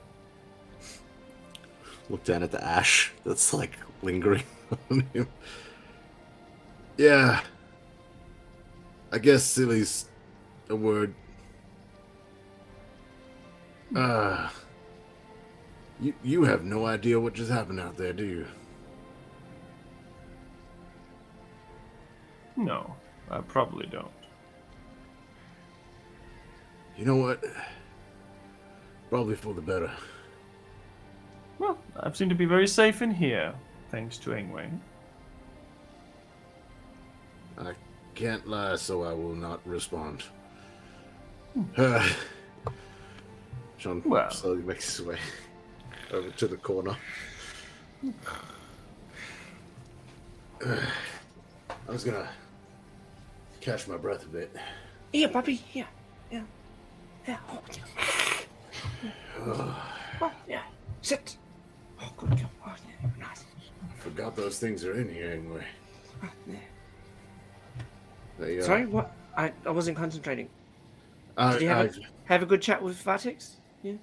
Look down at the ash that's like lingering on him. Yeah. I guess silly's a word. You have no idea what just happened out there, do you? No, I probably don't. You know what? Probably for the better. Well, I seem to be very safe in here, thanks to Ingwe. I can't lie, so I will not respond. John slowly makes his way over to the corner. I was gonna catch my breath a bit. Here, puppy. Here. Yeah. Yeah. Oh, yeah. Oh, yeah. Sit. Oh, good girl. Oh, yeah. Nice. Forgot those things are in here anyway. Oh, yeah. Sorry, what? I wasn't concentrating. Did you have a good chat with Vartex? Yeah.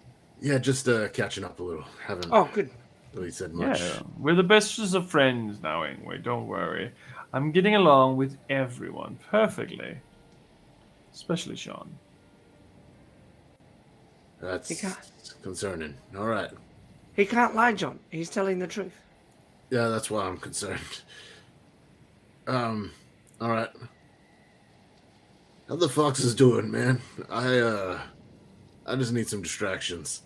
Yeah, just catching up a little. Haven't. Oh, good. Really said much. Yeah, we're the bestest of friends now, Ingwe. Don't worry. I'm getting along with everyone perfectly, especially Sean. That's concerning. All right. He can't lie, John. He's telling the truth. Yeah, that's why I'm concerned. All right. How the fox is doing, man? I just need some distractions.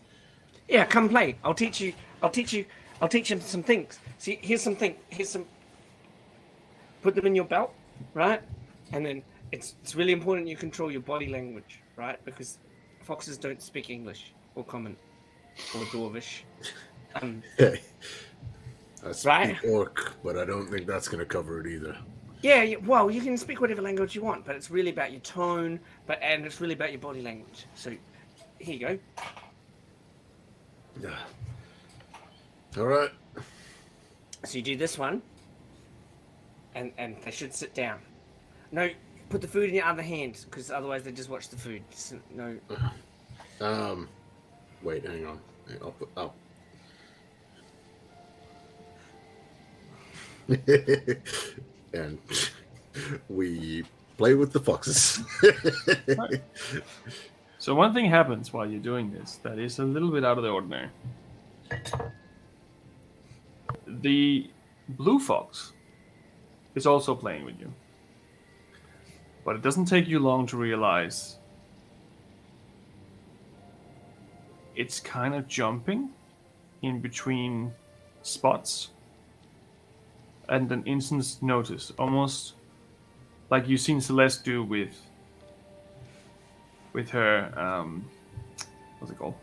Yeah, come play. I'll teach him some things. See, here's some. Put them in your belt, right? And then it's really important you control your body language, right? Because foxes don't speak English or Common or Dwarvish. Hey, I speak right? Orc, but I don't think that's gonna cover it either. Yeah, well, you can speak whatever language you want, but it's really about your tone, and it's really about your body language. So, here you go. Yeah. All right. So you do this one, and they should sit down. No, put the food in your other hand, because otherwise they just watch the food. No. Wait, hang on. I'll put up. And we play with the foxes. Right. So one thing happens while you're doing this that is a little bit out of the ordinary. The blue fox is also playing with you. But it doesn't take you long to realize it's kind of jumping in between spots. And an instant notice, almost like you've seen Celeste do with her, what's it called?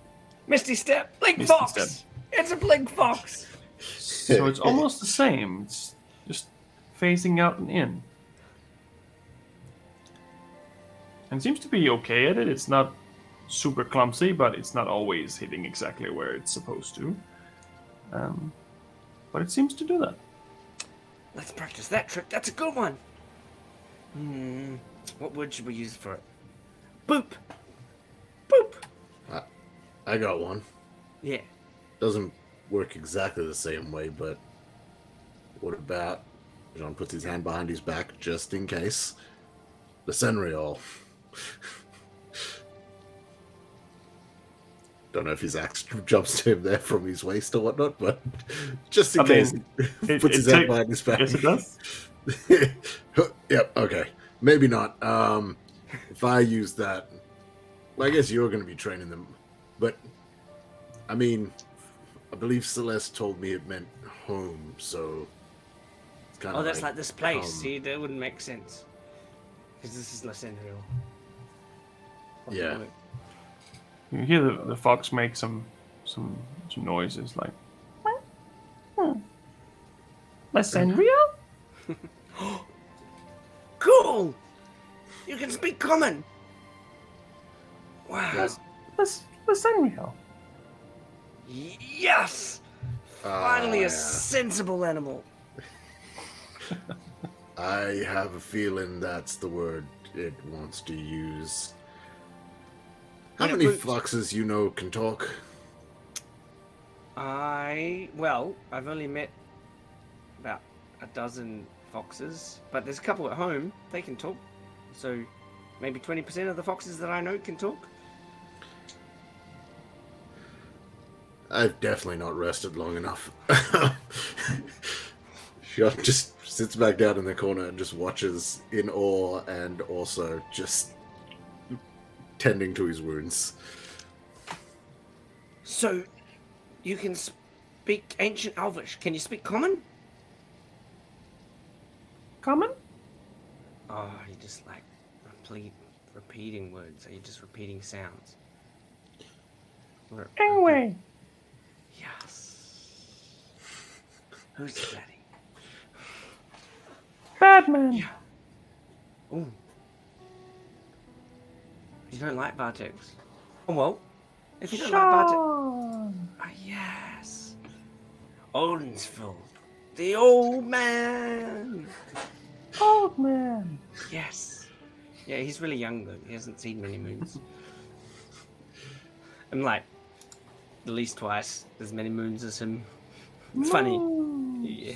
Misty Step! Blink Misty Fox! Step. It's a Blink Fox! So it's almost the same. It's just phasing out and in. And it seems to be okay at it. It's not super clumsy, but it's not always hitting exactly where it's supposed to. But it seems to do that. Let's practice that trick. That's a good one. What word should we use for it? Boop! Boop! I got one. Yeah. Doesn't work exactly the same way, but what about John puts his hand behind his back just in case? The Senriol. Don't know if his axe jumps to him there from his waist or whatnot, but just in I case, mean, he puts his head behind his back. Yes, it does. Yep. Okay. Maybe not. If I use that, well, I guess you're going to be training them. But I mean, I believe Celeste told me it meant home, so it's kind of. Oh, that's like this place. home. See, that wouldn't make sense. Because this is Lysandriel. Yeah. You hear the fox make some noises like. Lysandriel? Cool! You can speak common! Wow. Lysandriel. Yes! Finally Yeah. a sensible animal. I have a feeling that's the word it wants to use. How Yeah, many but- foxes you know can talk? Well, I've only met about a dozen foxes, but there's a couple at home. They can talk. So maybe 20% of the foxes that I know can talk. I've definitely not rested long enough. She just sits back down in the corner and just watches in awe and also just tending to his wounds. So you can speak ancient Elvish. Can you speak common? Common? Oh, you just like repeating words. Are you just repeating sounds? Anyway. Yes. Who's the daddy? Batman. Yeah. Ooh. You don't like Bartex? Oh well. If you don't like Bartex. Sean. Ah, yes. Odensfeld. The old man. Old man. Yes. Yeah, he's really young though. He hasn't seen many moons. I'm like, at least twice as many moons as him. It's funny. Yeah.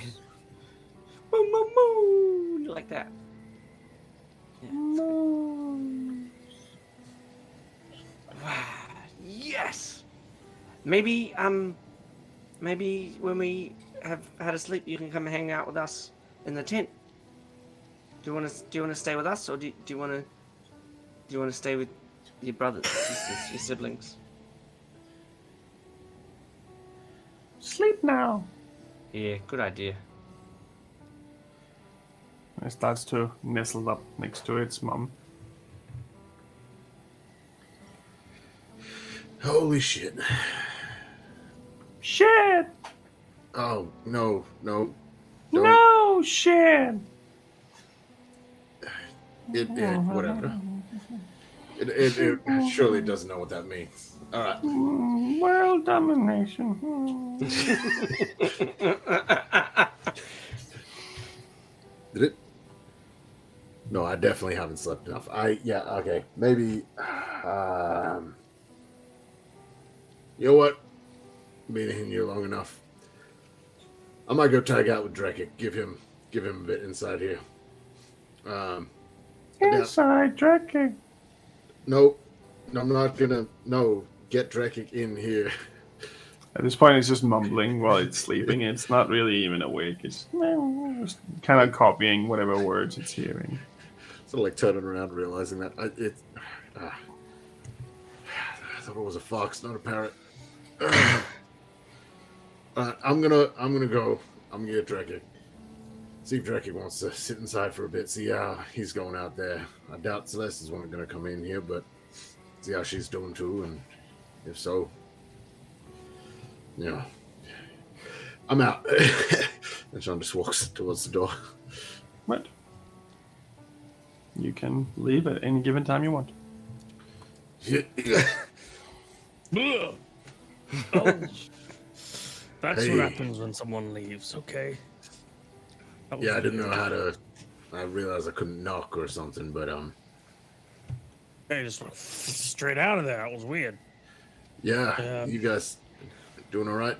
Moo, moo, moo. Like that. Yeah, it's good. Wow. Yes. Maybe when we have had a sleep, you can come and hang out with us in the tent. Do you want to stay with us, or do you want to stay with your brothers, sisters, your siblings? Sleep now. Yeah, good idea. It starts to nestle up next to its mum. Holy shit. Shit! Oh, no. Don't. No shit! Whatever. It surely doesn't know what that means. Alright. World domination. Did it? No, I definitely haven't slept enough. Okay. Maybe, you know what? Been in here long enough. I might go tag out with Drekkic. Give him a bit inside here. Inside drinking. Nope. I'm not gonna. No, get Drekkic in here. At this point, it's just mumbling while it's sleeping. It's not really even awake. It's just kind of copying whatever words it's hearing. Sort of like turning around, realizing that I thought it was a fox, not a parrot. I'm gonna go. I'm gonna get Drekkic. See if Drekkic wants to sit inside for a bit. See how he's going out there. I doubt Celeste is going to come in here, but see how she's doing too, and if so, I'm out. And Sean just walks towards the door. Right. You can leave at any given time you want. Ugh. Oh. That's Hey. what happens when someone leaves, okay? That was Yeah, I didn't know weird. how to. I realized I couldn't knock or something, but They just went straight out of there. That was weird. yeah, Um, you guys doing all right?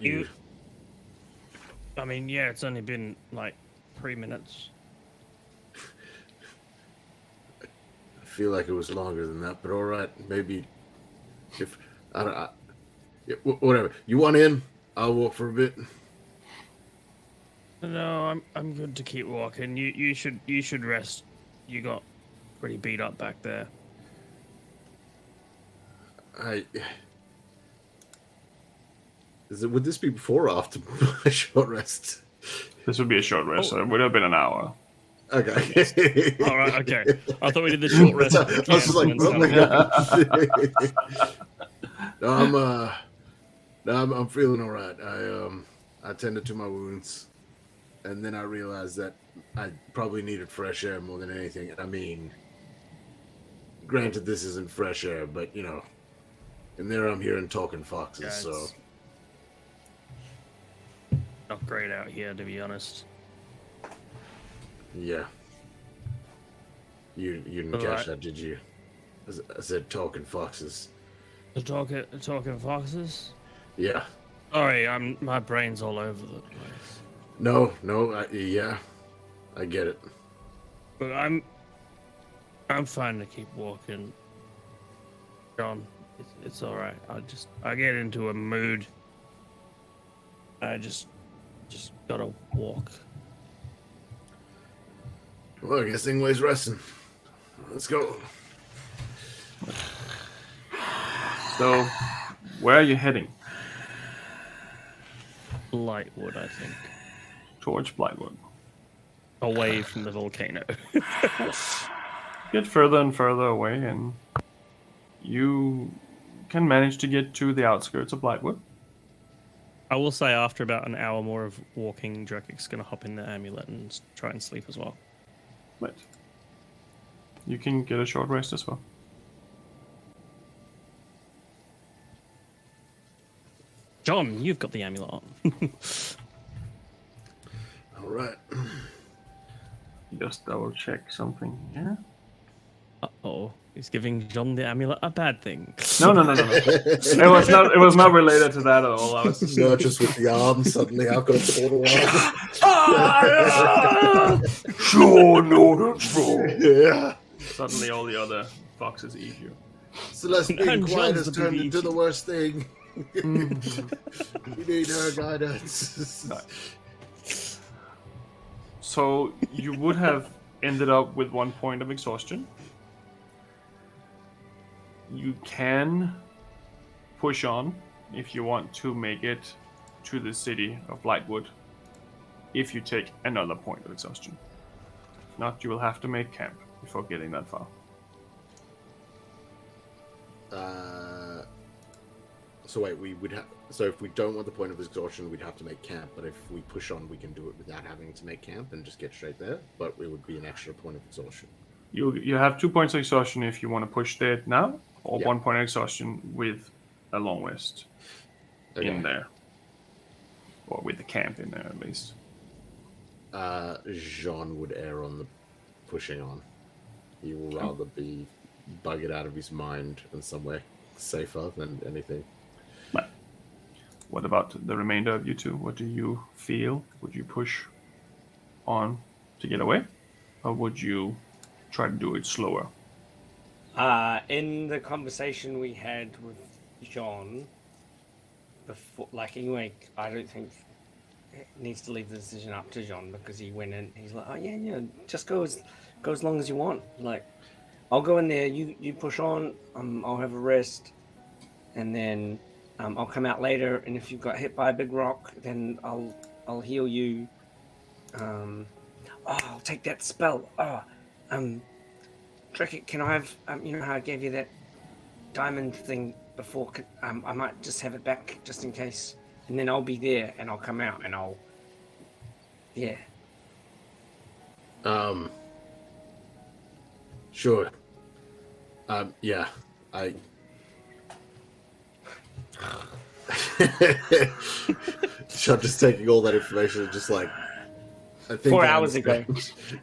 I mean, yeah, it's only been like 3 minutes. I feel like it was longer than that, but all right. Maybe if I Yeah, whatever. You want in? I'll walk for a bit. No, I'm good to keep walking. You should rest. You got pretty beat up back there. Would this be before or after my short rest? This would be a short rest, so it would have been an hour. Okay. All right. Okay. I thought we did the short rest. I was just like, no, I'm feeling all right. I tended to my wounds, and then I realized that I probably needed fresh air more than anything. I mean, granted, this isn't fresh air, but you know, and there I'm hearing talking foxes. Yeah, so not great out here, to be honest. yeah, you didn't catch that, did you? I said talking foxes. The talking foxes. Yeah. Sorry, my brain's all over the place. No, yeah, I get it. But I'm fine to keep walking. John, it's all right. I get into a mood. I just gotta walk. Well, I guess Ingway's resting. Let's go. So, where are you heading? Lightwood, I think. Towards Blightwood. Away from the volcano. Get further and further away, and you can manage to get to the outskirts of Blightwood. I will say after about an hour more of walking, Drekic's going to hop in the amulet and try and sleep as well. Right. You can get a short rest as well. John, you've got the amulet on. All right. Just double check something. Yeah. Uh-oh. He's giving John the amulet a bad thing. No. It was not related to that at all. I was just with the arm. Suddenly, I've got a portal arm. Sure, no, that's wrong. Yeah. Suddenly, all the other foxes eat you. Celeste being And quiet John's has the turned big into the eat. worst thing. We need her guidance. So you would have ended up with 1 point of exhaustion. You can push on if you want to make it to the city of Blightwood if you take another point of exhaustion. If not, you will have to make camp before getting that far. So wait, we would have. So if we don't want the point of exhaustion, we'd have to make camp. But if we push on, we can do it without having to make camp and just get straight there. But it would be an extra point of exhaustion. You have 2 points of exhaustion if you want to push there now, or Yeah. 1 point of exhaustion with a long rest in there, or with the camp in there at least. Jean would err on the pushing on. He will rather be buggered out of his mind in some way safer than anything. But what about the remainder of you two? What do you feel? Would you push on to get away, or would you try to do it slower? In the conversation we had with John before, like, anyway, I don't think it needs to leave the decision up to John because he went in. He's like, oh yeah, just go as long as you want. Like, I'll go in there. You push on. I'll have a rest, and then I'll come out later. And if you've got hit by a big rock, then I'll heal you. I'll take that spell. Drekic, can I have, you know how I gave you that diamond thing before? I might just have it back just in case. And then I'll be there and I'll come out and I'll, yeah. Sure. Yeah, I... Sean just taking all that information and just like... I think 4 hours ago. Yeah,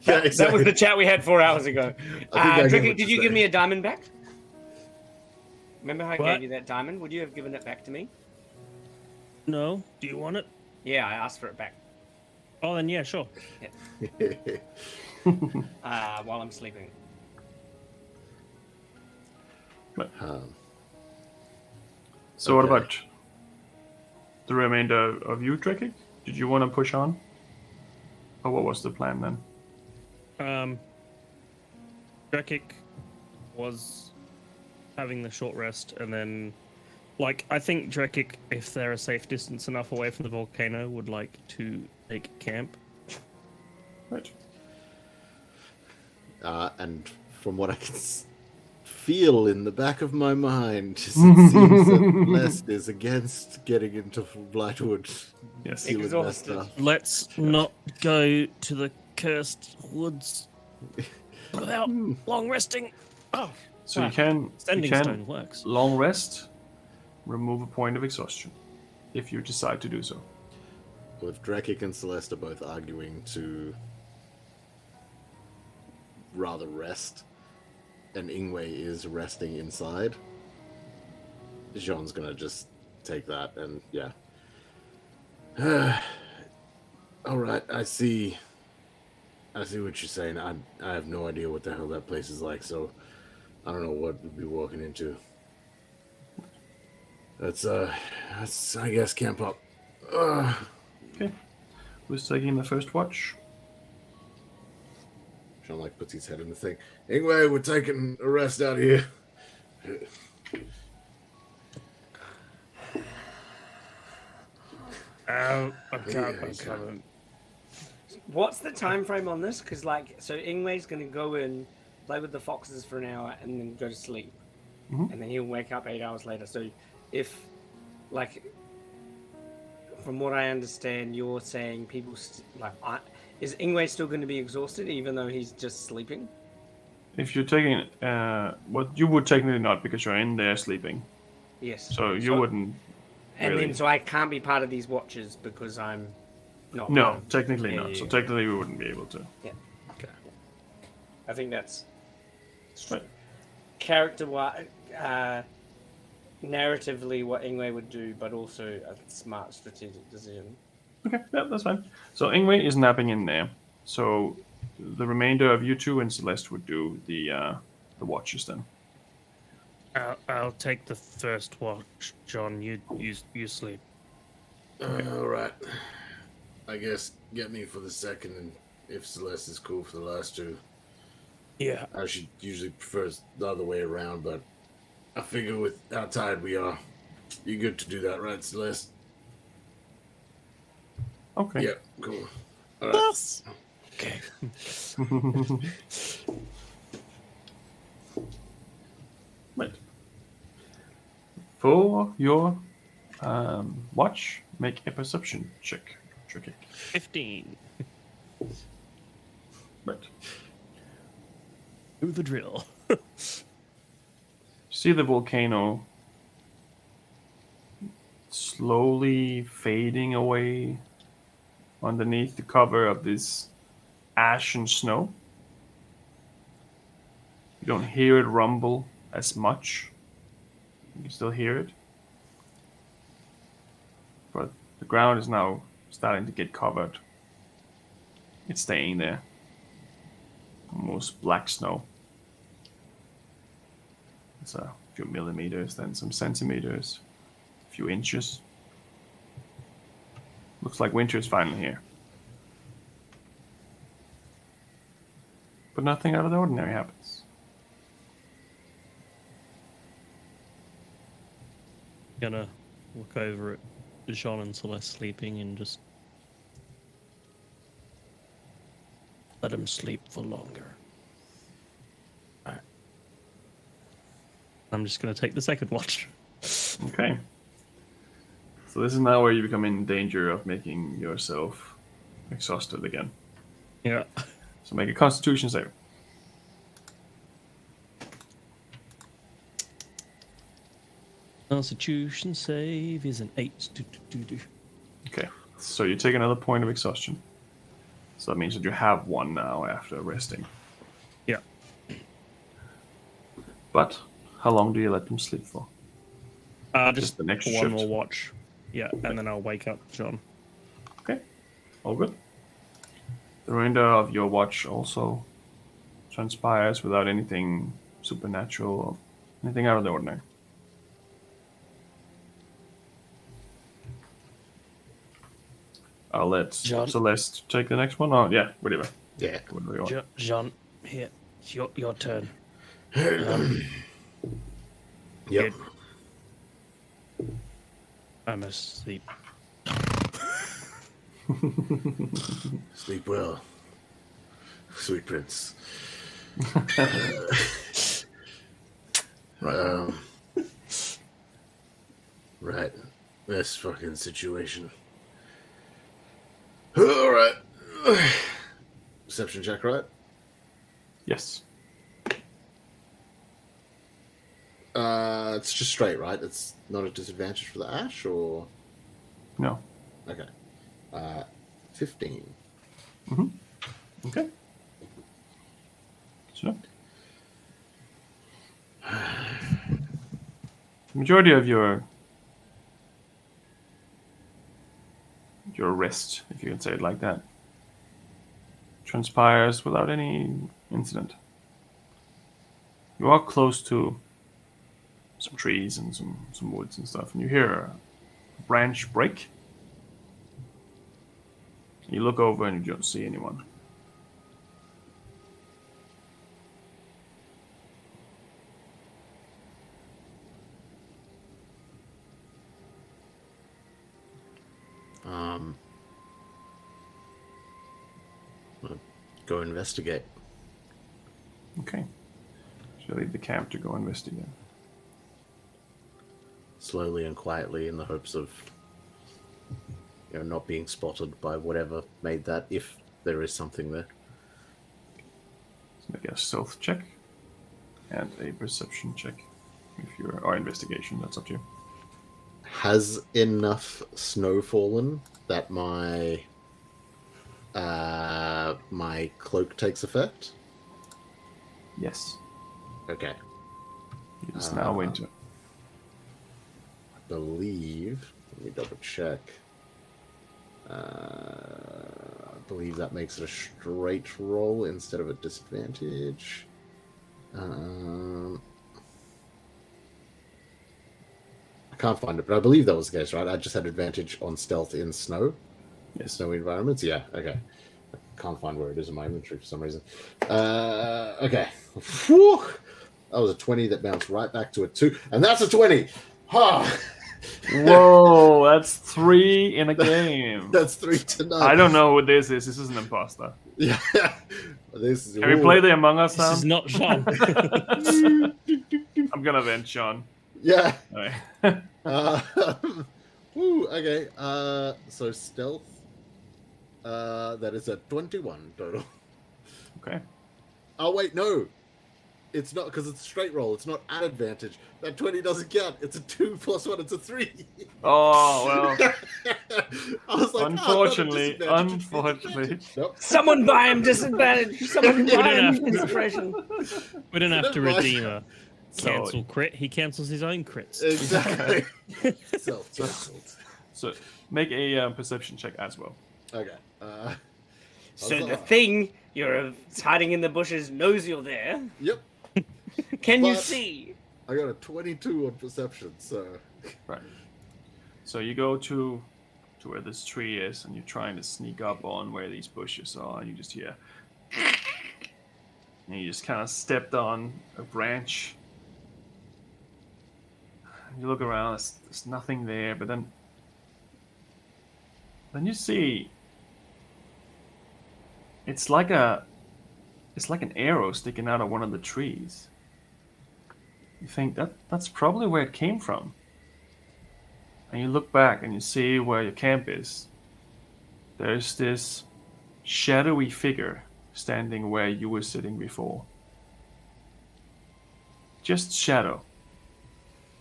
That exactly. was the chat we had 4 hours ago. I get Drekic, what did you're you give saying. me a diamond back? Remember how I What? gave you that diamond? Would you have given it back to me? No? Do you want it? Yeah, I asked for it back. Oh, then yeah, sure. While I'm sleeping. So what about the remainder of you, Drekik? Did you want to push on? Or what was the plan then? Drekik was having the short rest, and then, like, I think Drekik, if they're a safe distance enough away from the volcano, would like to take camp. Right. And from what I can feel in the back of my mind, it seems that Lest is against getting into Blightwood. Yes. Dealing with that stuff. Let's not go to the cursed woods without long resting. Oh, So you can Sending stone works. long rest, remove a point of exhaustion, if you decide to do so. Well, if Drekik and Celeste are both arguing to rather rest, and Ingwe is resting inside, Jean's gonna just take that and yeah. All right, I see what you're saying. I have no idea what the hell that place is like, so I don't know what we'd be walking into. That's I guess camp up. Okay. Who's taking the first watch? Sean like puts his head in the thing. Anyway, we're taking a rest out here. I'm Yeah, What's the time frame on this? Because so Ingwe's gonna go in, play with the foxes for an hour, and then go to sleep, and then he'll wake up 8 hours later. So, if from what I understand, you're saying people is Ingwe still going to be exhausted even though he's just sleeping? If you're taking, well, you would technically not because you're in there sleeping. Yes. So you wouldn't. And really. then so I can't be part of these watches because I'm not. No, technically Yeah, not. yeah, So yeah. technically we wouldn't be able to. Yeah. Okay. I think that's Right. character-wise, narratively what Ingwe would do, but also a smart strategic decision. Okay, yeah, that's fine. So Ingwe is napping in there. So the remainder of you two and Celeste would do the watches then. I'll take the first watch, John. You sleep. All right. I guess get me for the second, and if Celeste is cool for the last two. Yeah. She usually prefers the other way around, but I figure with how tired we are, you're good to do that, right, Celeste? Okay. Yeah, cool. All right. Yes. Okay. Right. For your watch, make a perception check. Tricky. 15. Right. Do the drill. See the volcano slowly fading away underneath the cover of this ash and snow. You don't hear it rumble as much. You can still hear it. But the ground is now starting to get covered. It's staying there. Almost black snow. It's a few millimeters, then some centimeters, a few inches. Looks like winter is finally here. But nothing out of the ordinary happens. Gonna look over at Jean and Celeste sleeping and just let them sleep for longer. Alright. I'm just gonna take the second watch. Okay. So this is now where you become in danger of making yourself exhausted again. Yeah. So make a Constitution save. Constitution save is an 8. Okay. So you take another point of exhaustion. So that means that you have one now after resting. Yeah. But how long do you let them sleep for? Just the next one shift. more watch. Yeah, and then I'll wake up John. Okay. All good. The remainder of your watch also transpires without anything supernatural or anything out of the ordinary. I'll let John. Celeste take the next one. Oh, yeah, whatever. Yeah. Whatever you want. Jean, here, it's your turn. Yep. I'm asleep. Sleep well, sweet prince. Right. This fucking situation. All right. Perception check, right? Yes. It's just straight, right? It's not a disadvantage for the ash, or No. okay. 15. Okay. So, the majority of your rest, if you can say it like that, transpires without any incident. You are close to some trees and some woods and stuff, and you hear a branch break. You look over and you don't see anyone. I'll go investigate. Okay. So leave the camp to go investigate. Slowly and quietly in the hopes of not being spotted by whatever made that, if there is something there. So make a stealth check and a perception check. If you're or investigation, that's up to you. Has enough snow fallen that my my cloak takes effect? Yes. Okay. It is now winter. I believe. Let me double check. I believe that makes it a straight roll instead of a disadvantage. I can't find it, but I believe that was the case, right? I just had advantage on stealth in snow. Yes. Snowy environments. Yeah. Okay. I can't find where it is in my inventory for some reason. Okay. Whew. That was a 20 that bounced right back to a 2, and that's a 20. Ha! Whoa, that's 3 in a game. That's 3 to 9. I don't know what this is. This is an imposter. Yeah. This is. Can we play the Among Us This sound? is not Sean. I'm gonna vent Sean. Yeah. All right. Woo, okay. So stealth. That is a 21 total. Okay. Oh wait, no. It's not, because it's a straight roll. It's not at advantage. That 20 doesn't count. It's a 2 plus 1. It's a 3. Oh well. I was like, Unfortunately, oh, not a disadvantage. unfortunately. Nope. Someone buy him disadvantage. Someone buy him inspiration. We don't have to Never mind. redeem a cancel crit. He cancels his own crits. Exactly. Self-cancelled. So make a perception check as well. Okay. So the thing it's hiding in the bushes knows you're there. Yep. Can you But- see? I got a 22 on perception, so. Right. So you go to where this tree is, and you're trying to sneak up on where these bushes are, and you just hear, and you just kind of stepped on a branch. You look around, there's nothing there, but then you see it's like an arrow sticking out of one of the trees. You think that's probably where it came from. And you look back and you see where your camp is. There's this shadowy figure standing where you were sitting before. Just shadow.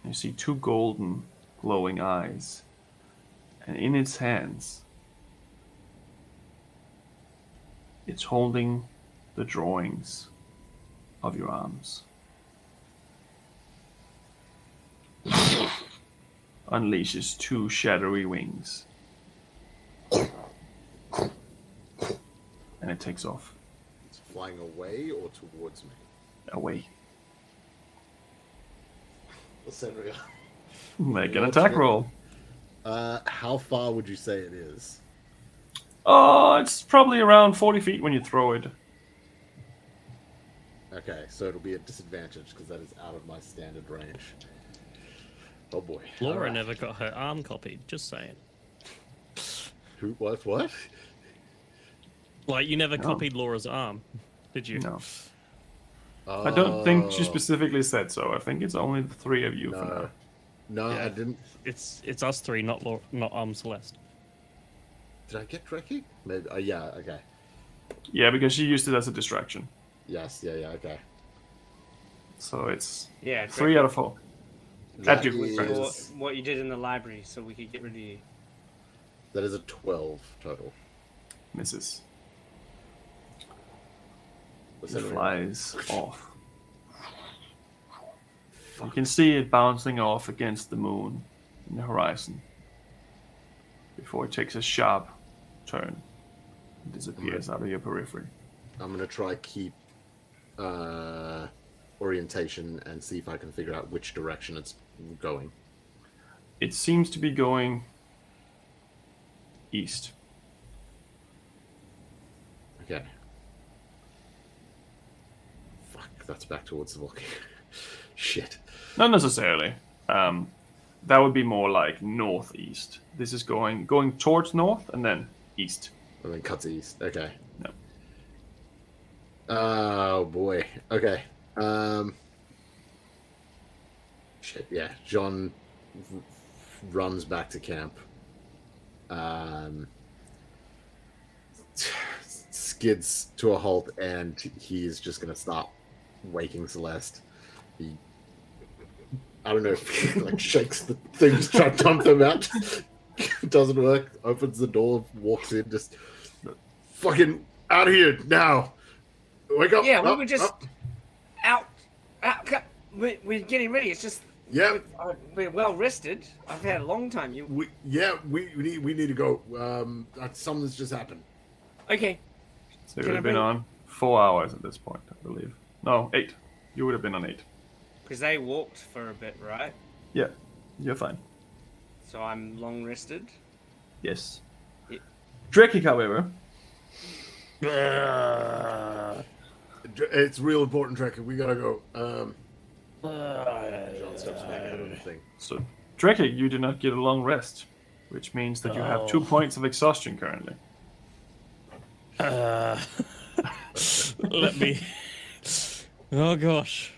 You see 2 golden, glowing eyes. And in its hands, it's holding the drawings of your arms. Unleashes 2 shadowy wings. And it takes off. It's flying away or towards me? Away. Lysandria. Make an attack roll. How far would you say it is? Oh, it's probably around 40 feet when you throw it. Okay, so it'll be a disadvantage because that is out of my standard range. Oh boy. Laura Alright. never got her arm copied. Just saying. Who? What? Like you never No. copied Laura's arm, did you? No. I don't think she Oh, specifically said so. I think it's only the three of you for No. now. No, Yeah. I didn't. It's us three, not Celeste. Did I get Dreki? Maybe. Yeah. Okay. Yeah, because she used it as a distraction. Yes. Yeah. Okay. So it's Yeah, 3 out of 4. That you, is, Francis. what you did in the library, so we could get rid of you. that is a 12 total. Misses. It Listen, flies off. You can see it bouncing off against the moon in the horizon before it takes a sharp turn and disappears out of your periphery. I'm gonna try keep orientation and see if I can figure out which direction it's going. It seems to be going east. Okay. Fuck, that's back towards the volcano. Shit. Not necessarily. That would be more like northeast. This is going towards north and then east. And then cuts east. Okay. No. Oh boy. Okay. Shit. Yeah. John runs back to camp. Skids to a halt, and he is just gonna stop waking Celeste. He, I don't know if he like shakes the things, try to dump them out. Doesn't work. Opens the door, walks in, just fucking out of here now. Wake up. Yeah, we up, were just up. out. We're getting ready. It's just Yeah, we're well rested. I've had a long time. we need to go. Something's just happened. Okay? So you Can would I have been bring- on 4 hours at this point, I believe. No, 8. You would have been on 8. Because they walked for a bit, right? Yeah, you're fine. So I'm long rested. Yes. Yeah. Dreki, however, It's real important, Trekker. We gotta go. John steps back out of the thing. so Dreki, you did not get a long rest, which means that you have 2 points of exhaustion currently. Let me. Oh gosh.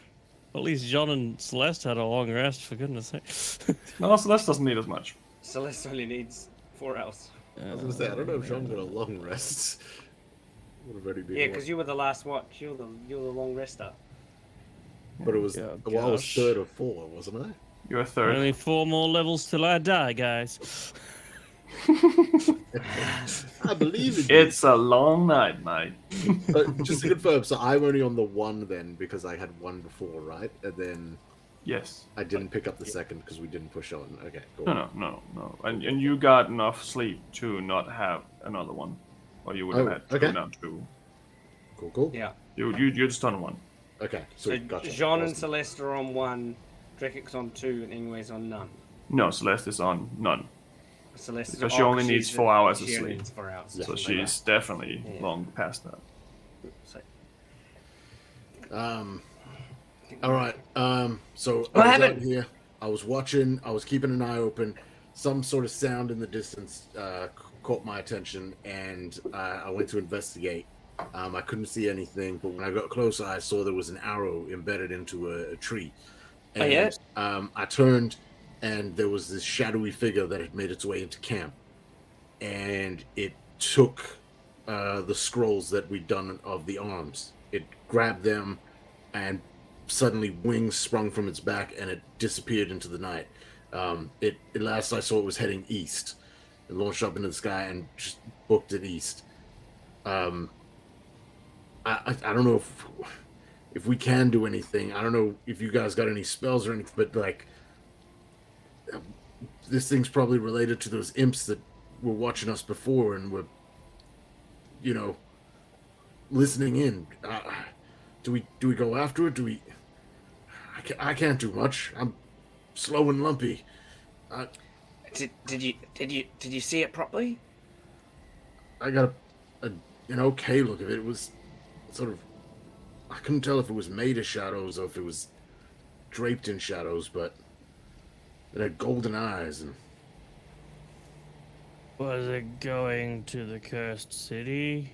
At least John and Celeste had a long rest, for goodness sake. No, Celeste doesn't need as much. Celeste only needs 4 hours. I was gonna say, I don't know if John got a long rest. Would have already been. Yeah, because you were the last watch. You're the long rester. But it was. Yeah, Well, I was gosh. 3rd or 4, wasn't I? You're third. Only 4 more levels till I die, guys. I believe in you. It's a long night, mate. Just to confirm, so I'm only on the 1 then because I had 1 before, right? And then Yes. I didn't pick up the 2nd because we didn't push on. Okay, cool. No. And you got enough sleep to not have another one. Or you would have Oh, had to okay. go down 2. Cool. Yeah. You're just on 1. Okay, So so gotcha. Jean and Awesome. Celeste are on 1, Drekic's on 2, and Ingwe's on none. No, Celeste is on none. Celeste Because she only needs 4 hours of she only sleep. needs 4 hours. Yeah. So she's definitely Yeah. long past that. So, All right. So What I was happened? out here. I was watching. I was keeping an eye open. Some sort of sound in the distance caught my attention, and I went to investigate. I couldn't see anything, but when I got closer, I saw there was an arrow embedded into a tree. Oh, yeah? I turned, and there was this shadowy figure that had made its way into camp, and it took the scrolls that we'd done of the arms. It grabbed them, and suddenly wings sprung from its back, and it disappeared into the night. At last I saw it was heading east. It launched up into the sky and just booked it east. I don't know if we can do anything. I don't know if you guys got any spells or anything, but like this thing's probably related to those imps that were watching us before and were, listening in. Do we go after it? I can't do much. I'm slow and lumpy. did you see it properly? I got an okay look of it. It was sort of, I couldn't tell if it was made of shadows or if it was draped in shadows, but it had golden eyes. And Was it going to the cursed city?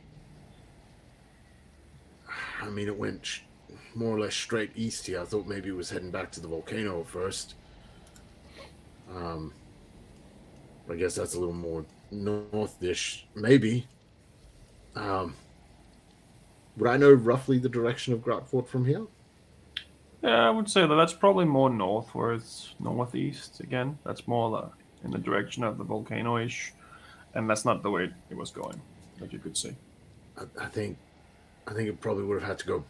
I mean, it went more or less straight east here. I thought maybe it was heading back to the volcano first. I guess that's a little more north-ish, maybe. Would I know roughly the direction of Gratford from here? Yeah, I would say that's probably more north, where it's northeast again. That's more in the direction of the volcano-ish, and that's not the way it was going, that you could see. I think it probably would have had to go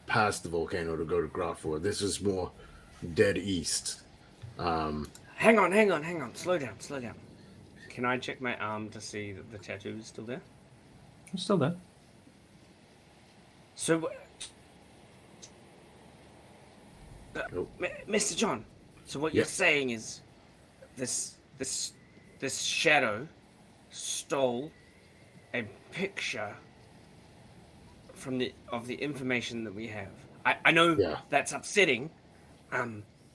past the volcano to go to Gratford. This is more dead east. Hang on. Slow down. Can I check my arm to see that the tattoo is still there? It's still there. So, Nope. Mr. John, so what Yeah. you're saying is this shadow stole a picture of the information that we have. I know Yeah. that's upsetting.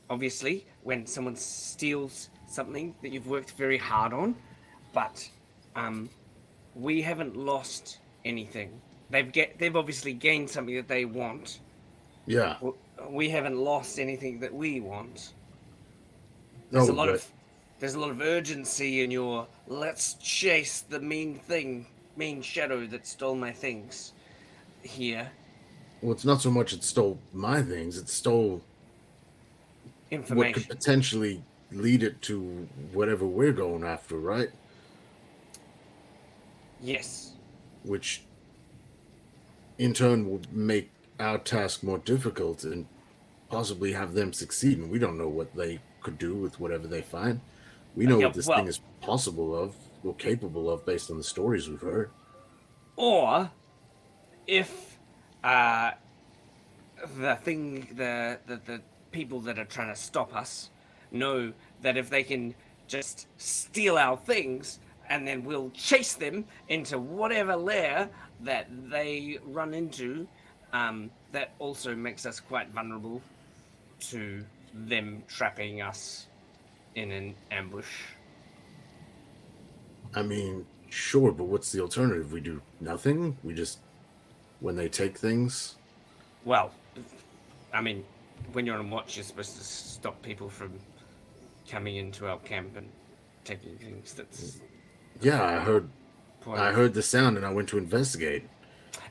Obviously, when someone steals something that you've worked very hard on, but we haven't lost anything. They've obviously gained something that they want. Yeah. We haven't lost anything that we want. No, There's a lot of urgency in your let's chase the mean shadow that stole my things here. well, it's not so much it stole my things; it stole what could Information. potentially lead it to whatever we're going after, right? Yes. Which, in turn, will make our task more difficult and possibly have them succeed. And we don't know what they could do with whatever they find. We know what this thing is possible of, or capable of, based on the stories we've heard. Or if the people that are trying to stop us know that if they can just steal our things and then we'll chase them into whatever lair that they run into, that also makes us quite vulnerable to them trapping us in an ambush. I mean, sure, but what's the alternative? We do nothing? We just, when they take things? Well, I mean, when you're on watch, you're supposed to stop people from coming into our camp and taking things. That's Yeah, I heard point. the sound and I went to investigate.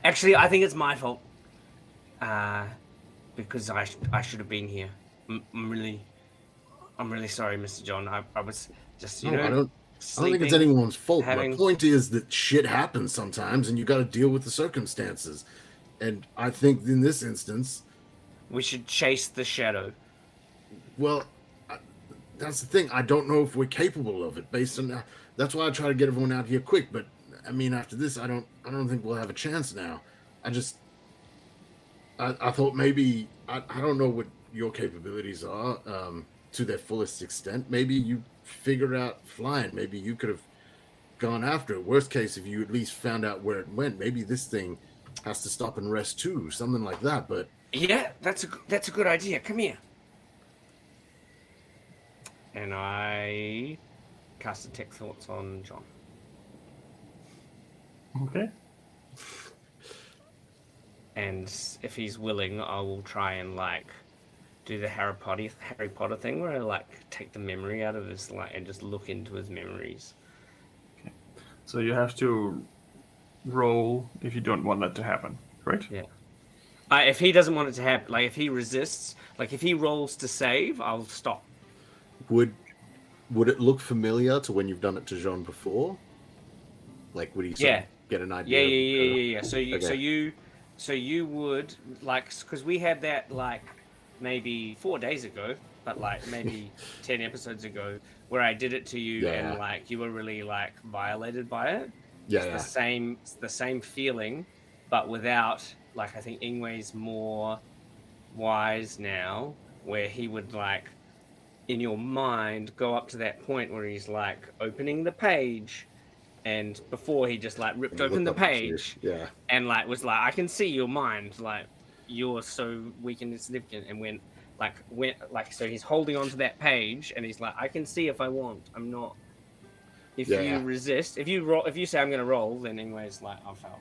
Actually, I think it's my fault. Because I should have been here. I'm really sorry, Mr. John. I was just, No, I don't think it's anyone's fault. My point is that shit happens sometimes and you got to deal with the circumstances. And I think in this instance, we should chase the shadow. well, that's the thing. I don't know if we're capable of it based on that. That's why I try to get everyone out here quick. But I mean, after this, I don't think we'll have a chance now. I thought maybe, I don't know what your capabilities are to their fullest extent. Maybe you figured out flying. Maybe you could have gone after it. Worst case, if you at least found out where it went, maybe this thing has to stop and rest too, something like that. But yeah, that's a good idea. Come here. And I cast Detect Thoughts on John. Okay. And if he's willing, I will try and do the Harry Potter thing where I take the memory out of his and just look into his memories. Okay. So you have to roll if you don't want that to happen, correct? Yeah. If he doesn't want it to happen, if he resists, if he rolls to save, I'll stop. would it look familiar to when you've done it to Jean before? Would he sort of get an idea? Yeah. So you would because we had that maybe 4 days ago, but maybe 10 episodes ago, where I did it to you and you were really violated by it. It's the same feeling, but without I think Ingwe's more wise now, where he would in your mind go up to that point where he's opening the page And before he just like ripped And he open the looked up at you. page Yeah. and like was like, I can see your mind, like you're so weak and insignificant, and went so he's holding onto that page and he's like, I can see if I want. I'm not. If you resist, if you say I'm gonna roll, then anyways, like I'll fail.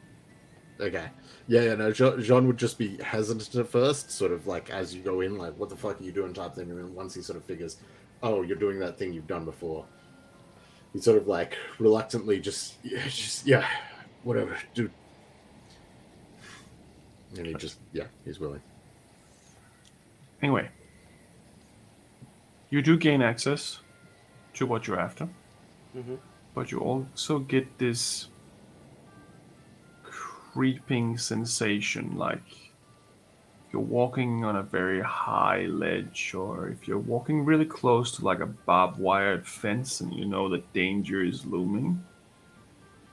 Okay. Yeah, no, Jean would just be hesitant at first, sort of like as you go in, like, what the fuck are you doing type thing, and then once he sort of figures, oh, you're doing that thing you've done before, he sort of like reluctantly just whatever, dude. And he just, he's willing. Anyway, you do gain access to what you're after, but you also get this creeping sensation, like you're walking on a very high ledge, or if you're walking really close to like a barbed wired fence and you know that danger is looming.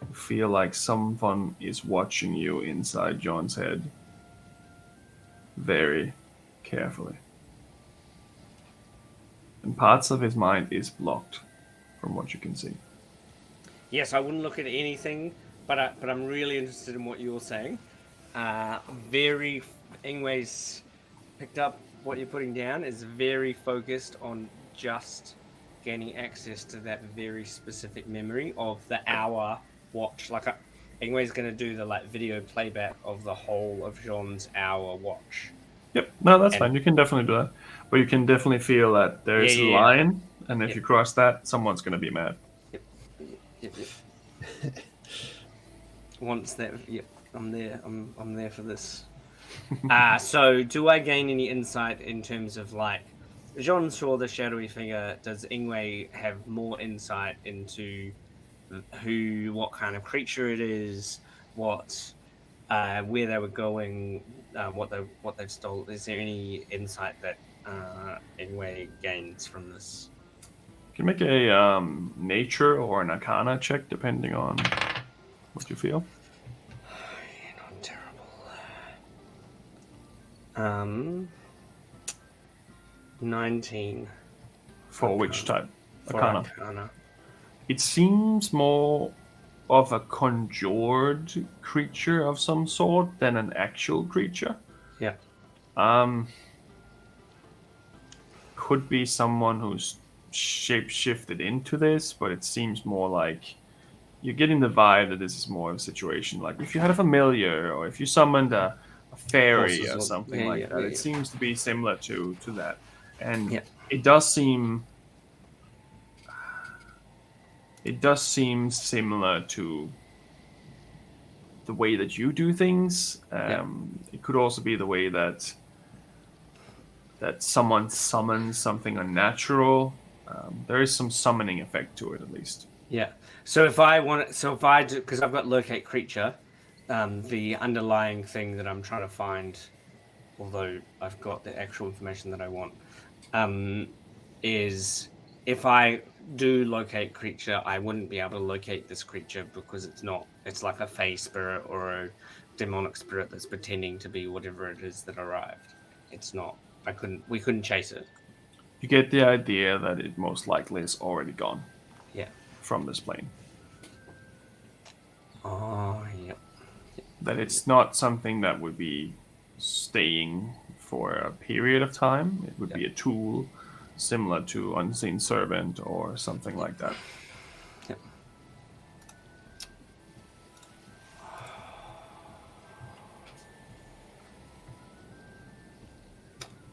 You feel like someone is watching you inside John's head very carefully. And parts of his mind is blocked from what you can see. Yes, I wouldn't look at anything, but I'm really interested in what you're saying. Ingwe's picked up what you're putting down is very focused on just gaining access to that very specific memory of the hour watch. Like Ingwe's going to do the like video playback of the whole of Jean's hour watch. Yep, no, that's fine. You can definitely do that. But you can definitely feel that there's a line, and if you cross that, someone's going to be mad. Yep. Once that, I'm there. I'm there for this. So do I gain any insight in terms of like Jean saw the shadowy figure? Does Ingwe have more insight into what kind of creature it is, where they were going, what they've stolen? Is there any insight that Ingwe gains from this? You can make a nature or an arcana check depending on what you feel. Not terrible. 19. For which type? For arcana. It seems more of a conjured creature of some sort than an actual creature. Yeah. Could be someone who's shape-shifted into this, but it seems more like you're getting the vibe that this is more of a situation like if you had a familiar or if you summoned a fairy or something like that. It seems to be similar to that. And it does seem similar to the way that you do things. It could also be the way that someone summons something unnatural. There is some summoning effect to it, at least. Yeah. So because I've got locate creature, the underlying thing that I'm trying to find, although I've got the actual information that I want, is if I do locate creature, I wouldn't be able to locate this creature because it's like a fey spirit or a demonic spirit that's pretending to be whatever it is that arrived. It's not. We couldn't chase it. You get the idea that it most likely is already gone. Yeah. From this plane. Oh, yep. That it's not something that would be staying for a period of time. It would be a tool similar to Unseen Servant or something like that. Yep.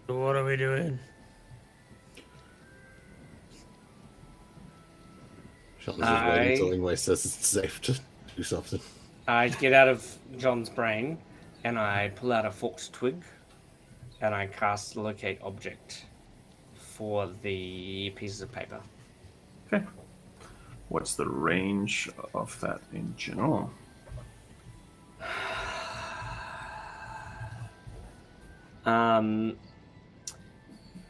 What are we doing? Sheldon's just waiting until Ingwe says it's safe to do something. I get out of John's brain and I pull out a forked twig and I cast locate object for the pieces of paper. Okay. What's the range of that in general?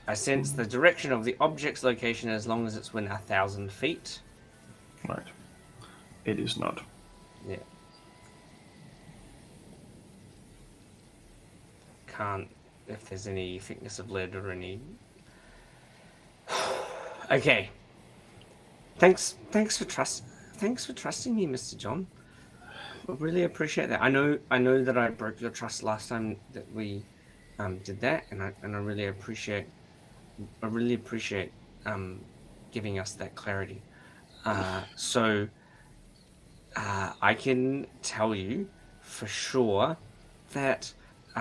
I sense the direction of the object's location as long as it's within 1,000 feet. Right. It is not. Yeah. Can't, if there's any thickness of lead or any... Okay. Thanks for thanks for trusting me, Mr. John. I really appreciate that. I know that I broke your trust last time that we did that, and I really appreciate giving us that clarity. So I can tell you for sure that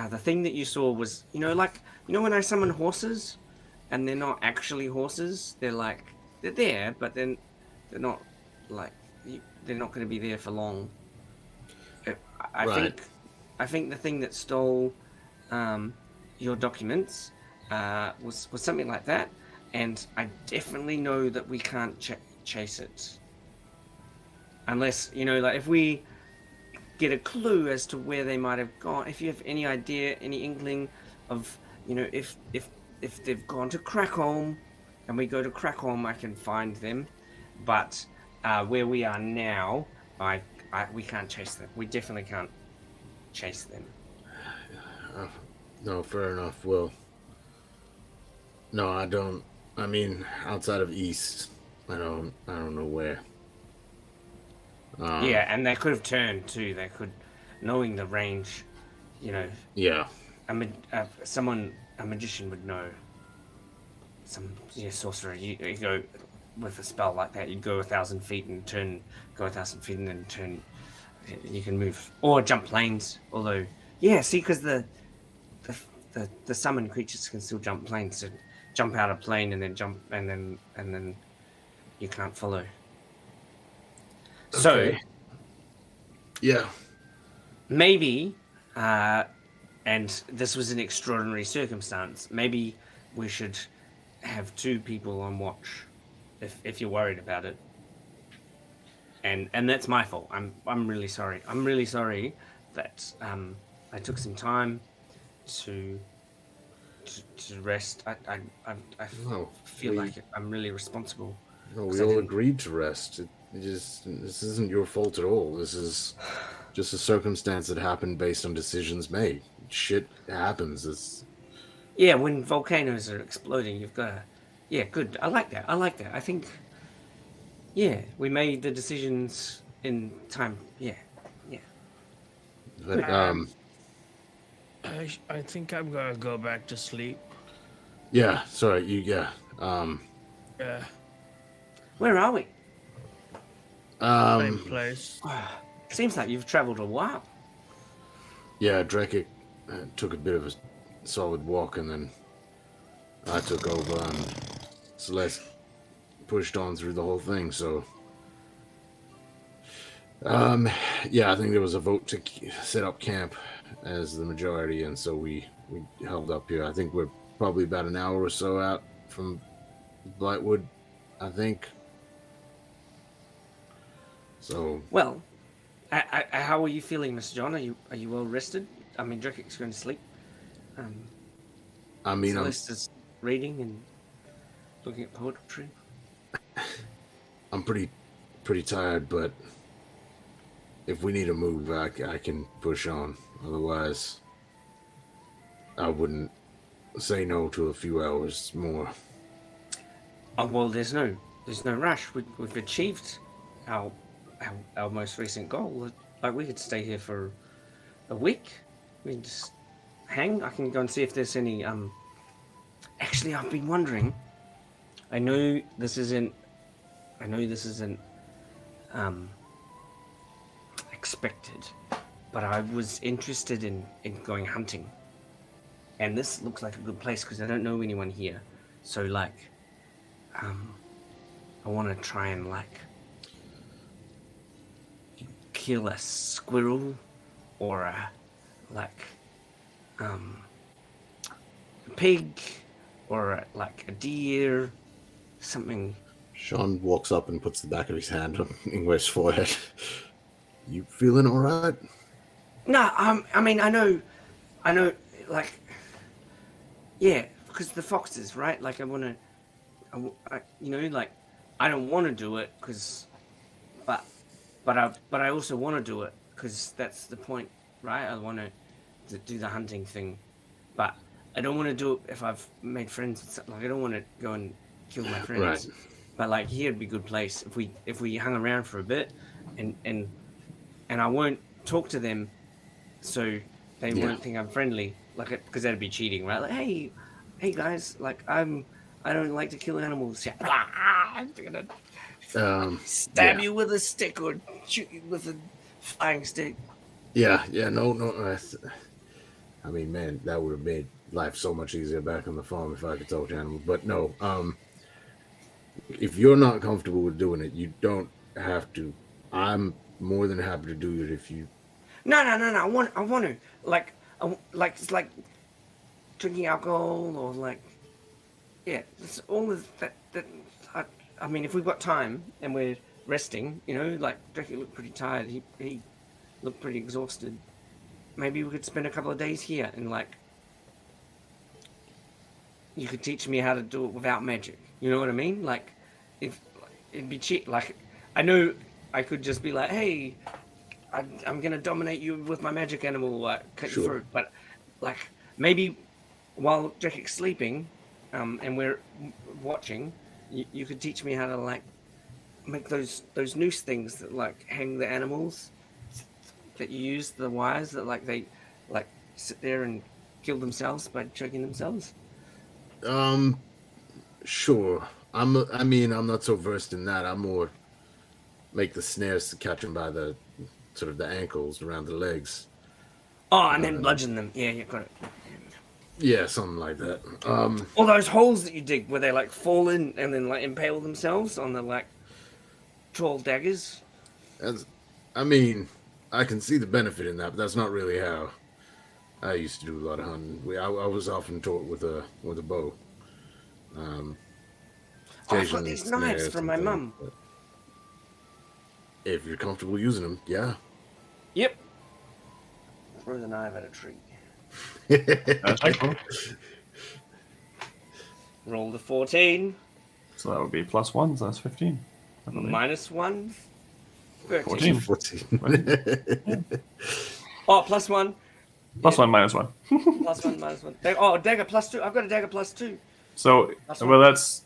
the thing that you saw was, when I summon horses, and they're not actually horses. They're there, but then they're not they're not going to be there for long. I think the thing that stole your documents was something like that, and I definitely know that we can't chase it unless if we get a clue as to where they might have gone. If you have any idea, any inkling of if they've gone to Crackholm, and we go to Crackholm, I can find them. But where we are now, we can't chase them. We definitely can't chase them. No, fair enough. Well, no, I don't. I mean, outside of East, I don't know where. Yeah, and they could have turned too. They could, knowing the range, Yeah. A magician would know. Some sorcerer, you go with a spell like that, you'd go 1,000 feet and go 1,000 feet and then turn. You can move or jump planes. Although, because the summoned creatures can still jump planes. So jump out a plane and then jump and then you can't follow. Okay. So, yeah, maybe. And this was an extraordinary circumstance. Maybe we should have 2 people on watch, if you're worried about it. And that's my fault. I'm really sorry. I'm really sorry that I took some time to rest. I feel like I'm really responsible. No, we all agreed to rest. This isn't your fault at all. This is just a circumstance that happened based on decisions made. Shit happens. When volcanoes are exploding, you've got to... Yeah, good. I like that. I think... Yeah, we made the decisions in time. Yeah. But, I think I'm gonna go back to sleep. Yeah, sorry, Yeah. Where are we? Same place. Seems like you've traveled a while. Yeah, Drekik took a bit of a solid walk, and then I took over, and Celeste pushed on through the whole thing. So, I think there was a vote to set up camp as the majority, and so we held up here. I think we're probably about an hour or so out from Blightwood, I think. So, well, how are you feeling, Mr. John? Are you well rested? I mean, Drekik's going to sleep. Celeste is reading and looking at poetry. I'm pretty tired, but if we need to move, I can push on. Otherwise, I wouldn't say no to a few hours more. Oh well, there's no rush. We've achieved our most recent goal. Like, we could stay here for a week. We can just hang. I can go and see if there's any. Actually, I've been wondering. I know this isn't expected, but I was interested in going hunting, and this looks like a good place because I don't know anyone here. So I want to try and kill a squirrel or a pig or a deer, something. Sean walks up and puts the back of his hand on Ingwer's forehead. You feeling all right? No, I mean, I know, yeah, because the foxes, right? Like, I don't want to do it but I also want to do it because that's the point, right? I want to do the hunting thing, but I don't want to do it if I've made friends. Like, I don't want to go and kill my friends. Right. but like here'd be a good place if we hung around for a bit, and I won't talk to them, so they won't think I'm friendly, like because that'd be cheating, right? Like, hey guys, like I don't like to kill animals. I'm gonna stab you with a stick or shoot you with a flying stick. Yeah, no. I mean, man, that would have made life so much easier back on the farm if I could talk to animals. But no, if you're not comfortable with doing it, you don't have to. I'm more than happy to do it if you. No. I want to it's like drinking alcohol or like, yeah, it's all of that. I mean, if we've got time and we're resting, like Drake looked pretty tired. He looked pretty exhausted. Maybe we could spend a couple of days here and like you could teach me how to do it without magic. You know what I mean? Like, if it'd be cheap. Like, I know I could just be like, hey, I'm gonna dominate you with my magic animal, cut you through. But like, maybe while Drekic's sleeping, and we're watching, you could teach me how to like make those noose things that like hang the animals that you use, the wires that like they like sit there and kill themselves by choking themselves. Sure. I'm not so versed in that. I'm more make the snares to catch them by the sort of the ankles around the legs. Oh, and then bludgeon them. Yeah, you got it. Yeah, something like that. All those holes that you dig where they like fall in and then like impale themselves on the like troll daggers. I mean, I can see the benefit in that, but that's not really how I used to do a lot of hunting. I was often taught with a bow. I've got these knives from my mum. If you're comfortable using them, yeah. Yep. Throw the knife at a tree. That's cool. Roll the 14. So that would be +1, so that's 15. -1. 14. 14. Oh, +1. +1, -1. +1, -1. Oh, dagger +2. I've got a dagger +2. So, well, that's...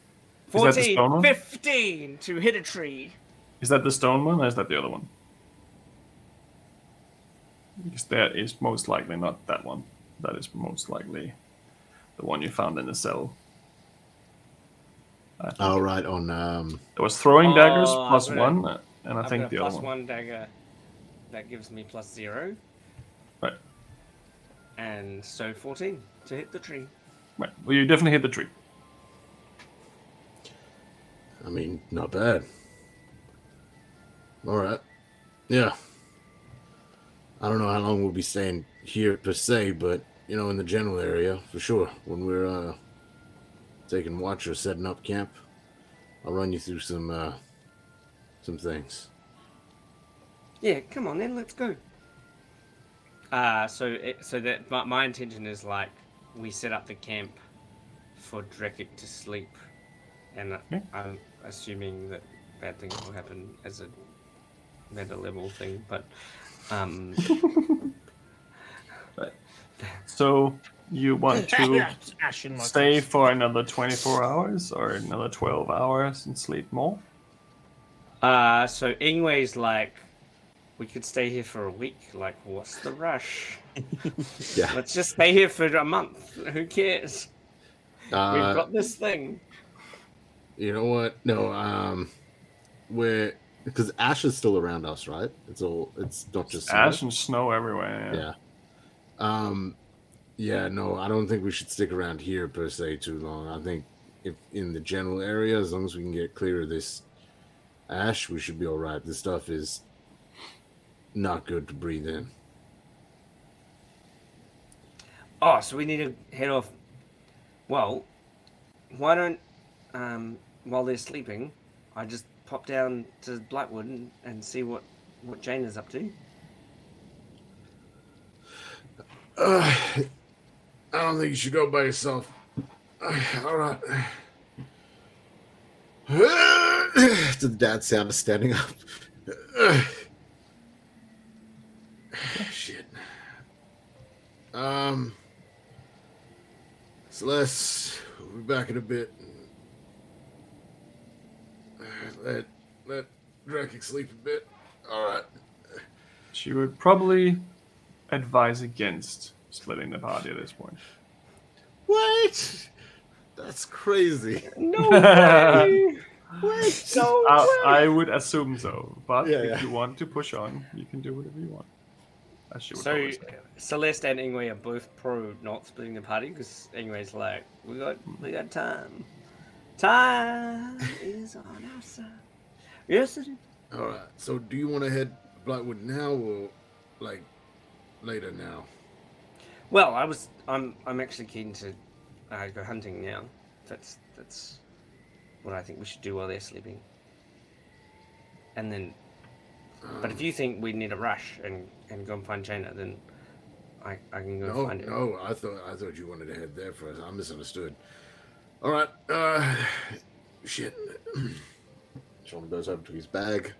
14, is that the stone one? 15 to hit a tree. Is that the stone one, or is that the other one? Because that is most likely not that one. That is most likely the one you found in the cell. All right, on... It was throwing daggers I've got +1, and I think got a the other one. +1 dagger. That gives me +0. Right. And so 14 to hit the tree. Right. Well, you definitely hit the tree. I mean, not bad. All right. Yeah. I don't know how long we'll be staying here per se, but, in the general area, for sure. When we're taking watch or setting up camp, I'll run you through some things. Yeah, come on then, let's go. So that my intention is like we set up the camp for Drekik to sleep, and I'm assuming that bad things will happen as a meta level thing, but Right. So you want to stay for another 24 hours or another 12 hours and sleep more? So anyways, like we could stay here for a week. Like, what's the rush? Yeah. Let's just stay here for a month. Who cares? We've got this thing. You know what? No, because ash is still around us, right? It's not just snow. Ash and snow everywhere. Yeah. Yeah, no, I don't think we should stick around here per se too long. I think if in the general area, as long as we can get clear of this ash, we should be all right. This stuff is not good to breathe in. Oh, so we need to head off. Well, why don't, while they're sleeping, I just pop down to Blackwood and see what Jane is up to? I don't think you should go by yourself. All right. To the dad sound of standing up. Shit. Celeste, we'll be back in a bit. let Drakic sleep a bit. All right. She would probably advise against splitting the party at this point. What? That's crazy. No way! What? No I would assume so, but Yeah, if yeah. you want to push on, you can do whatever you want. As she would So always say. Celeste and Ingwe are both pro not splitting the party because Ingwe's like, we got time. Time is on our side. Yes, it is. All right. So, do you want to head Blightwood now or like later now? Well, I'm actually keen to go hunting now. That's what I think we should do while they're sleeping. And then, but if you think we need a rush and go and find Jaina, then I can go find her. No, I thought you wanted to head there first. I misunderstood. All right. Shit. Sean goes over to his bag,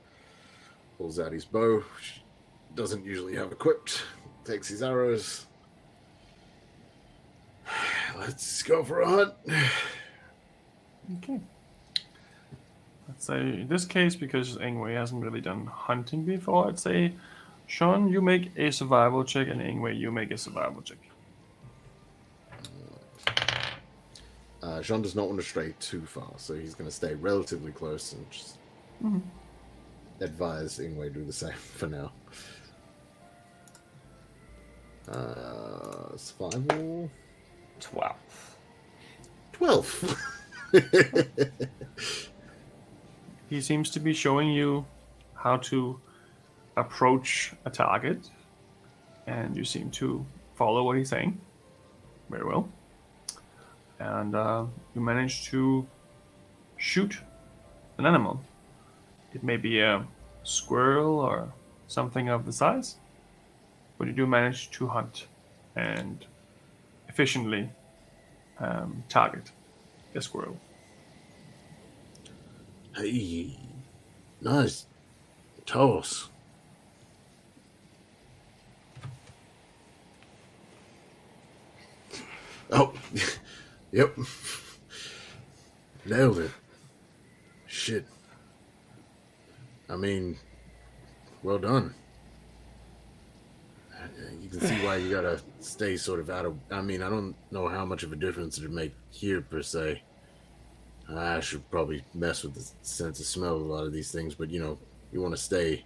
pulls out his bow, which doesn't usually have equipped, takes his arrows. Let's go for a hunt. Okay. Let's say in this case, because Ingwe hasn't really done hunting before, I'd say, Sean, you make a survival check, and Ingwe, you make a survival check. Sean does not want to stray too far, so he's going to stay relatively close and just advise Ingwe do the same for now. Survival 12. He seems to be showing you how to approach a target, and you seem to follow what he's saying very well. And you manage to shoot an animal. It may be a squirrel or something of the size, but you do manage to hunt and efficiently target a squirrel. Hey, nice toss. Oh, yep. Nailed it. Shit. I mean, well done. You can see why you gotta stay sort of out of... I mean, I don't know how much of a difference it'd make here, per se. I should probably mess with the sense of smell of a lot of these things, but, you know, you want to stay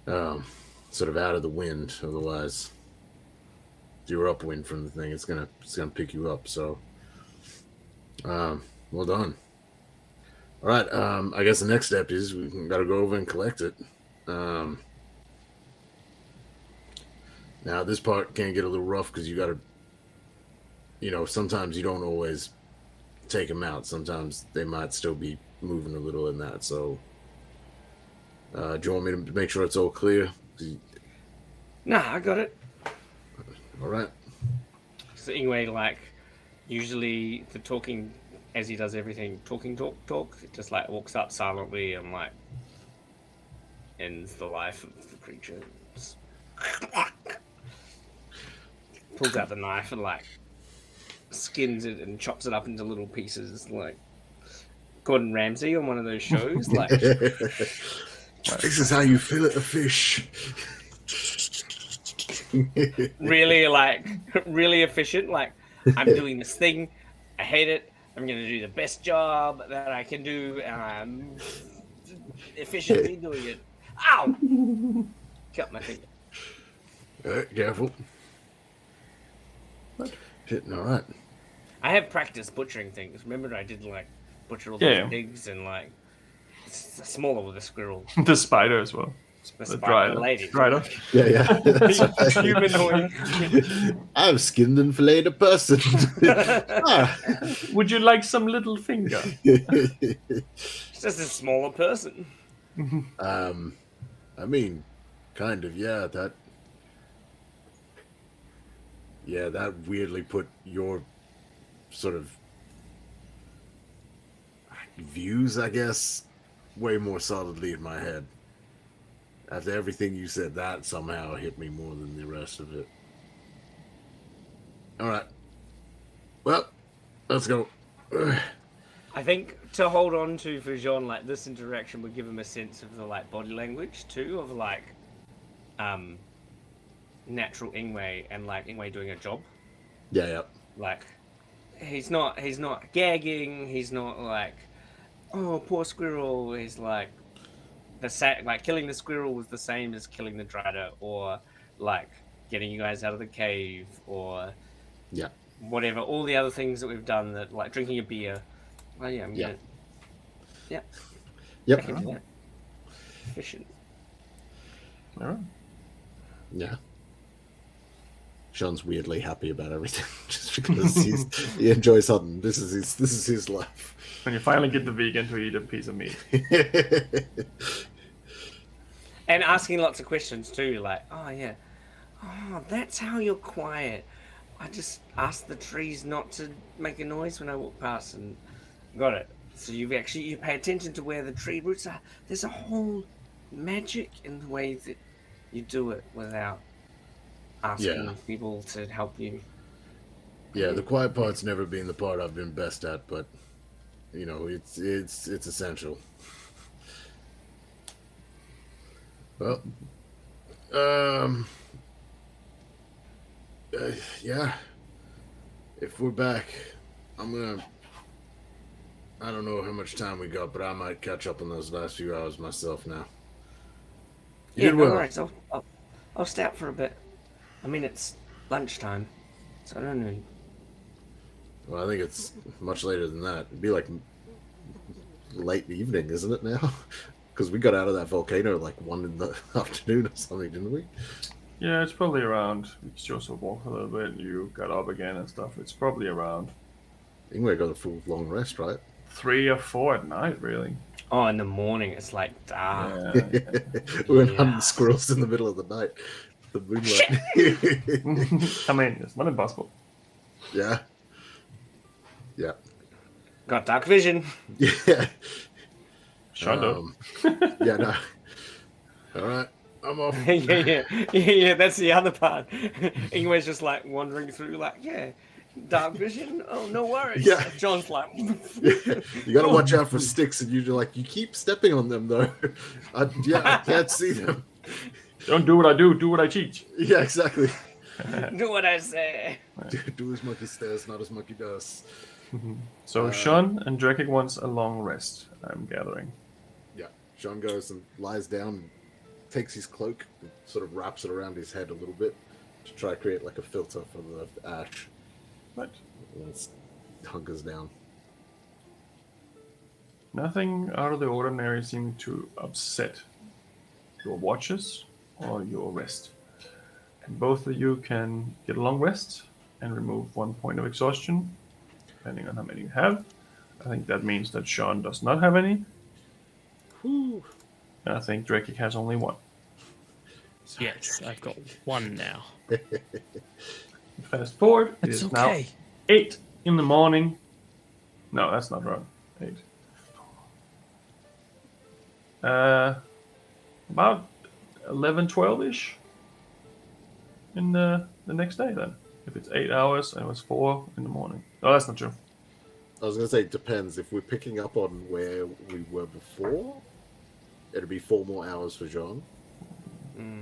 sort of out of the wind, otherwise... If you're upwind from the thing, it's gonna pick you up. So, well done. All right. I guess the next step is we gotta go over and collect it. Now this part can get a little rough because you gotta, you know, sometimes you don't always take them out. Sometimes they might still be moving a little in that. So, do you want me to make sure it's all clear? Nah, I got it. All right. So anyway, like, usually the talking, as he does everything, talk, it just like walks up silently and like ends the life of the creature. Just pulls out the knife and like skins it and chops it up into little pieces, like Gordon Ramsay on one of those shows. Like, this is how you fillet a fish. really efficient. Like, I'm doing this thing, I hate it, I'm gonna do the best job that I can do, and I'm efficiently doing it. Ow! Cut my finger. Careful. Shit, all right. I have practiced butchering things. Remember, I did like butcher all those pigs and like smaller with a squirrel. The spider as well. The spider lady. Strider. Yeah. Humanoid. I've skinned and filleted a person. Would you like some little finger? It's just a smaller person. I mean, kind of, yeah. That weirdly put your sort of views, I guess, way more solidly in my head. After everything you said, that somehow hit me more than the rest of it. All right. Well, let's go. I I think to hold on to for Jean, like this interaction would give him a sense of the like body language too, of like natural Ingwe and like Ingwe doing a job. Yeah. Like he's not gagging, he's not like, oh poor squirrel. He's like like killing the squirrel was the same as killing the Drider, or like getting you guys out of the cave, or Yeah. whatever, all the other things that we've done, that like drinking a beer. Well, yeah, I'm gonna. Yeah. Yep. I can do that. Efficient. All right. Yeah. Sean's weirdly happy about everything, just because he enjoys hunting. This is his life. When you finally get the vegan to eat a piece of meat. And asking lots of questions too, like, oh yeah, oh that's how you're quiet. I just asked the trees not to make a noise when I walk past, and got it. So you pay attention to where the tree roots are. There's a whole magic in the way that you do it without asking people to help you. Yeah, the quiet part's never been the part I've been best at, but you know, it's essential. Well, yeah. If we're back, I don't know how much time we got, but I might catch up on those last few hours myself now. Yeah, no worries. I'll stay out for a bit. I mean, it's lunchtime, so I don't know. Well, I think it's much later than that. It'd be like late evening, isn't it now? Because we got out of that volcano like 1 in the afternoon or something, didn't we? Yeah, it's probably around. Joseph walked a little bit, you got up again and stuff. It's probably around Ingwe got a full long rest, right? 3 or 4 at night, really. Oh, in the morning it's like dark. Yeah. We went hunting squirrels in the middle of the night. The moonlight. I mean, it's not impossible. Yeah. Yeah. Got dark vision. Yeah. Shut up. Yeah, no. All right. I'm off. yeah, that's the other part. Ingwe's just like wandering through, like, yeah, dark vision. Oh, no worries. Yeah. John's like, You gotta watch out for sticks, and you're like, you keep stepping on them though. I can't see them. Don't do what I do what I teach. Yeah, exactly. do what I say. Do as monkey says, not as monkey does. So Sean and Drekik wants a long rest, I'm gathering. Yeah. Sean goes and lies down and takes his cloak and sort of wraps it around his head a little bit to try to create like a filter for the ash. Right. And hunkers down. Nothing out of the ordinary seemed to upset your watches or your rest. And both of you can get a long rest and remove 1 point of exhaustion, depending on how many you have. I think that means that Sean does not have any. Whew. And I think Drekik has only 1. Yes, I've got 1 now. Fast forward, it It's is okay. now 8 in the morning. No, that's not wrong. 8. About 11, 12-ish in the next day then. If it's 8 hours and it was 4 in the morning. Oh, that's not true. I was going to say, it depends. If we're picking up on where we were before, it'd be 4 more hours for Jean.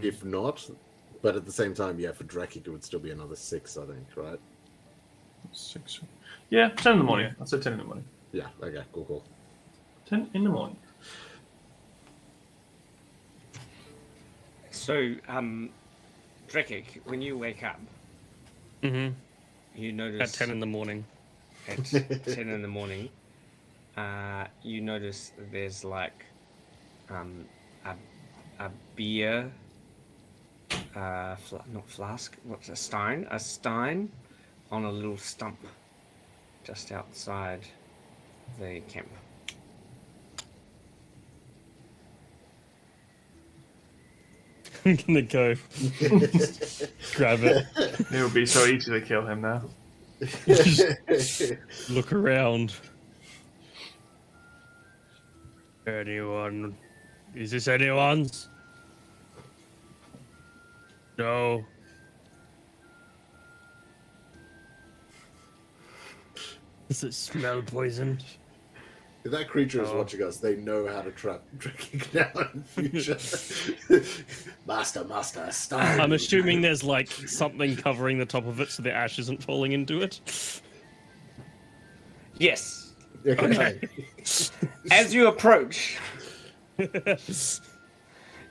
If not, but at the same time, yeah, for Drekik, it would still be another 6, I think, right? 6. Yeah, 10 in the morning. I said 10 in the morning. Yeah, okay, cool. 10 in the morning. So, Drekik, when you wake up, Mm-hmm. you notice At 10 in the morning. at 10 in the morning, you notice there's like a beer, not flask, what's a stein? A stein on a little stump just outside the camp. I'm gonna go grab it. It would be so easy to kill him now. Look around. Anyone? Is this anyone's? No. Does it smell poisoned? If that creature is watching us, they know how to trap drinking now in future. Master, style. I'm assuming there's like something covering the top of it so the ash isn't falling into it. Yes. Okay. As you approach, you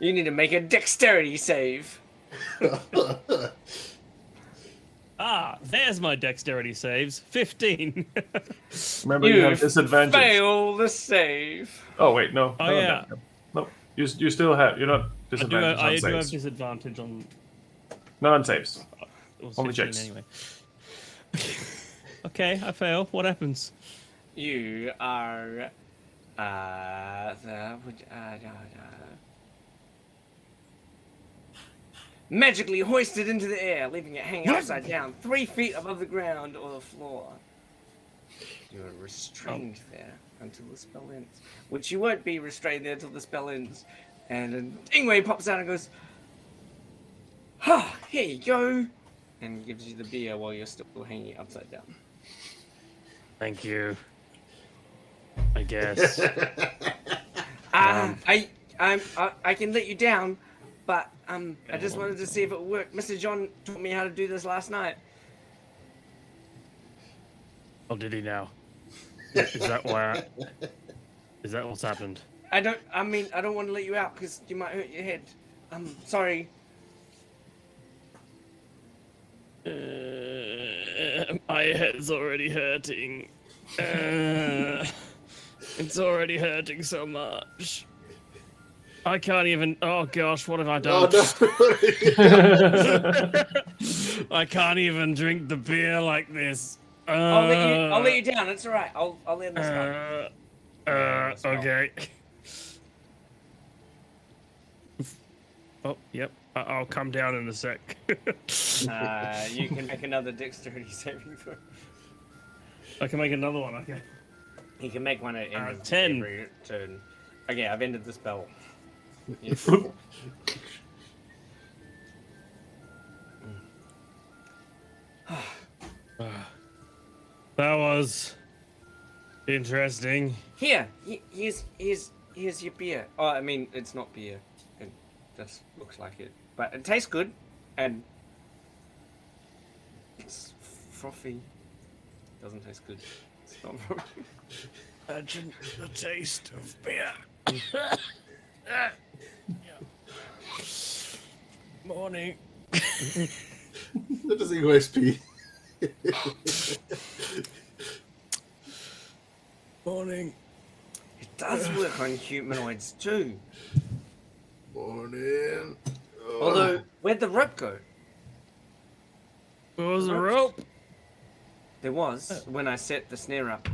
need to make a dexterity save. There's my dexterity saves. 15. Remember, you have You disadvantage. fail the save. Oh wait, no. Oh, no, yeah. No, you still have. You're not I disadvantaged on do have saves. disadvantage on. Not on saves. It was Only 15 checks. anyway. Okay, I fail. What happens? You are magically hoisted into the air, leaving it hanging upside down, 3 feet above the ground or the floor. You are restrained there until the spell ends, which you won't be restrained there until the spell ends. And Ingwe pops out and goes, here you go, and gives you the beer while you're still hanging upside down. Thank you. I guess. I can let you down, but I just wanted to see if it worked. Mr. John taught me how to do this last night. Oh, did he now? Is that why? Is that what's happened? I don't want to let you out because you might hurt your head. I'm sorry. My head's already hurting. It's already hurting so much. I can't even. Oh gosh, what have I done? Oh, no. I can't even drink the beer like this. I'll let you down. It's all right. I'll end this one. Okay. Oh, yep. I'll come down in a sec. You can make another dexterity saving throw. I can make another one. Okay. You can make one at end of 10. every turn. Okay, I've ended the spell. Yes. That was interesting. Here's your beer. Oh, I mean, it's not beer. It just looks like it, but it tastes good, and it's frothy. Doesn't taste good. It's not frothy. Imagine the taste of beer. Morning. That doesn't go SP. Morning. It does work on humanoids too. Morning. Although, where'd the rope go? Where was the rope? There was when I set the snare up.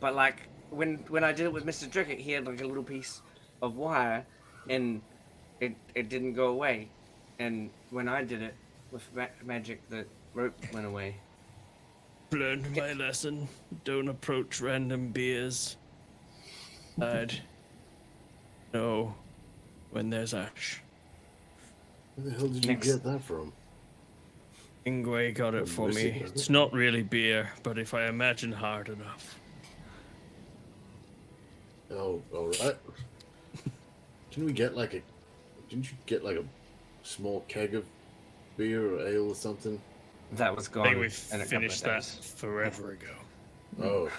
But like when I did it with Mr. Drickett, he had like a little piece of wire, and it didn't go away. And when I did it with magic, the rope went away. Learned my lesson. Don't approach random beers. I'd know when there's ash. Where the hell did you get that from? Ingwe got it for me. It's not really beer, but if I imagine hard enough. Oh, all right. Didn't you get like a small keg of beer or ale or something? That was I gone. think we in a couple finished of that days. forever ago. Oh,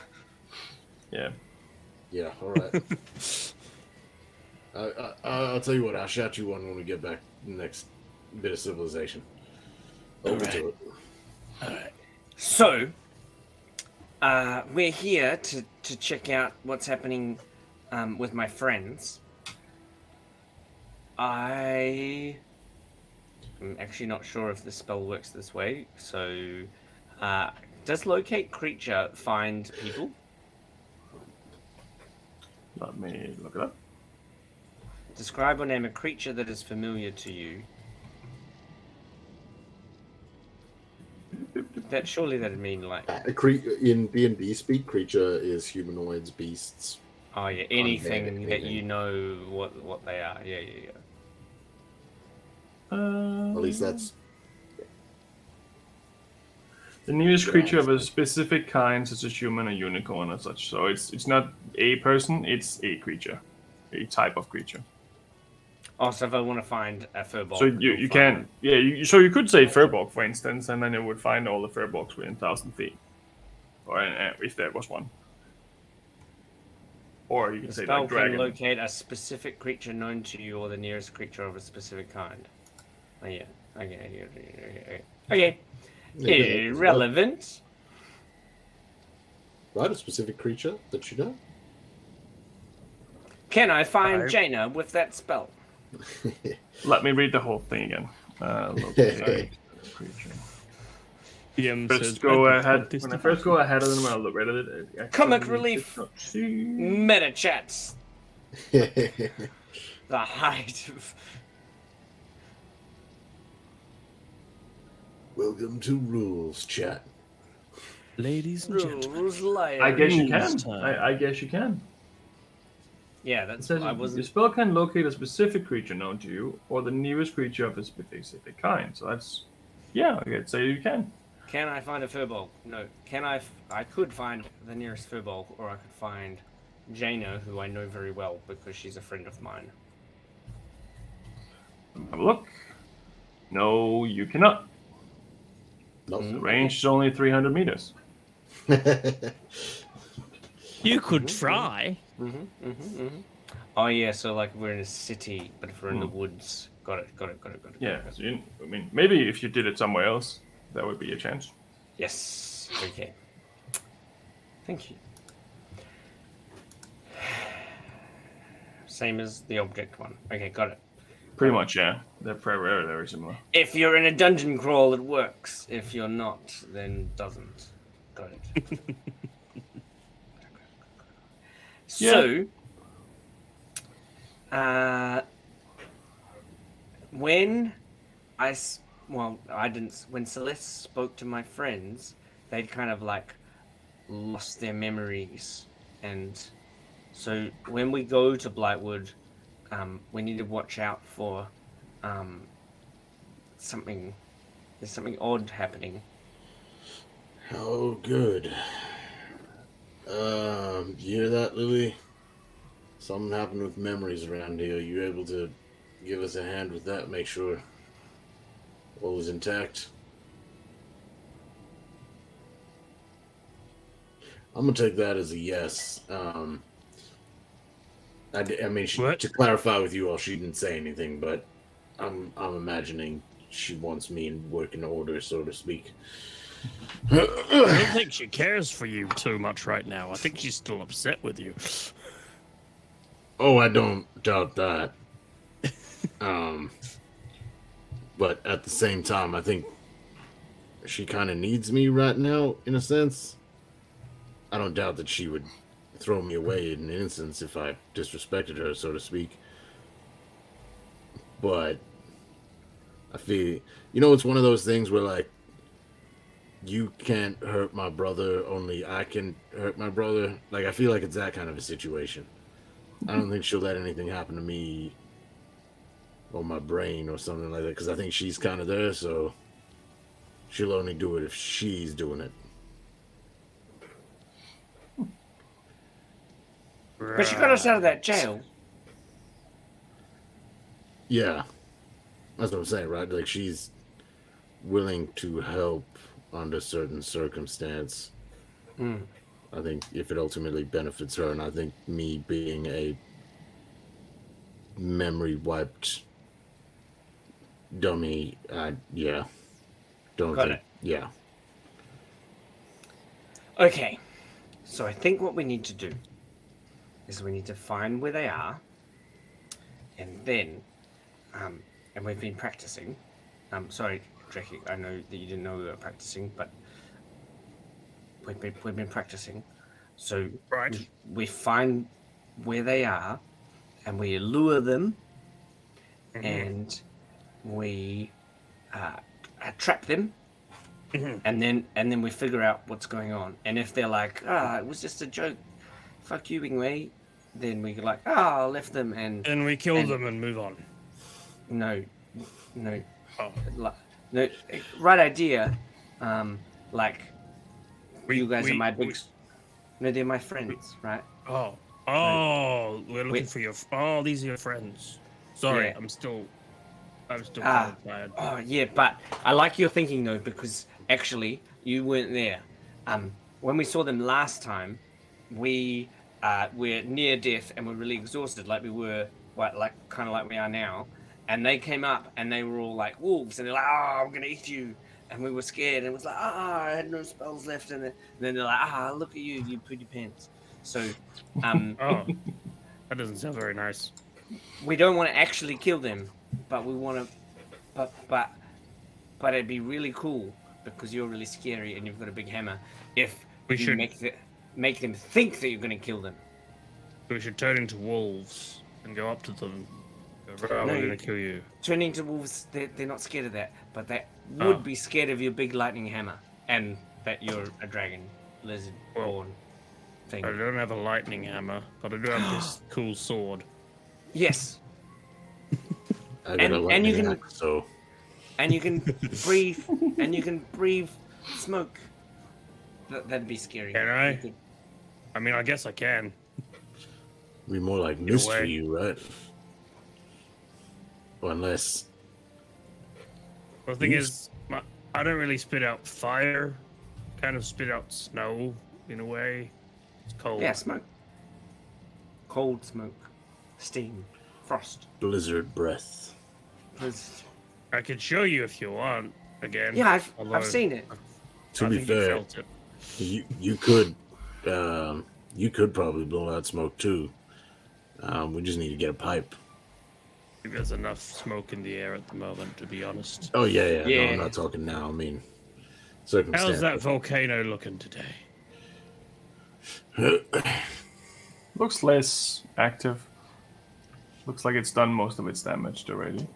Yeah. yeah. All right. I'll tell you what. I'll shout you one when we get back next bit of civilization. Over to it. Alright. So, we're here to check out what's happening with my friends. I'm actually not sure if the spell works this way. So, does locate creature find people? Let me look it up. Describe or name a creature that is familiar to you. That surely that'd mean like In D&D speak, creature is humanoids, beasts. oh yeah, anything Undead, that anything. you know what they are. Yeah. At least that's The nearest creature of a specific kind, such as human, a unicorn, or such. So it's not a person; it's a creature, a type of creature. Also, if I want to find a furbolg, So you can so you could say furbolg, for instance, and then it would find all the furbolgs within 1,000 feet, or if there was one. Or you could The say spell like dragon. can locate a specific creature known to you or the nearest creature of a specific kind. Oh yeah. Okay. Irrelevant. Right, a specific creature that you know? Can I find Jaina with that spell? Let me read the whole thing again. Locate creature. First go ahead. When I first go ahead of them, I'll look right at it. Comic relief. Meta chats. The height of. Welcome to Rules Chat. Ladies and gentlemen. I guess you can. I guess you can. Yeah, It that's says I your wasn't. spell can locate a specific creature known to you, or the nearest creature of a specific kind. So that's, I could say you can. Can I find a furbolg? No. Can I? I could find the nearest furbolg, or I could find Jaina, who I know very well because she's a friend of mine. Have a look. No, you cannot. Nope. The range is only 300 meters. You could try. Oh yeah, so like we're in a city, but if we're in the woods, got it. Yeah, so maybe if you did it somewhere else, that would be a chance. Yes. Okay. Thank you. Same as the object one. Okay, got it. Pretty much, yeah. They're very similar. If you're in a dungeon crawl, it works. If you're not, then it doesn't. Got it. So, when when Celeste spoke to my friends, they'd kind of like lost their memories, and so when we go to Blightwood, we need to watch out for something. There's something odd happening. Oh, good. You hear that, Lily? Something happened with memories around here. Are you able to give us a hand with that? Make sure all is intact? I'm gonna take that as a yes. I mean, to clarify with you all, she didn't say anything, but I'm imagining she wants me in working order, so to speak. I don't think she cares for you too much right now. I think she's still upset with you. Oh, I don't doubt that. But at the same time, I think she kind of needs me right now, in a sense. I don't doubt that she would throw me away in an instance if I disrespected her, so to speak. But I feel, it's one of those things where, like, you can't hurt my brother, only I can hurt my brother. Like, I feel like it's that kind of a situation. I don't think she'll let anything happen to me or my brain or something like that, because I think she's kind of there, so she'll only do it if she's doing it. But she got us out of that jail. Yeah. That's what I'm saying, right? Like, she's willing to help under certain circumstance. I think if it ultimately benefits her, and I think me being a memory wiped dummy, don't Got think, it. yeah. Okay, so I think what we need to do is we need to find where they are, and then, and we've been practicing. Sorry, Dreki, I know that you didn't know we were practicing, but we've been practicing. So we find where they are, and we lure them, and we trap them, and then we figure out what's going on. And if they're like, it was just a joke, fuck you, Wingway, then we go like, I left them, and we kill them and move on. No. No, right idea. Like, you guys are my big. No, they're my friends, right? Oh, we're looking for your. Oh, these are your friends. Sorry, Yeah. I'm still kind of tired. Oh yeah, but I like your thinking though, because actually you weren't there. When we saw them last time, we were near death and we're really exhausted, like we were, kind of like we are now. And they came up and they were all like wolves, and they're like, "Oh, I'm gonna eat you," and we were scared. And it was like, I had no spells left, and then they're like, look at you, you pretty pants. So, Oh, that doesn't sound very nice. we don't want to actually kill them, but we want to, but it'd be really cool because you're really scary and you've got a big hammer. If We you should- make them think that you're going to kill them. We should turn into wolves and go up to them. Go, "Oh, No, we're gonna kill you." Turning to wolves, they're not scared of that, but they would be scared of your big lightning hammer and that you're a dragon, lizard, born thing. I don't have a lightning hammer, but I do have this cool sword. Yes, I got And- a and lightning you can- axe, so and you can breathe, and you can breathe smoke. That'd be scary. Can I? You could- I mean, I guess I can. be more like mist for away. you, right? Or unless The thing You is, I don't really spit out fire. Kind of spit out snow in a way. It's cold. Yeah, smoke. Cold smoke, steam, frost. blizzard breath. Blizzard. I could show you if you want. Again. Yeah, I've although seen it. To I be think you fair, felt it. you could probably blow out smoke too. We just need to get a pipe. I think there's enough smoke in the air at the moment, to be honest. Oh yeah. No, Yeah. I'm not talking now. I mean, How's circumstance. that volcano looking today? Looks less active. Looks like it's done most of its damage already.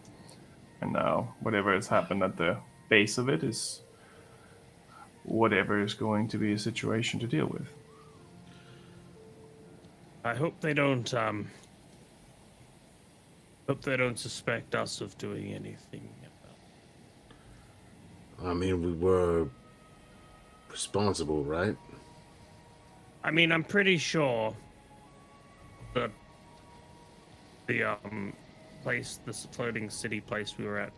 And now, whatever has happened at the base of it is whatever is going to be a situation to deal with. I hope they don't suspect us of doing anything about. I mean, we were responsible, right? I mean, I'm pretty sure that the place, this floating city place we were at,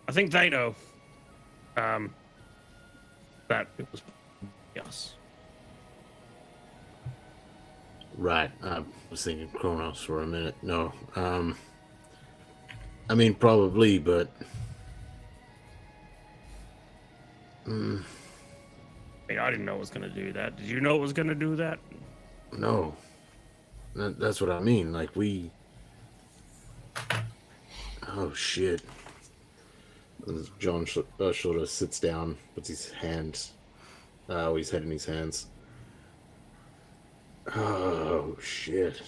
I think they know that it was us. Right. I was thinking Kronos for a minute. No. I mean, probably, but. I mean, I didn't know it was going to do that. Did you know it was going to do that? No. That's what I mean. Like, we. Oh, shit. John sort of sits down, puts his hands. His head in his hands. Oh, shit.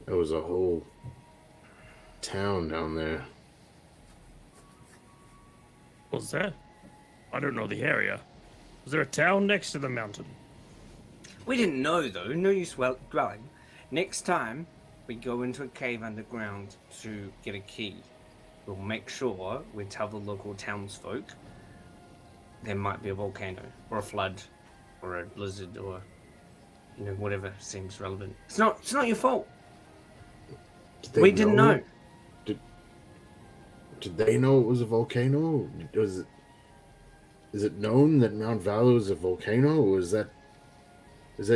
There was a whole town down there. Was there? I don't know the area. Was there a town next to the mountain? We didn't know though. No use dwelling. Next time we go into a cave underground to get a key, we'll make sure we tell the local townsfolk there might be a volcano or a flood or a blizzard or whatever seems relevant. It's not your fault. Did We they didn't know. Did they know it was a volcano? Is it known that Mount Valor is a volcano, or is that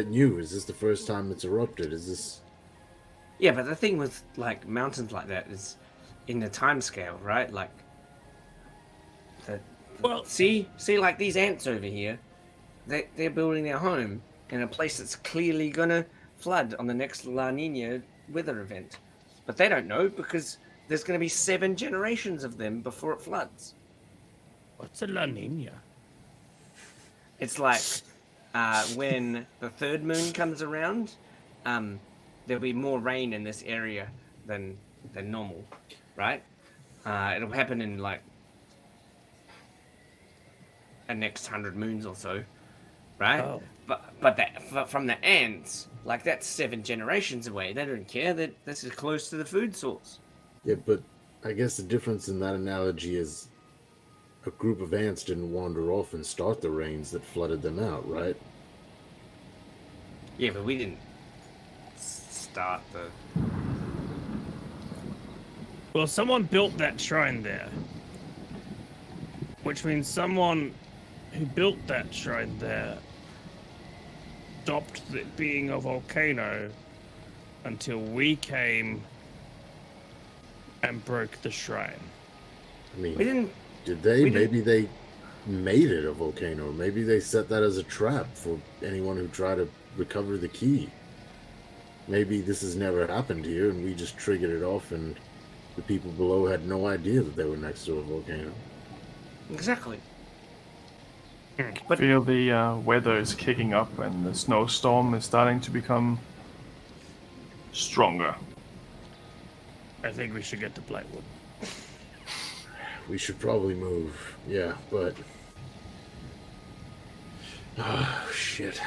new? Is this the first time it's erupted? Is this? Yeah, but the thing with like mountains like that is in the time scale, right? Like Well, see like these ants over here, they're building their home in a place that's clearly gonna flood on the next La Nina weather event. But they don't know because there's gonna be 7 generations of them before it floods. what's a La Nina? It's like when the third moon comes around, there'll be more rain in this area than normal, right? It'll happen in like the next 100 moons or so, right? Oh. But from the ants, like that's 7 generations away. They don't care that this is close to the food source. Yeah, but I guess the difference in that analogy is a group of ants didn't wander off and start the rains that flooded them out, right? Yeah, but we didn't start the. Well, someone built that shrine there. Which means someone who built that shrine there stopped it being a volcano until we came and broke the shrine. I mean, We didn't. did they? we Maybe they made it a volcano. Maybe they set that as a trap for anyone who tried to recover the key. Maybe this has never happened here, and we just triggered it off, and the people below had no idea that they were next to a volcano. Exactly. I But- feel the weather is kicking up and the snowstorm is starting to become stronger. I think we should get to Blackwood. We should probably move. Yeah, but... Oh, shit.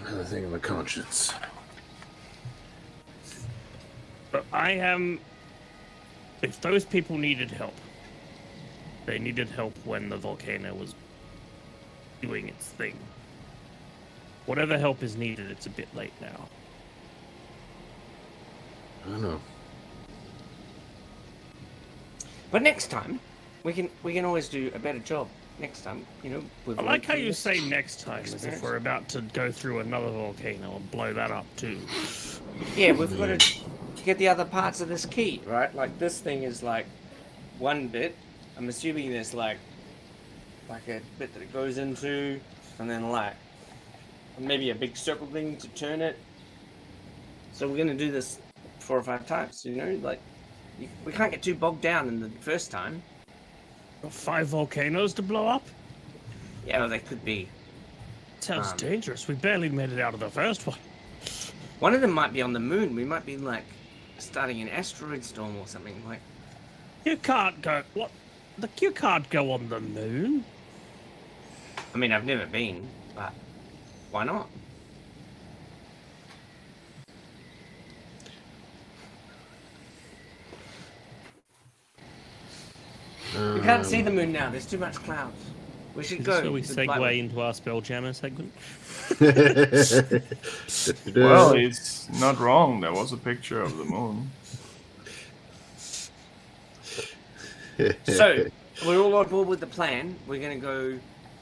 Another thing on my conscience. But I am... If those people needed help, they needed help when the volcano was doing its thing. Whatever help is needed, it's a bit late now. I don't know. But next time, we can always do a better job. Next time, with I like how learned you from say this. next time, as if experience. we're about to go through another volcano and blow that up too. Yeah, we've got to get the other parts of this key, right? Like this thing is like one bit. I'm assuming there's like a bit that it goes into, and then like maybe a big circle thing to turn it. So we're gonna do this 4 or 5 times. We can't get too bogged down in the first time. 5 volcanoes to blow up? Yeah, well, they could be. Sounds Um, dangerous. We barely made it out of the first one. One of them might be on the moon. We might be like starting an asteroid storm or something. Like, You can't go. What? You can't go on the moon. I mean, I've never been, but why not? We can't see the moon now. There's too much clouds. We should Is go. this where we to segue Blackwood. into our Spelljammer segment? Well, it's not wrong. There was a picture of the moon. So, we're all on board with the plan. We're going to go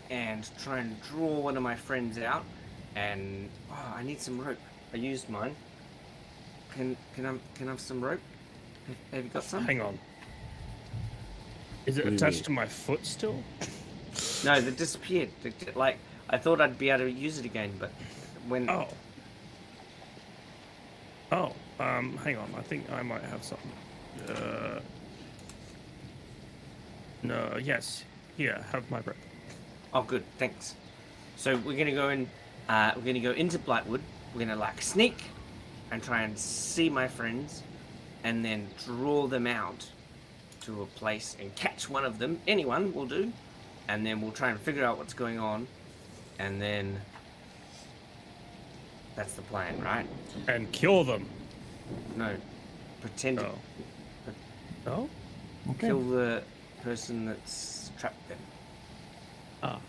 and try and draw one of my friends out. And, I need some rope. I used mine. Can I have some rope? Have you got some? Hang on. Is it What do you attached mean? to my foot still? No, they disappeared. Like, I thought I'd be able to use it again, but when... Oh. Hang on. I think I might have something. No, yes. Here, have my rope. Oh, good, thanks. So we're gonna go in. We're gonna go into Blackwood. We're gonna like sneak and try and see my friends, and then draw them out to a place and catch one of them. Anyone will do, and then we'll try and figure out what's going on, and then that's the plan, right? And kill them. No, pretend to Oh. No? Okay. kill the person that's trapped them. Ah.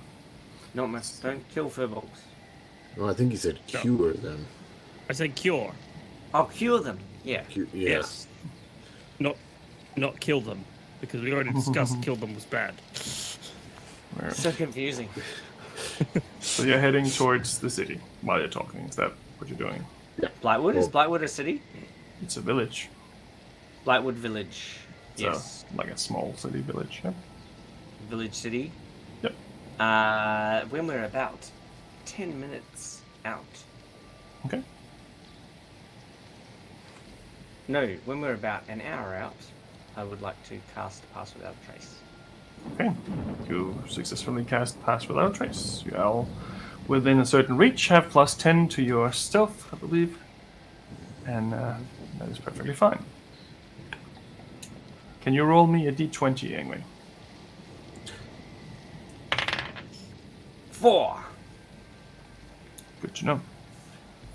Not my. Don't kill furbolgs. No, I think he said No. cure them. I said cure. I'll cure them. Yeah. Yeah. Yes. Not kill them. Because we already discussed kill them was bad. Where- So confusing. So you're heading towards the city while you're talking. Is that what you're doing? Blackwood? Is Well- Blackwood a city? It's a village. Blackwood Village. So, Yes. like a small city village. Yeah. Village City. Yep. When we're about 10 minutes out. Okay. No, when we're about an hour out, I would like to cast Pass Without a Trace. Okay. You successfully cast Pass Without a Trace. You are all within a certain reach, have plus 10 to your stealth, I believe. And that is perfectly fine. Can you roll me a d20, Angway? 4. Good to know.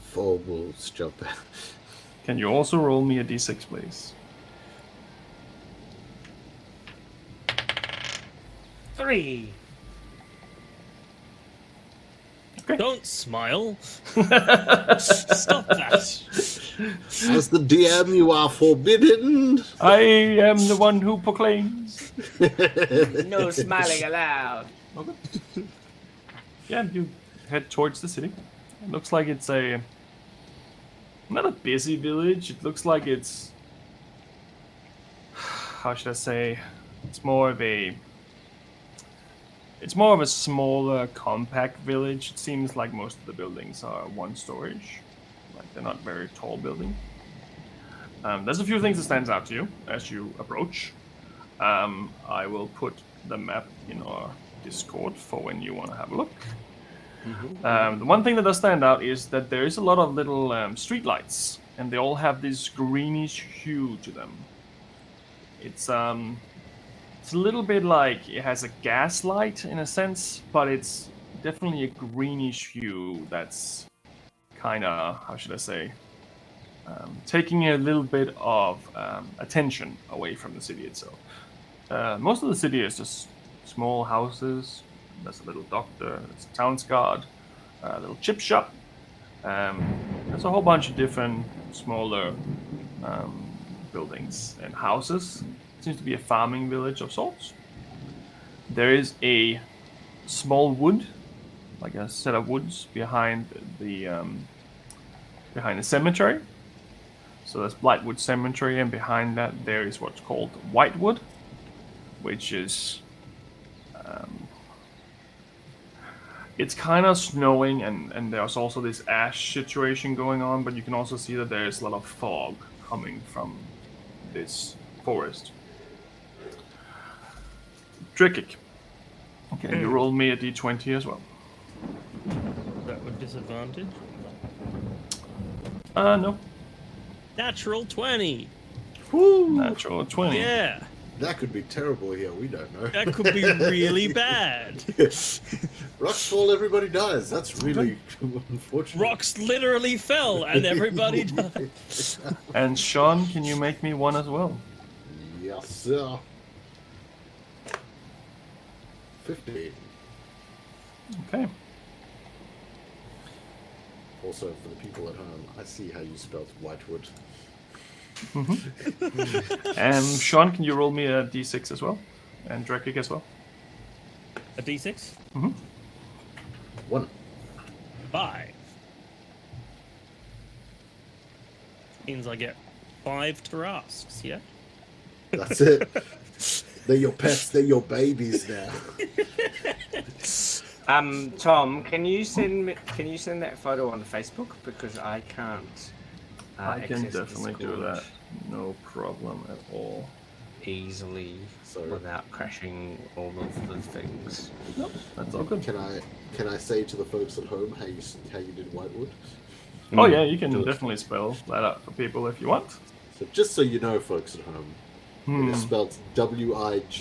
4 wolves jump out. Can you also roll me a d6, please? 3. Hurry! Okay. Don't smile. Stop that. As the DM, you are forbidden. I am the one who proclaims. No smiling allowed. Okay. Yeah, you head towards the city. It looks like it's not a busy village. It looks like it's, how should I say? It's more of a smaller, compact village. It seems like most of the buildings are one storage. Like they're not very tall buildings. There's a few things that stands out to you as you approach. I will put the map in our Discord for when you want to have a look. The one thing that does stand out is that there is a lot of little street lights, and they all have this greenish hue to them. It's a little bit like it has a gas light in a sense, but it's definitely a greenish hue that's kind of, how should I say, taking a little bit of attention away from the city itself. Most of the city is just small houses. There's a little doctor, there's a town's guard, a little chip shop. There's a whole bunch of different smaller buildings and houses. It seems to be a farming village of sorts. There is a small wood, like a set of woods behind the cemetery. So there's Blightwood Cemetery, and behind that there is what's called Whitewood, which is it's kind of snowing, and there's also this ash situation going on, but you can also see that there's a lot of fog coming from this forest. Drakik. Okay, you roll me a d20 as well. That with disadvantage? No. Natural 20. Natural 20. Yeah. That could be terrible here. We don't know. That could be really bad. Rocks fall, everybody dies. That's really unfortunate. Rocks literally fell and everybody died. And Sean, can you make me one as well? Yes, sir. 15. Okay. Also, for the people at home, I see how you spelled Whitewood. And Sean, can you roll me a d6 as well? And Drakik as well? A d6? 1. 5. Means I get 5 Tarasks, yeah? That's it. They're your pets. They're your babies now. Tom, can you send that photo on Facebook, because I can't. I can access definitely do Discord that. No problem at all. easily Sorry. without crashing all of the things. Nope, that's all good. Can I say to the folks at home how you did Whitewood? Oh yeah, you can definitely spell that out for people if you want. So just so you know, folks at home, it is spelled Wight.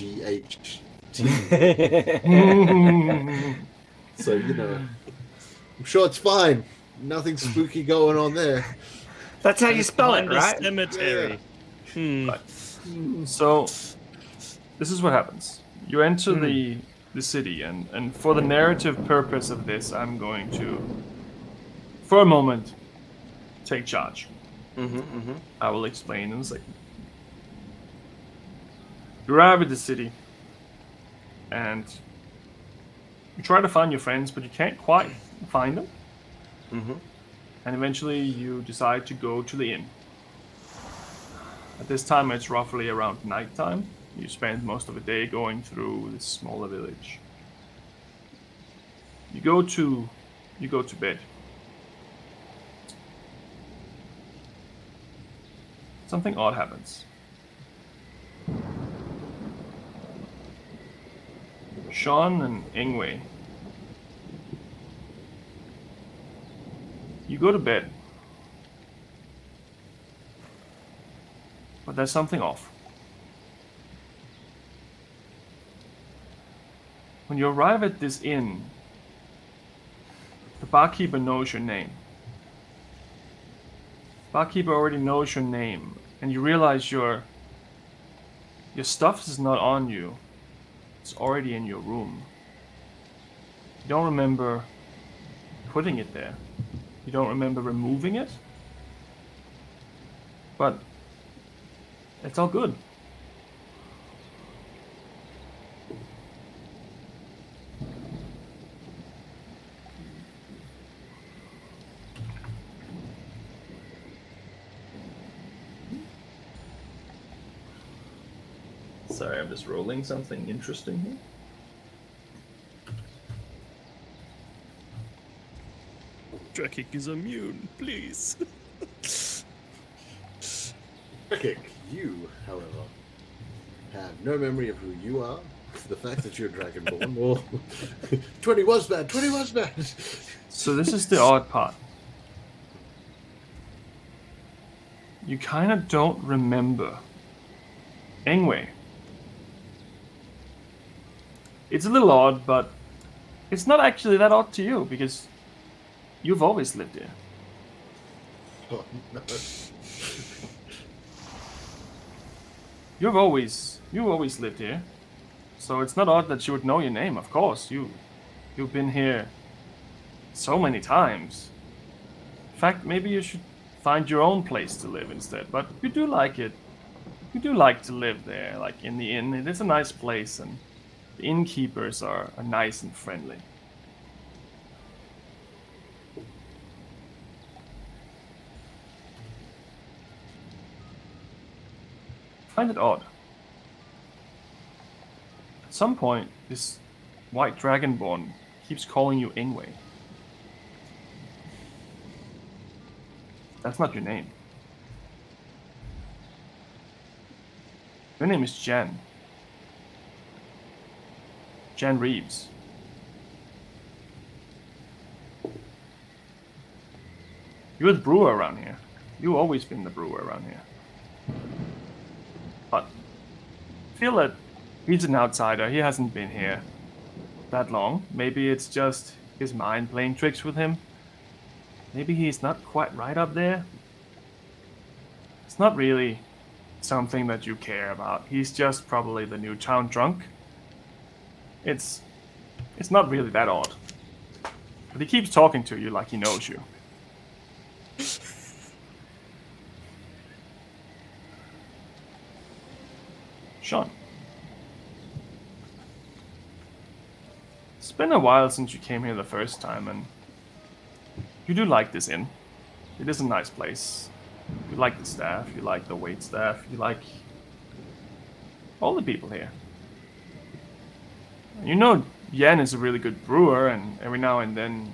So you know, I'm sure it's fine. Nothing spooky going on there. That's how you spell it, Behind the right? cemetery. Right. So this is what happens. You enter the city, and for the narrative purpose of this, I'm going to, for a moment, take charge. I will explain in a second. You arrive at the city, and you try to find your friends, but you can't quite find them. And eventually you decide to go to the inn. At this time it's roughly around nighttime. You spend most of the day going through this smaller village. You go to bed. Something odd happens. Sean and Ingwe, you go to bed, but there's something off. When you arrive at this inn, the barkeeper knows your name. Barkeeper already knows your name, and you realize your stuff is not on you. It's already in your room. You don't remember putting it there. You don't remember removing it. But it's all good. Sorry, I'm just rolling something interesting here. Drekik is immune, please. Drekik, you, however, have no memory of who you are, the fact that you're Dragonborn, or 20 was bad, 20 was bad. So this is the odd part. You kind of don't remember Ingwe. It's a little odd, but it's not actually that odd to you because you've always lived here. Oh, no. You've always lived here. So it's not odd that she would know your name, of course. You've been here so many times. In fact, maybe you should find your own place to live instead. But you do like it. You do like to live there, like in the inn. It is a nice place, and the innkeepers are nice and friendly. I find it odd. At some point, this white dragonborn keeps calling you Ingwe. That's not your name. Your name is Jan. Jan Reeves. You're the brewer around here. You've always been the brewer around here. But I feel that he's an outsider. He hasn't been here that long. Maybe it's just his mind playing tricks with him. Maybe he's not quite right up there. It's not really something that you care about. He's just probably the new town drunk. It's not really that odd. But he keeps talking to you like he knows you. Sean. It's been a while since you came here the first time, and you do like this inn. It is a nice place. You like the staff, you like the wait staff, you like all the people here. You know Jan is a really good brewer, and every now and then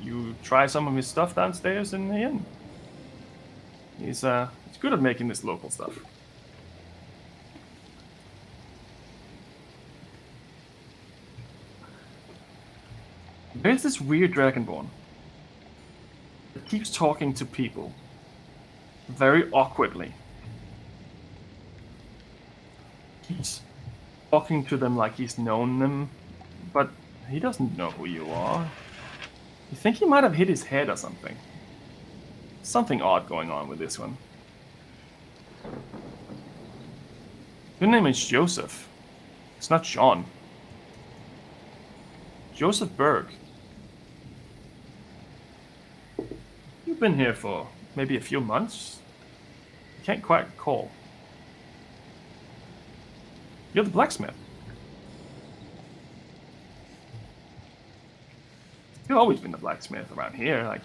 you try some of his stuff downstairs in the inn. He's good at making this local stuff. There's this weird dragonborn that keeps talking to people very awkwardly. He's talking to them like he's known them, but he doesn't know who you are. You think he might have hit his head or something. Something odd going on with this one. Your name is Joseph. It's not Sean. Joseph Berg. You've been here for maybe a few months. Can't quite recall. You're the blacksmith. You've always been the blacksmith around here. Like,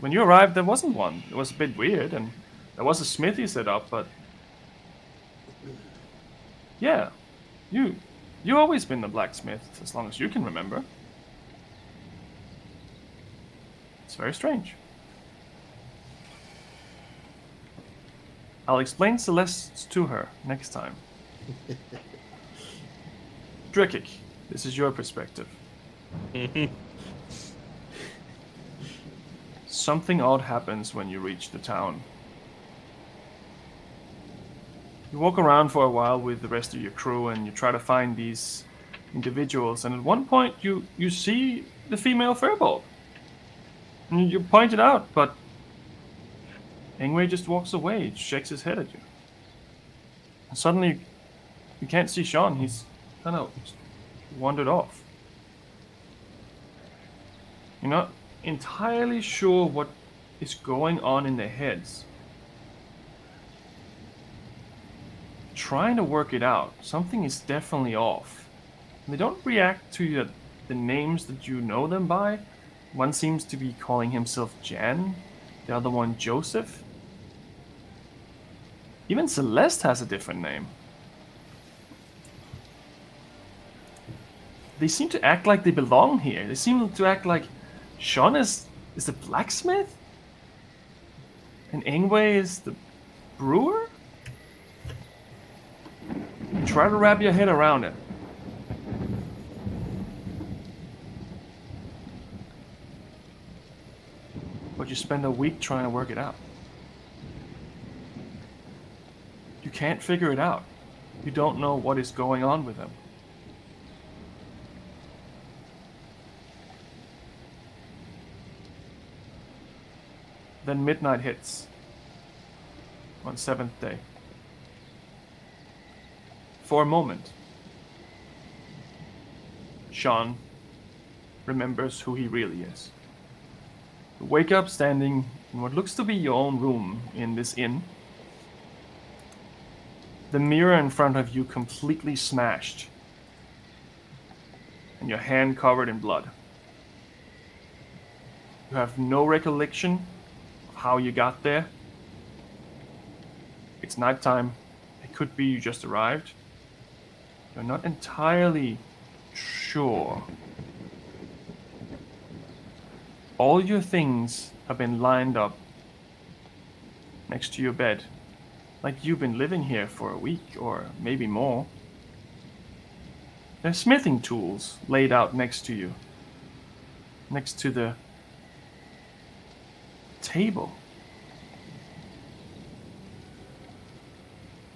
when you arrived, there wasn't one. It was a bit weird, and there was a smithy set up, but yeah, you've always been the blacksmith as long as you can remember. It's very strange. I'll explain Celeste to her next time. Drekik, this is your perspective. Something odd happens when you reach the town. You walk around for a while with the rest of your crew and you try to find these individuals, and at one point you see the female firbolg. And you point it out, but Ingwe just walks away, shakes his head at you. And suddenly you can't see Sean, he's kind of wandered off. You're not entirely sure what is going on in their heads. Trying to work it out. Something is definitely off. They don't react to the names that you know them by. One seems to be calling himself Jan, the other one Joseph. Even Celeste has a different name. They seem to act like they belong here. They seem to act like Sean is the blacksmith? And Ingwe is the brewer? Try to wrap your head around it. But you spend a week trying to work it out. You can't figure it out. You don't know what is going on with them. Then midnight hits on 7th day. For a moment, Sean remembers who he really is. You wake up standing in what looks to be your own room in this inn. The mirror in front of you completely smashed, and your hand covered in blood. You have no recollection of how you got there. It's nighttime. It could be you just arrived. You're not entirely sure. All your things have been lined up next to your bed, like you've been living here for a week or maybe more. There's smithing tools laid out next to you, next to the table.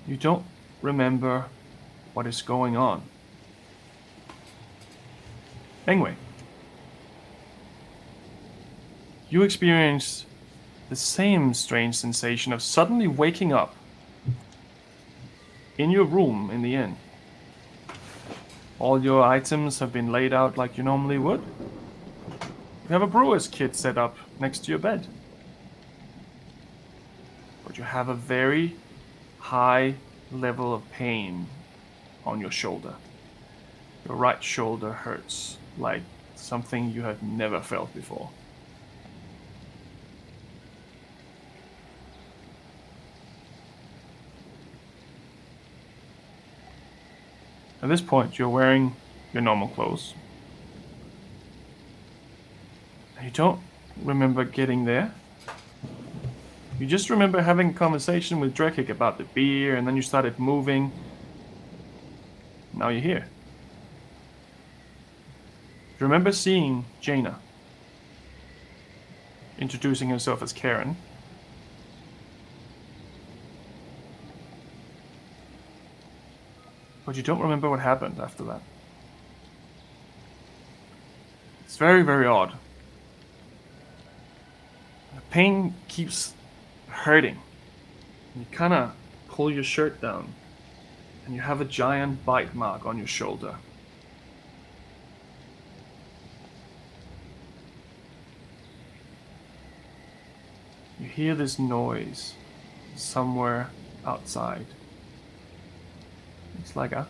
You don't remember what is going on. Anyway, you experience the same strange sensation of suddenly waking up in your room in the inn. All your items have been laid out like you normally would. You have a brewer's kit set up next to your bed. But you have a very high level of pain on your shoulder. Your right shoulder hurts like something you have never felt before. At this point, you're wearing your normal clothes. You don't remember getting there. You just remember having a conversation with Drekik about the beer, and then you started moving. Now you're here. You remember seeing Jaina introducing herself as Karen. But you don't remember what happened after that. It's very, very odd. The pain keeps hurting. You kind of pull your shirt down, and you have a giant bite mark on your shoulder. You hear this noise somewhere outside. It's like a...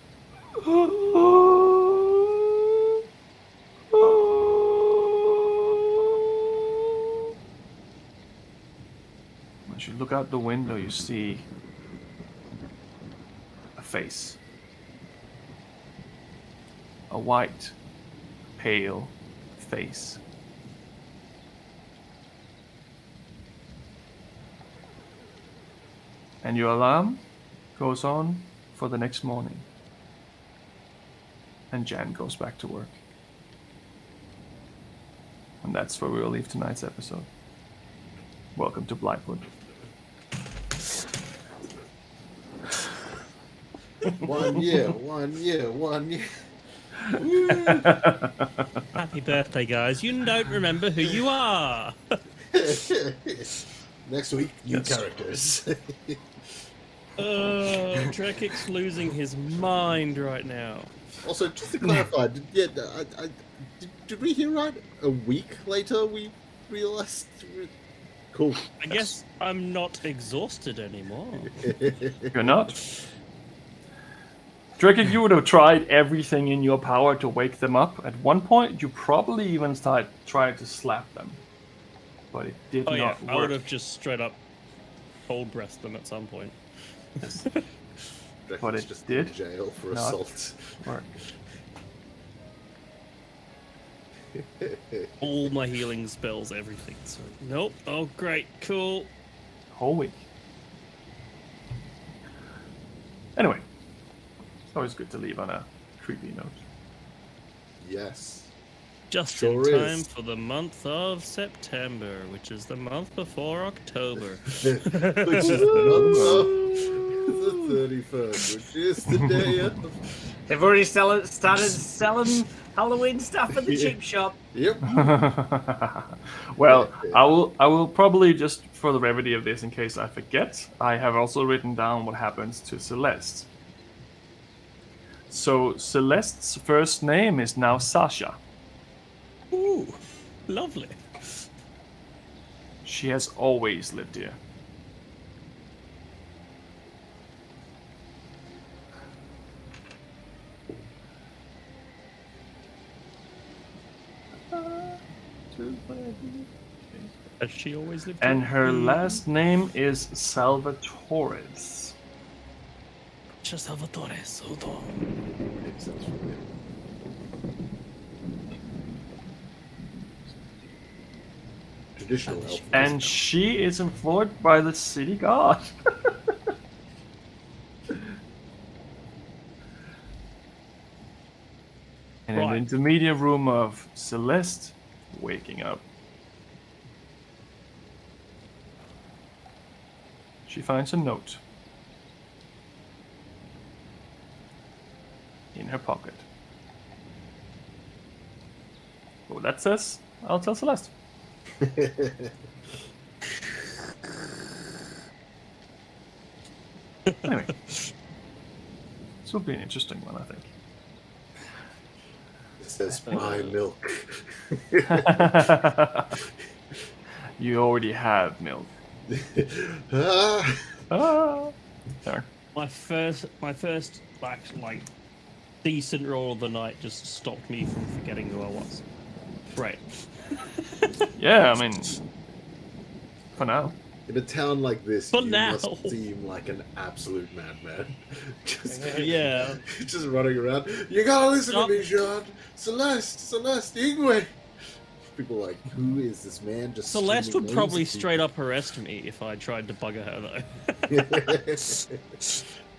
As you look out the window, you see a face. A white, pale face. And your alarm goes on for the next morning. And Jan goes back to work. And that's where we'll leave tonight's episode. Welcome to Blightwood. 1 year, 1 year, 1 year. Happy birthday, guys. You don't remember who you are. Next week, new That's characters. Trekik's losing his mind right now. Also, just to clarify, did we hear right? A week later, we realized. Cool. I guess I'm not exhausted anymore. You're not. Drakik, you would have tried everything in your power to wake them up. At one point, you probably even tried to slap them. But it did Oh yeah, not work. I would have just straight up cold breathed them at some point. But it just did in jail for not assault. work. All my healing spells, everything. So nope. Oh great, cool. Whole week. Anyway, it's always good to leave on a creepy note. Yes. Just Sure in time is. for the month of September, which is the month before October. Which is the month of the 31st, which is the day of. They've already started selling Halloween stuff at the cheap shop. Yep. Well, I will probably, just for the brevity of this, in case I forget, I have also written down what happens to Celeste. So Celeste's first name is now Sasha. Ooh, lovely. She has always lived here. Has she always lived And here? her last name is Salvatores. Salvatore Soto. Traditional elf. And she is employed by the city guard. In an Right. intermediate room of Celeste waking up. She finds a note in her pocket. What that says, I'll tell Celeste. Anyway, this will be an interesting one, I think. It says my milk. You already have milk. Ah. Ah. There. My first like decent roll of the night just stopped me from forgetting who I was. Right. Yeah, I mean, for now. In a town like this, For you now. must seem like an absolute madman. just, Yeah. just running around. You gotta listen Stop. to me, Sean. Celeste, Ingwe. People are like, who is this man? Just Celeste screaming would probably names of straight up arrest me if I tried to bugger her though. people.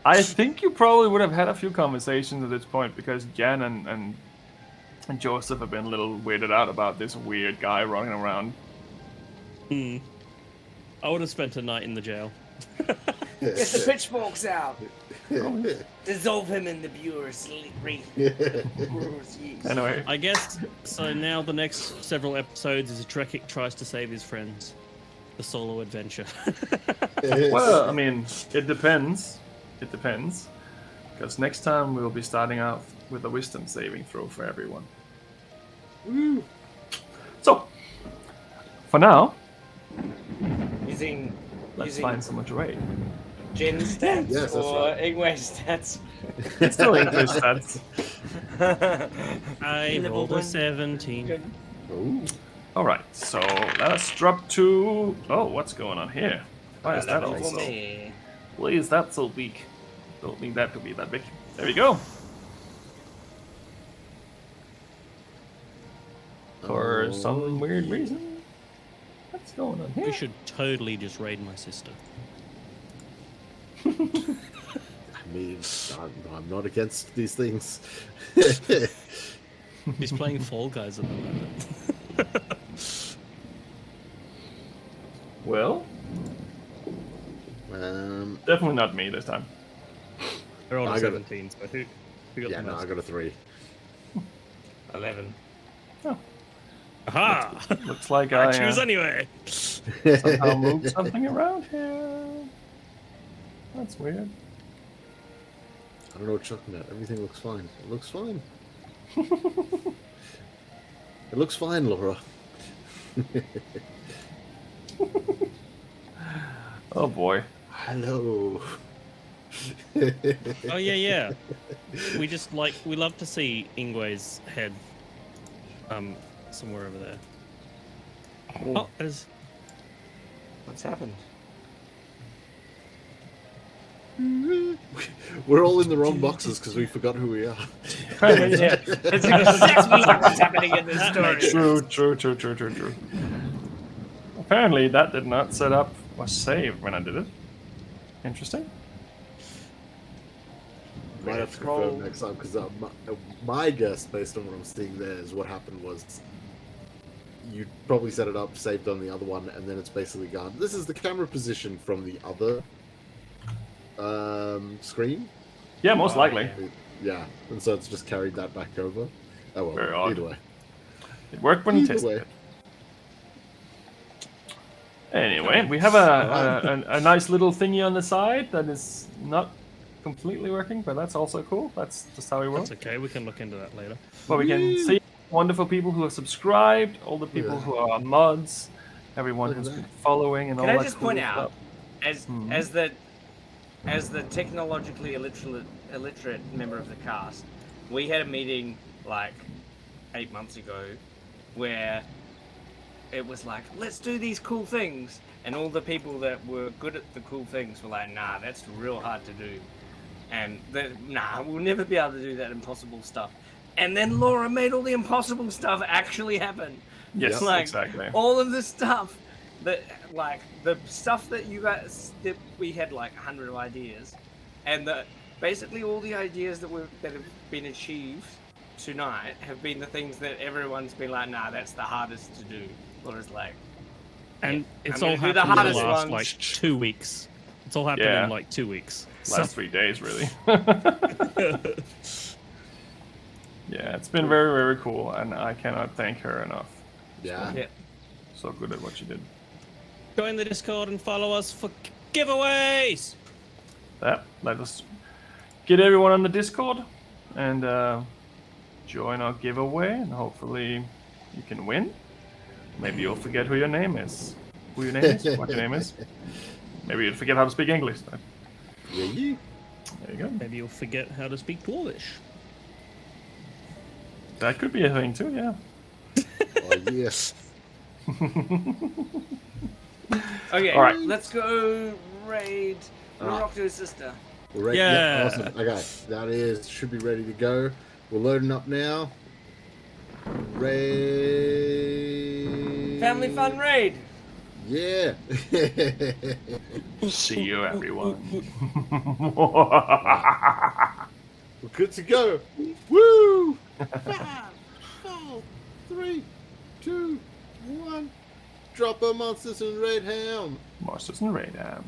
I think you probably would have had a few conversations at this point because Jan and Joseph have been a little weirded out about this weird guy running around. I would have spent a night in the jail. Get the pitchforks out. Dissolve him in the pure sleep. Anyway, I guess so. Now the next several episodes is Trekik tries to save his friends. The solo adventure. well, I mean, it depends. It depends. Because next time we'll be starting out with a wisdom saving throw for everyone. Woo. So, for now, Using let's find someone to raid. Jin stats Yes, that's or right. Ingwe stats. It's still English stats. I Level rolled a one. 17. Ooh. Alright, so let us drop to... Oh, what's going on here? Why is that Level also... me. Why is that so weak? Don't need that to be that big. There we go. For some weird reason. What's going on We here? should totally just raid my sister. I mean, I'm not against these things. He's playing Fall Guys at the moment. Well, definitely not me this time. They're all I at got it. 17, so who got Yeah, the no, most? I got a 3. 11. Aha! Looks like I I choose anyway. somehow moved something around here. That's weird. I don't know what you're talking about. Everything looks fine. It looks fine. It looks fine, Laura. Oh boy. Hello. Oh yeah. We love to see Ingwe's head somewhere over there. Oh, there's What's happened? We're all in the wrong boxes because we forgot who we are. Yeah, it's exactly like what's happening in this story. True. Apparently that did not set up or save when I did it. Interesting. Might have to confirm next time because my guess, based on what I'm seeing there, is what happened was you probably set it up, saved on the other one, and then it's basically gone. This is the camera position from the other screen. Yeah, most likely. Yeah, and so it's just carried that back over. Oh well, Very odd. either way. It worked when you tested it. Anyway, we have a nice little thingy on the side that is not completely working, but that's also cool. That's just how we work. That's okay. We can look into that later. But we can see wonderful people who have subscribed, all the people who are mods, everyone who's been following, and all that. Can I just cool point stuff. out, as the technologically illiterate member of the cast, we had a meeting like 8 months ago where it was like, let's do these cool things, and all the people that were good at the cool things were like, nah, that's real hard to do, and nah, we'll never be able to do that impossible stuff. And then Laura made all the impossible stuff actually happen. Yes, like, exactly. All of the stuff that, like, the stuff that you guys, that we had like 100 ideas, and basically all the ideas that have been achieved tonight have been the things that everyone's been like, nah, that's the hardest to do. Laura's like, and it's I'm all happened the in the last ones. like 2 weeks. It's all happened in like 2 weeks. Last 3 days, really. Yeah, it's been very, very cool, and I cannot thank her enough. Yeah. So good at what she did. Join the Discord and follow us for giveaways. Let us get everyone on the Discord and join our giveaway, and hopefully you can win. Maybe you'll forget who your name is. What your name is. Maybe you'll forget how to speak English. Yeah. There you go. Maybe you'll forget how to speak Dwarvish. That could be a thing too, yeah. Oh, yes. Okay, all right. Let's go raid Morocco's sister. Right, Yeah. Awesome. Okay, that should be ready to go. We're loading up now. Raid. Family fun raid. Yeah. See you, everyone. We're good to go. Woo! 5, 4, 3, 2, 1. Drop a monsters and red ham. Monsters and Raid Ham.